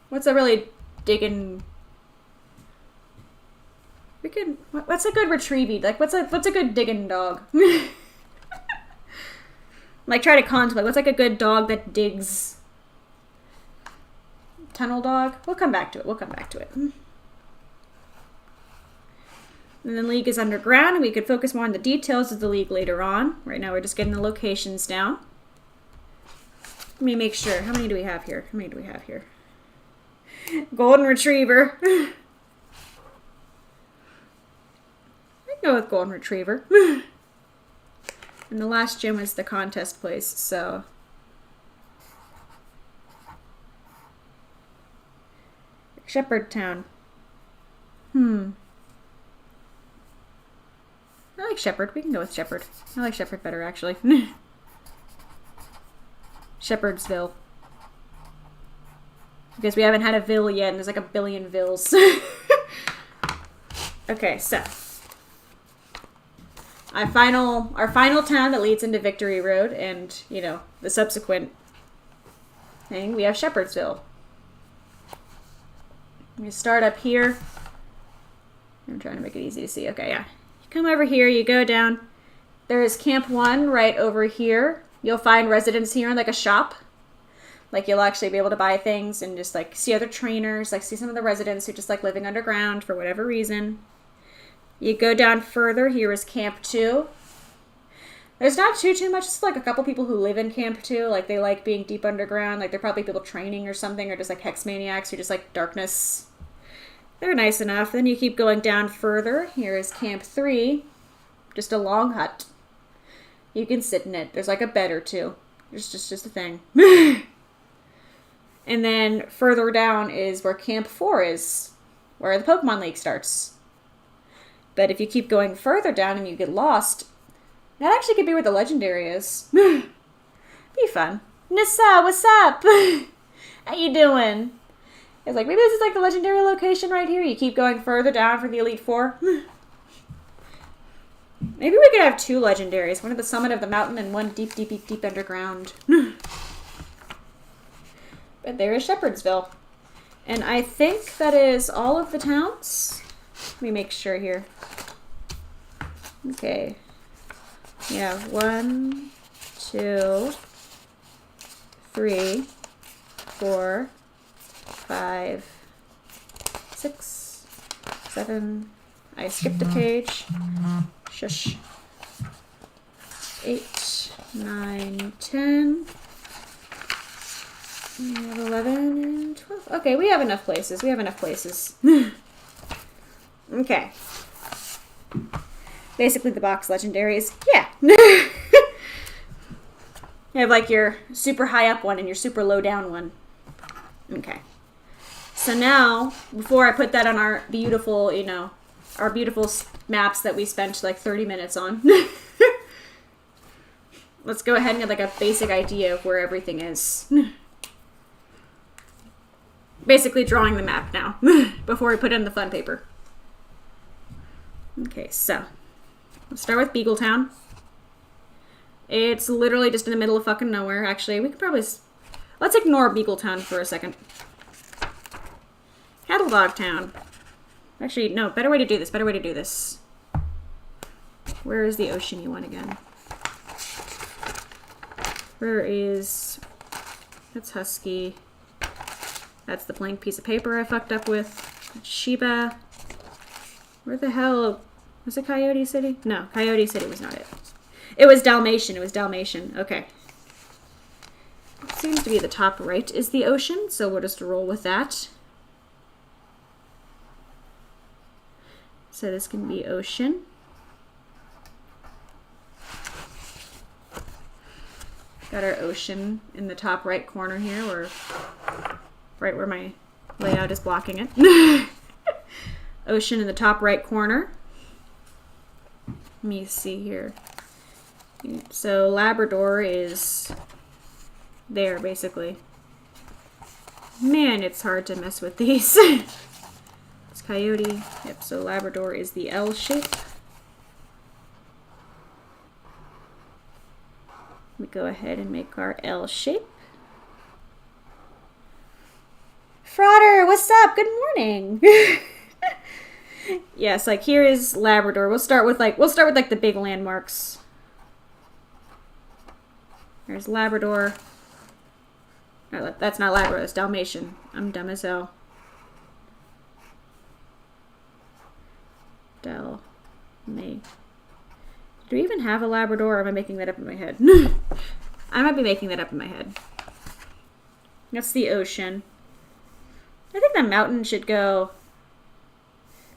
What's a really digging? We could. What's a good retrievey? Like, what's a good digging dog? Like, try to contemplate. What's like a good dog that digs? Tunnel dog. We'll come back to it. We'll come back to it. And then League is underground, and we could focus more on the details of the League later on. Right now, we're just getting the locations down. Let me make sure. How many do we have here? How many do we have here? Golden Retriever. I can go with Golden Retriever. And the last gym was the contest place, so... Shepherd Town. I like Shepherd. We can go with Shepherd. I like Shepherd better, actually. Shepherdsville. Because we haven't had a Ville yet, and there's like a billion Villes. Okay, so... Our final town that leads into Victory Road, and, you know, the subsequent thing, we have Shepherdsville. We start up here. I'm trying to make it easy to see. Okay, yeah. You come over here, you go down. There is Camp 1 right over here. You'll find residents here in like a shop. Like, you'll actually be able to buy things and just like see other trainers, like see some of the residents who just like living underground for whatever reason. You go down further, here is Camp 2. There's not too much, just like a couple people who live in Camp 2, like they like being deep underground, like they're probably people training or something, or just like hex maniacs who just like darkness. They're nice enough. Then you keep going down further, here is Camp 3, just a long hut. You can sit in it, there's like a bed or two. It's just a thing. And then further down is where Camp 4 is, where the Pokemon League starts. But if you keep going further down and you get lost, that actually could be where the legendary is. Be fun. Nissa, what's up? How you doing? It's like, maybe this is like the legendary location right here. You keep going further down for the Elite Four. Maybe we could have two legendaries. One at the summit of the mountain and one deep, deep, deep, deep underground. But there is Shepherdsville. And I think that is all of the towns. Let me make sure here. Okay. Yeah, 1, 2, 3, 4, 5, 6, 7. I skipped a page. Shush. 8, 9, 10. 11 and 12. Okay, we have enough places. We have enough places. Okay. Basically the box legendaries. Yeah. You have like your super high up one and your super low down one. Okay. So now, before I put that on our beautiful, you know, our beautiful maps that we spent like 30 minutes on, let's go ahead and get like a basic idea of where everything is. Basically drawing the map now, before we put in the fun paper. Okay, so let's start with Beagletown. It's literally just in the middle of fucking nowhere. Actually, we could probably... Let's ignore Beagletown for a second. Cattle Dog Town. Actually, no, better way to do this. Better way to do this. Where is the ocean-y one again? Where is... That's Husky. That's the blank piece of paper I fucked up with. That's Sheba. Where the hell... Was it Coyote City? No, Coyote City was not it. It was Dalmatian. It was Dalmatian. Okay. It seems to be the top right is the ocean, so we'll just roll with that. So this can be ocean. Got our ocean in the top right corner here, or right where my layout is blocking it. Ocean in the top right corner. Let me see here. So Labrador is there, basically. Man, it's hard to mess with these. It's Coyote. Yep, so Labrador is the L shape. We go ahead and make our L shape. Frauder, what's up? Good morning. Yes, like here is Labrador. We'll start with like the big landmarks. There's Labrador. No, that's not Labrador, that's Dalmatian. I'm dumb as hell. Do we even have a Labrador, or am I making that up in my head? I might be making that up in my head. That's the ocean. I think the mountain should go...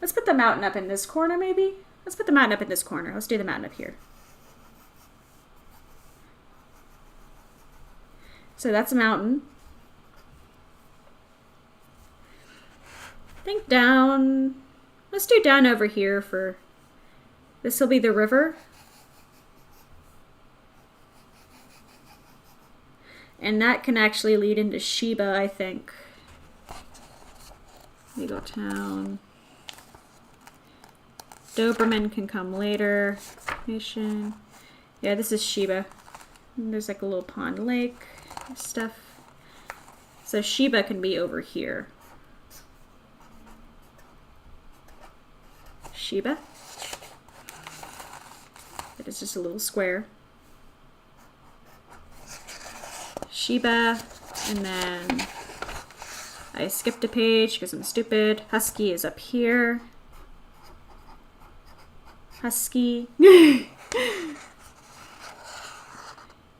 Let's put the mountain up in this corner, maybe? Let's put the mountain up in this corner. Let's do the mountain up here. So that's a mountain. I think down... Let's do down over here for... This will be the river. And that can actually lead into Shiba, I think. Legal Town. Doberman can come later. Mission. Yeah, this is Shiba. And there's like a little pond lake stuff. So Shiba can be over here. Shiba. It is just a little square. Shiba, and then I skipped a page because I'm stupid. Husky is up here. Husky. Yeah,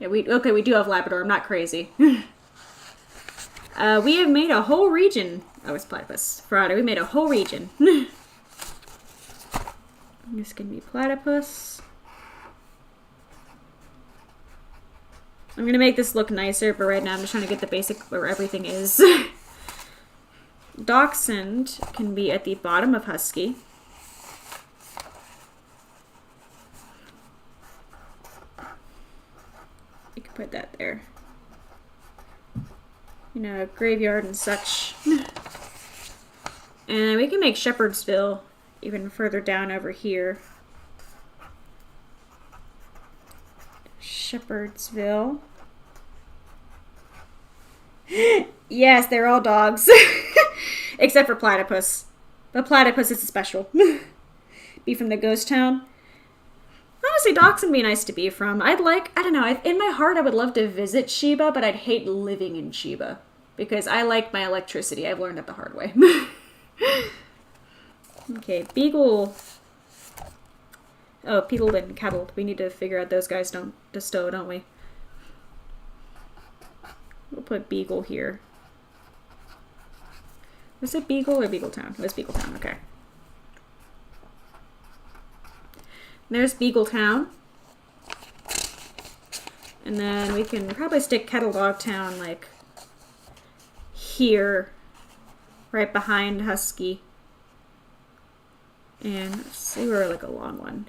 we do have Labrador. I'm not crazy. We have made a whole region. Oh, it's platypus. Friday, we made a whole region. This can be platypus. I'm gonna make this look nicer, but right now I'm just trying to get the basic where everything is. Dachshund can be at the bottom of Husky. You can put that there. You know, graveyard and such. And we can make Shepherdsville even further down over here. Shepherdsville. Yes, they're all dogs. Except for Platypus. But Platypus is special. Be from the ghost town. Honestly, Dachshund would be nice to be from. I don't know, in my heart I would love to visit Shiba, but I'd hate living in Shiba. Because I like my electricity. I've learned it the hard way. Okay, Beagle. Oh, Beagle and Cattle. We need to figure out those guys don't bestow, don't we? We'll put Beagle here. Was it Beagle or Beagletown? It was Beagletown, okay. There's Beagletown. And then we can probably stick Kettle Dog Town, like, here. Right behind Husky. And let's see where, like, a long one.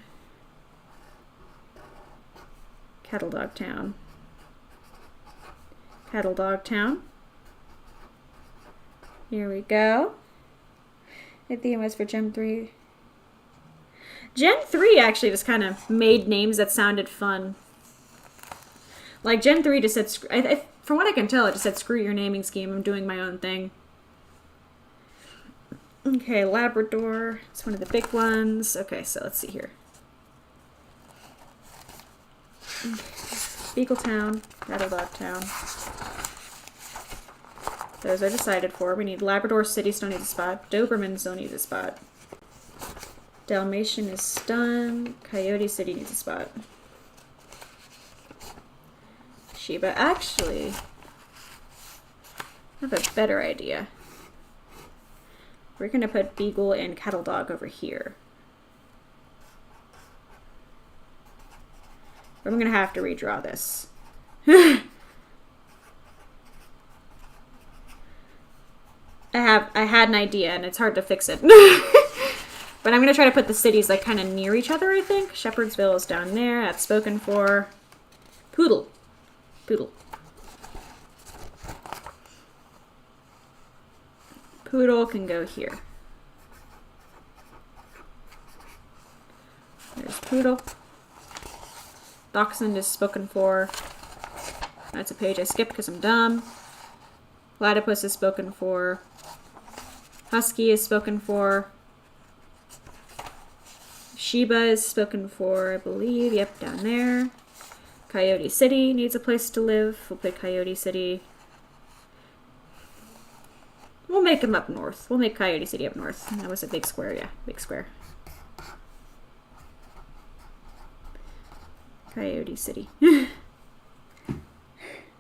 Kettle Dog Town. Kettle Dog Town. Here we go. I think it was for Gen 3. Gen 3 actually just kind of made names that sounded fun. Like, Gen 3 just said, from what I can tell, it just said, screw your naming scheme, I'm doing my own thing. Okay, Labrador. It's one of the big ones. Okay, so let's see here. Beagletown, Cattle Dog Town. Those are decided for. We need Labrador City still needs a spot. Doberman still needs a spot. Dalmatian is done. Coyote City needs a spot. Shiba. Actually, I have a better idea. We're going to put Beagle and Cattle Dog over here. I'm going to have to redraw this. I had an idea and it's hard to fix it. But I'm gonna try to put the cities like kind of near each other, I think. Shepherdsville is down there. That's spoken for. Poodle. Poodle can go here. There's Poodle. Dachshund is spoken for. That's a page I skipped because I'm dumb. Platypus is spoken for. Husky is spoken for. Shiba is spoken for, I believe. Yep, down there. Coyote City needs a place to live. We'll put Coyote City. We'll make him up north. We'll make Coyote City up north. That was a big square, yeah. Big square. Coyote City.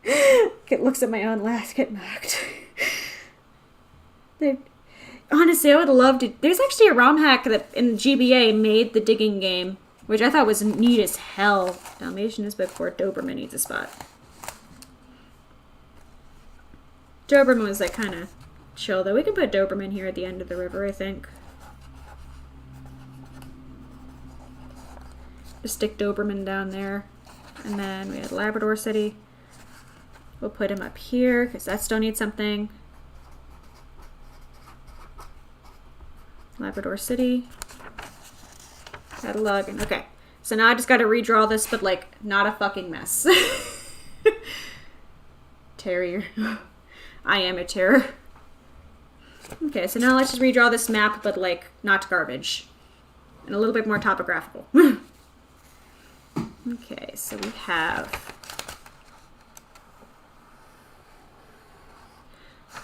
It looks at my own last get knocked. Honestly, I would love to. There's actually a ROM hack that in GBA made the digging game, which I thought was neat as hell. Dalmatian is book 4. Doberman needs a spot. Doberman was like kind of chill, though. We can put Doberman here at the end of the river, I think. Just stick Doberman down there. And then we had Labrador City. We'll put him up here, because that still needs something. Labrador City. Catalog. And okay. So now I just got to redraw this, but like, not a fucking mess. Terrier. I am a terror. Okay, so now let's just redraw this map, but like, not garbage. And a little bit more topographical. Okay, so we have...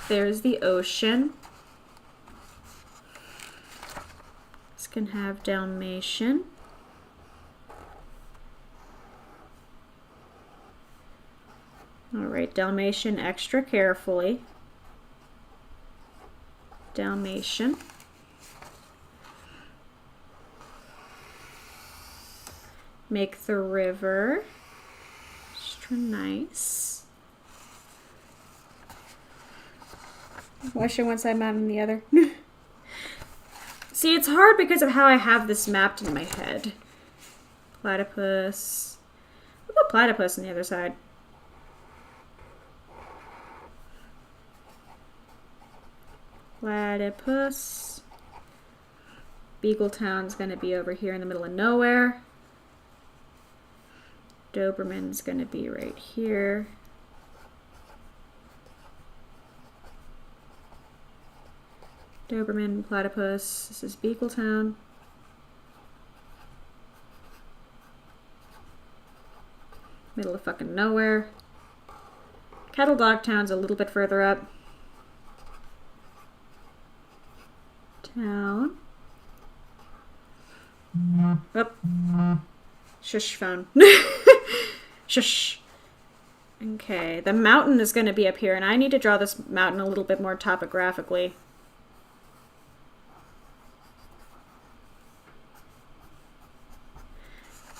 There's the ocean. This can have Dalmatian. Alright, Dalmatian extra carefully. Dalmatian. Make the river extra nice. Wash it one side, map on the other. See, it's hard because of how I have this mapped in my head. Platypus. What about platypus on the other side? Platypus. Beagletown's going to be over here in the middle of nowhere. Doberman's going to be right here. Doberman, Platypus. This is Beagletown. Middle of fucking nowhere. Cattle Dogtown's a little bit further up. Town. Up. Shush phone. Shush. Okay, the mountain is going to be up here, and I need to draw this mountain a little bit more topographically.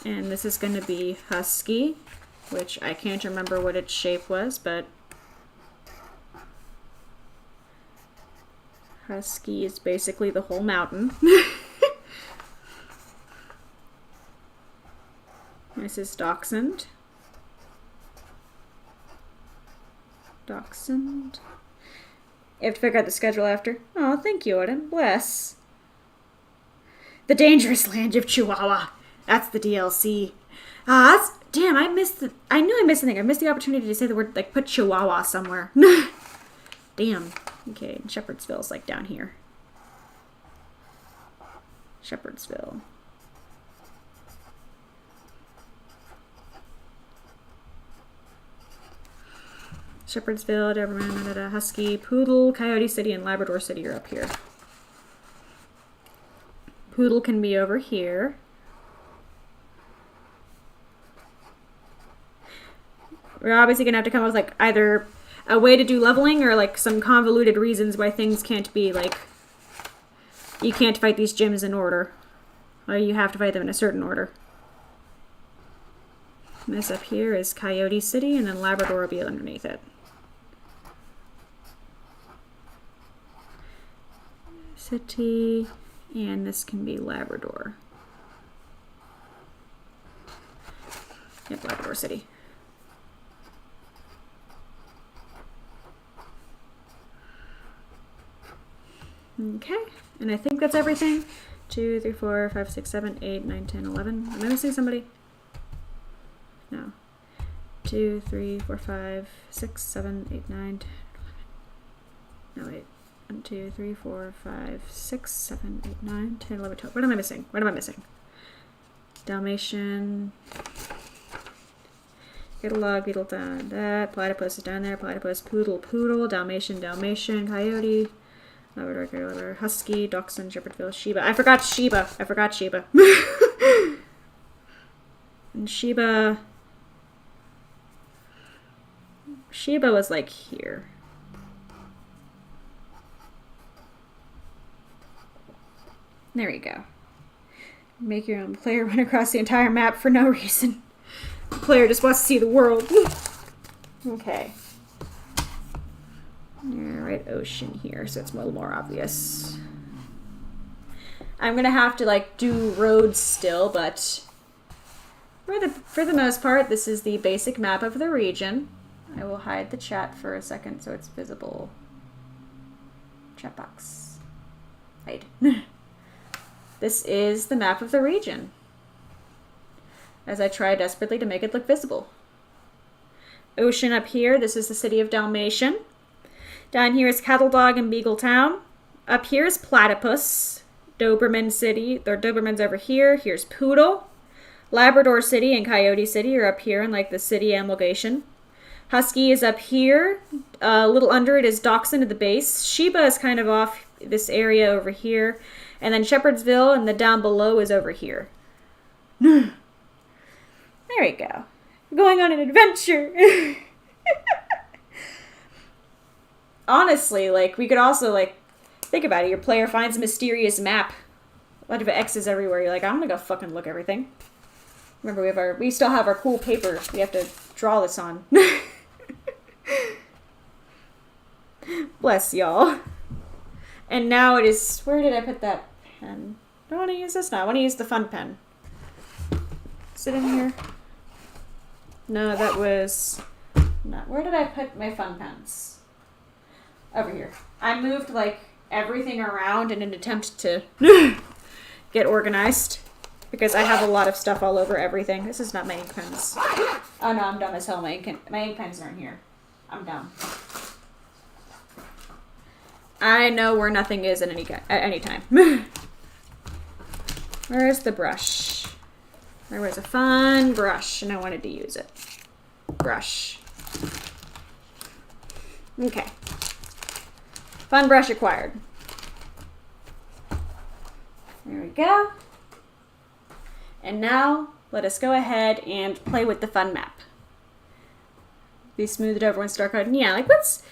And this is going to be Husky, which I can't remember what its shape was, but Husky is basically the whole mountain. This is Dachshund. Dachshund. You have to figure out the schedule after. Oh, thank you, Odin. Bless. The Dangerous Land of Chihuahua. That's the DLC. Damn, I missed the... I knew I missed something. I missed the opportunity to say the word, like, put Chihuahua somewhere. Damn. Okay, Shepherdsville's, like, down here. Shepherdsville. Shepherdsville, Doberman, Husky, Poodle, Coyote City, and Labrador City are up here. Poodle can be over here. We're obviously going to have to come up with, like, either a way to do leveling or, like, some convoluted reasons why things can't be, like, you can't fight these gyms in order. Or you have to fight them in a certain order. And this up here is Coyote City, and then Labrador will be underneath it. City, and this can be Labrador. Yep, Labrador City. Okay, and I think that's everything. 2, 3, 4, 5, 6, 7, 8, 9, 10, 11. Am I missing somebody? No. 2, 3, 4, 5, 6, 7, 8, 9, 10, 11. No, wait. 1, 2, 3, 4, 5, 6, 7, 8, 9, 10, 11, 12. What am I missing? What am I missing? Dalmatian. Catalog, beetle down that. Platypus is down there. Platypus, poodle, poodle. Dalmatian, Dalmatian. Coyote. Labrador, Labrador. Husky, Dachshund, Shepherdville, Shiba. I forgot Shiba. I forgot Shiba. And Shiba. Shiba was like here. There we go. Make your own player run across the entire map for no reason. The player just wants to see the world. Okay. Alright, ocean here, so it's a little more obvious. I'm gonna have to like do roads still, but for the most part, this is the basic map of the region. I will hide the chat for a second so it's visible. Chat box. Hide. This is the map of the region, as I try desperately to make it look visible. Ocean up here, this is the city of Dalmatian. Down here is Cattle Dog and Beagle Town. Up here is Platypus, Doberman City. Doberman's over here. Here's Poodle. Labrador City and Coyote City are up here in like the city amalgamation. Husky is up here. A little under it is Dachshund at the base. Shiba is kind of off this area over here. And then Shepherdsville and the down below is over here. There we go. We're going on an adventure. Honestly, like, we could also, like, think about it. Your player finds a mysterious map. A lot of X's everywhere. You're like, I'm gonna go fucking look everything. Remember, we still have our cool paper we have to draw this on. Bless y'all. And now it is... Where did I put that pen? I don't want to use this now. I want to use the fun pen. Is it in here? No, that was... Not. Where did I put my fun pens? Over here. I moved, like, everything around in an attempt to get organized. Because I have a lot of stuff all over everything. This is not my ink pens. Oh no, I'm dumb as hell. My ink pens aren't here. I'm dumb. I know where nothing is at any time. Where's the brush? There was a fun brush, and I wanted to use it. Brush. Okay. Fun brush acquired. There we go. And now, let us go ahead and play with the fun map. Be smoothed over when start code. Yeah, like once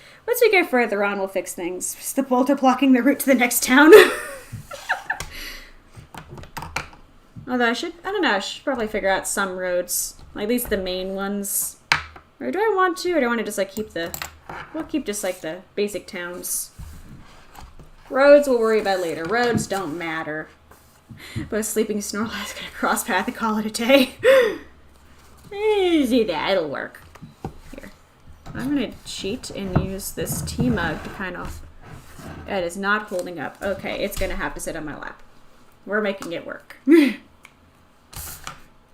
we get further on, we'll fix things. Just the boulder blocking the route to the next town. Although I don't know, I should probably figure out some roads. Like at least the main ones. Or do I want to, or do I want to just like we'll keep just like the basic towns. Roads we'll worry about later. Roads don't matter. But a sleeping Snorlax gonna cross path and call it a day. See that, it'll work. Here. I'm gonna cheat and use this tea mug to kind of... It is not holding up. Okay, it's gonna have to sit on my lap. We're making it work.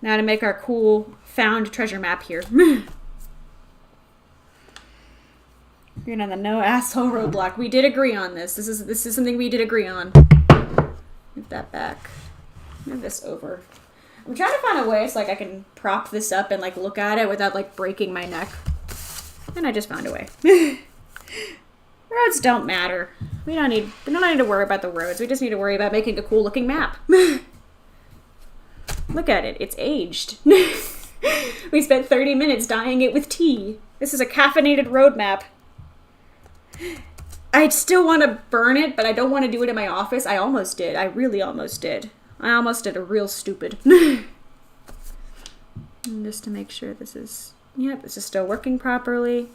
Now to make our cool found treasure map here. You're on the no asshole roadblock. We did agree on this. This is something we did agree on. Move that back. Move this over. I'm trying to find a way so like I can prop this up and like look at it without like breaking my neck. And I just found a way. Roads don't matter. We don't need to worry about the roads. We just need to worry about making a cool looking map. Look at it. It's aged. We spent 30 minutes dyeing it with tea. This is a caffeinated road map. I still want to burn it, but I don't want to do it in my office. I almost did. I really almost did. I almost did a real stupid. And just to make sure this is... Yep, this is still working properly.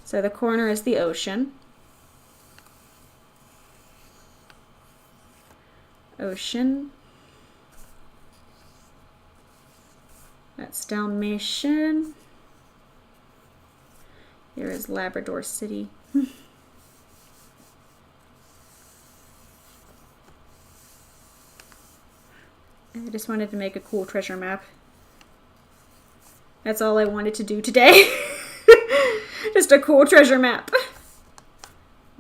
So the corner is the ocean. Ocean. That's Dalmatian. Here is Labrador City. I just wanted to make a cool treasure map. That's all I wanted to do today. Just a cool treasure map.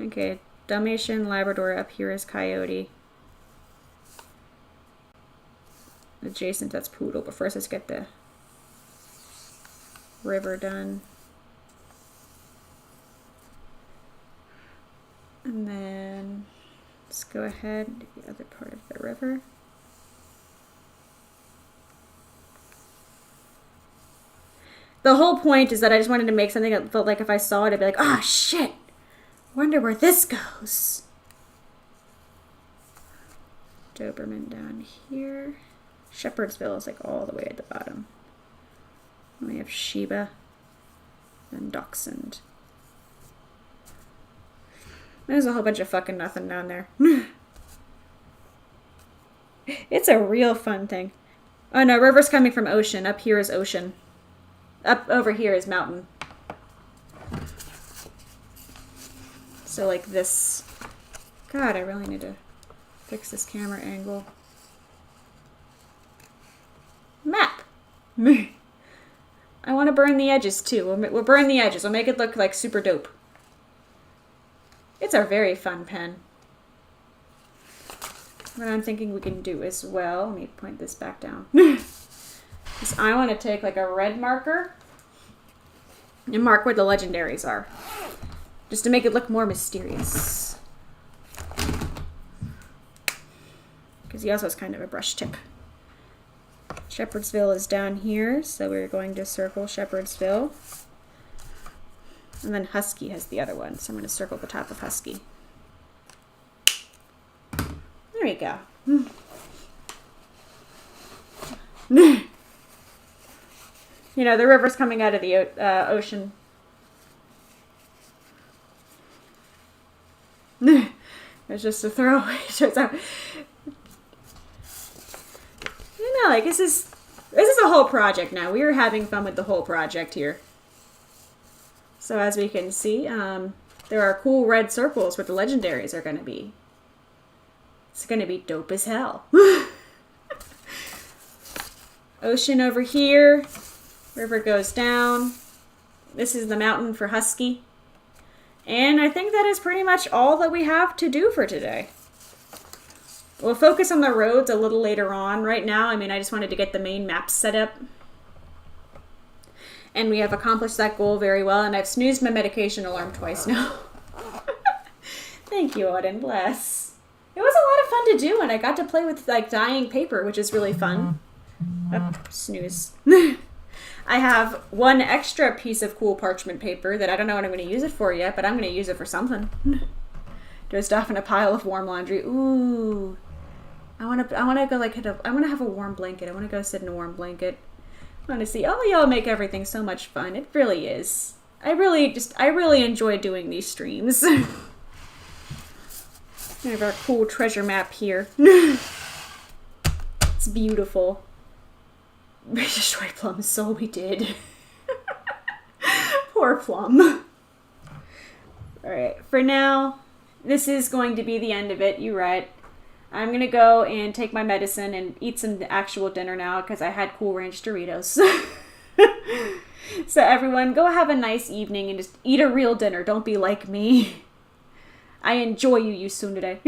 Okay, Dalmatian, Labrador, up here is Coyote. Adjacent, that's Poodle, but first let's get the river done. And then let's go ahead and do the other part of the river. The whole point is that I just wanted to make something that felt like if I saw it, I'd be like, ah, shit, wonder where this goes. Doberman down here. Shepherdsville is like all the way at the bottom. And we have Sheba and Dachshund. There's a whole bunch of fucking nothing down there. It's a real fun thing. Oh no, river's coming from ocean. Up here is ocean. Up over here is mountain. So like this. God, I really need to fix this camera angle. Map. I want to burn the edges too. We'll burn the edges. We'll make it look like super dope. It's a very fun pen. What I'm thinking we can do as well, let me point this back down. Is I want to take like a red marker and mark where the legendaries are. Just to make it look more mysterious. Because he also has kind of a brush tip. Shepherdsville is down here, so we're going to circle Shepherdsville. And then Husky has the other one, so I'm going to circle the top of Husky. There you go. You know, the river's coming out of the ocean. It's just a throwaway. Turns out. You know, like this is a whole project now. We are having fun with the whole project here. So as we can see, there are cool red circles where the legendaries are going to be. It's going to be dope as hell. Ocean over here. River goes down. This is the mountain for Husky. And I think that is pretty much all that we have to do for today. We'll focus on the roads a little later on. Right now, I mean, I just wanted to get the main map set up. And we have accomplished that goal very well. And I've snoozed my medication alarm twice now. Thank you, Auden. Bless. It was a lot of fun to do. And I got to play with like dyeing paper, which is really fun. Oh, snooze. I have one extra piece of cool parchment paper that I don't know what I'm going to use it for yet, but I'm going to use it for something. Just off in a pile of warm laundry. Ooh. I want to go like I want to have a warm blanket. I want to go sit in a warm blanket. I want to see, oh, y'all make everything so much fun. It really is. I really enjoy doing these streams. We have our cool treasure map here. It's beautiful. We destroyed Plum's soul, we did. Poor Plum. Alright, for now, this is going to be the end of it. You're right. I'm going to go and take my medicine and eat some actual dinner now because I had Cool Ranch Doritos. So everyone, go have a nice evening and just eat a real dinner. Don't be like me. I enjoy you tsundere.